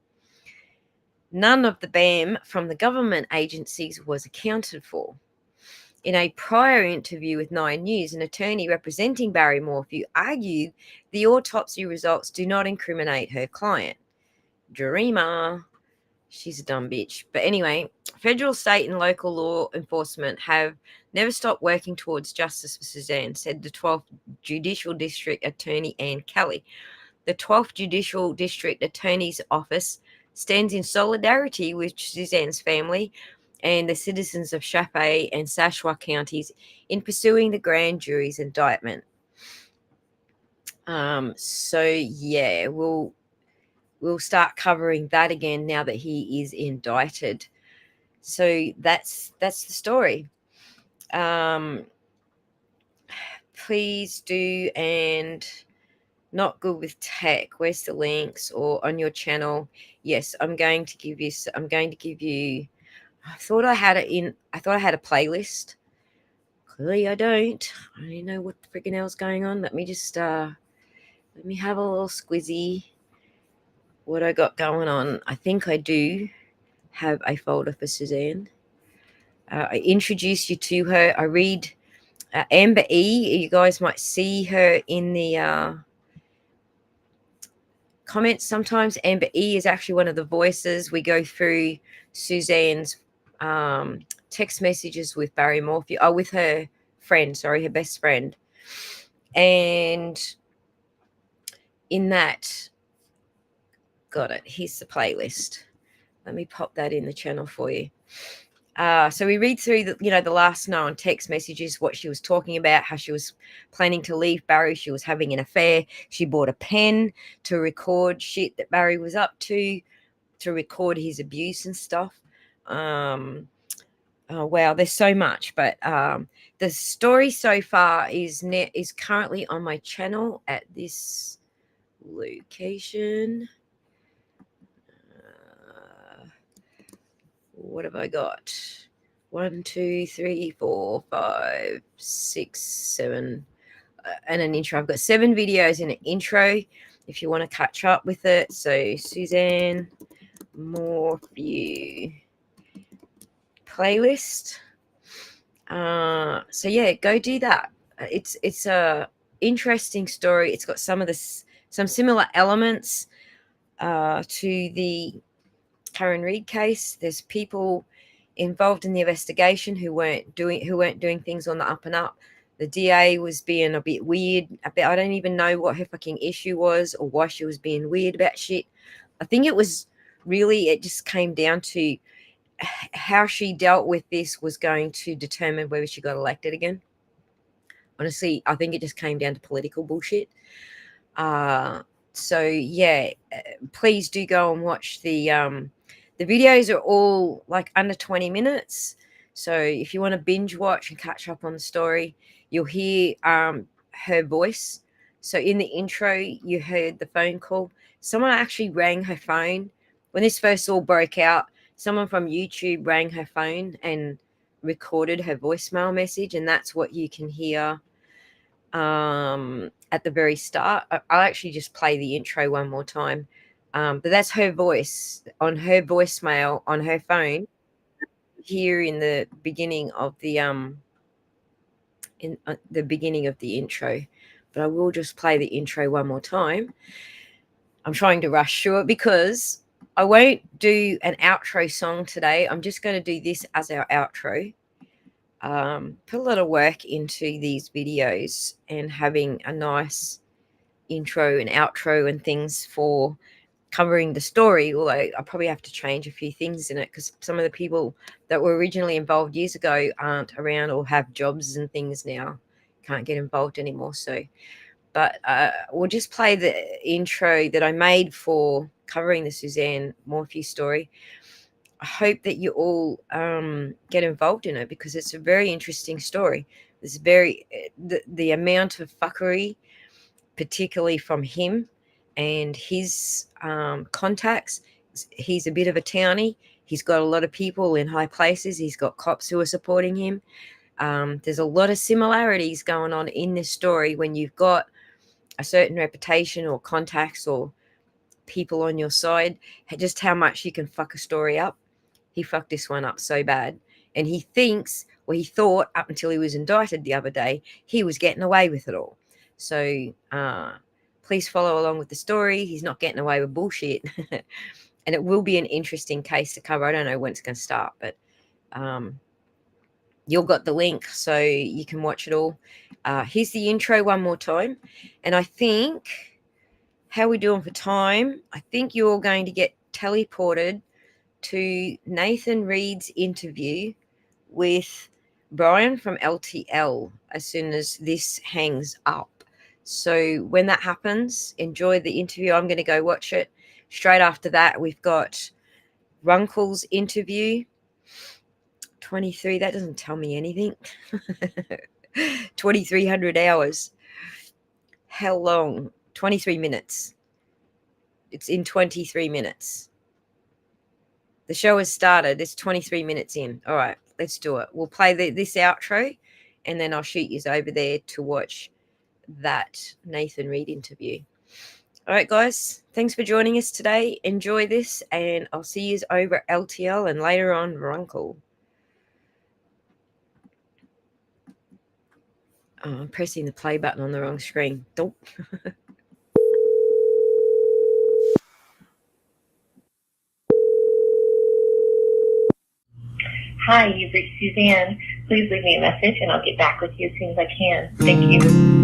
None of the BAM from the government agencies was accounted for. In a prior interview with 9 News, an attorney representing Barry Morphew argued the autopsy results do not incriminate her client. Dreamer. She's a dumb bitch. But anyway, federal, state, and local law enforcement have never stopped working towards justice for Suzanne, said the 12th Judicial District Attorney Ann Kelly. The 12th Judicial District Attorney's Office stands in solidarity with Suzanne's family and the citizens of Chaffee and Sashawa counties in pursuing the grand jury's indictment. We'll start covering that again now that he is indicted. So that's the story. Please do, and not good with tech. Where's the links? Or on your channel? Yes, I'm going to give you. I thought I had a playlist. Clearly I don't. I don't know what the freaking hell's going on. Let me just let me have a little squizzy. what I got going on. I think I do have a folder for Suzanne. I introduce you to her. I read Amber E. You guys might see her in the comments sometimes. Amber E is actually one of the voices. We go through Suzanne's text messages with Barry Morphew, with her friend, her best friend. And in that, got it. Here's the playlist. Let me pop that in the channel for you. So we read through the last known text messages, what she was talking about, how she was planning to leave Barry. She was having an affair. She bought a pen to record shit that Barry was up to record his abuse and stuff. Oh, wow, there's so much. But the story so far is currently on my channel at this location. What have I got? 1, 2, 3, 4, 5, 6, 7, and an intro. I've got 7 videos in an intro if you want to catch up with it. So Suzanne Morphew playlist. So yeah, go do that. It's a interesting story. It's got some similar elements to the Karen Read case. There's people involved in the investigation who weren't doing things on the up and up. The DA was being a bit weird. I don't even know what her fucking issue was or why she was being weird about shit. I think it just came down to how she dealt with this was going to determine whether she got elected again. Honestly, I think it just came down to political bullshit. So yeah, please do go and watch the videos are all like under 20 minutes. So if you want to binge watch and catch up on the story, you'll hear her voice. So in the intro, you heard the phone call. Someone actually rang her phone. When this first all broke out, someone from YouTube rang her phone and recorded her voicemail message. And that's what you can hear at the very start. I'll actually just play the intro one more time. But that's her voice on her voicemail on her phone here in the beginning of the beginning of the intro. But I will just play the intro one more time. I'm trying to rush through it because I won't do an outro song today. I'm just going to do this as our outro. Put a lot of work into these videos and having a nice intro and outro and things for covering the story, although I probably have to change a few things in it because some of the people that were originally involved years ago aren't around or have jobs and things now, can't get involved anymore. So, but we'll just play the intro that I made for covering the Suzanne Morphew story. I hope that you all get involved in it because it's a very interesting story. There's the amount of fuckery, particularly from him and his contacts. He's a bit of a townie. He's got a lot of people in high places. He's got cops who are supporting him. There's a lot of similarities going on in this story when you've got a certain reputation or contacts or people on your side, just how much you can fuck a story up. He fucked this one up so bad. And he thought up until he was indicted the other day, he was getting away with it all. So please follow along with the story. He's not getting away with bullshit. And it will be an interesting case to cover. I don't know when it's going to start, but you'll got the link so you can watch it all. Here's the intro one more time. And I think, how are we doing for time? I think you're all going to get teleported to Nathan Reed's interview with Brian from LTL as soon as this hangs up. So when that happens, enjoy the interview. I'm going to go watch it. Straight after that, we've got Runkle's interview. 23, that doesn't tell me anything. 2,300 hours. How long? 23 minutes. It's in 23 minutes. The show has started. It's 23 minutes in. All right, let's do it. We'll play this outro, and then I'll shoot you over there to watch that Nathan Reed interview. All right, guys. Thanks for joining us today. Enjoy this, and I'll see you over at LTL and later on Runkle. Oh, I'm pressing the play button on the wrong screen. Don't. Hi, you've reached Suzanne. Please leave me a message and I'll get back with you as soon as I can. Thank you.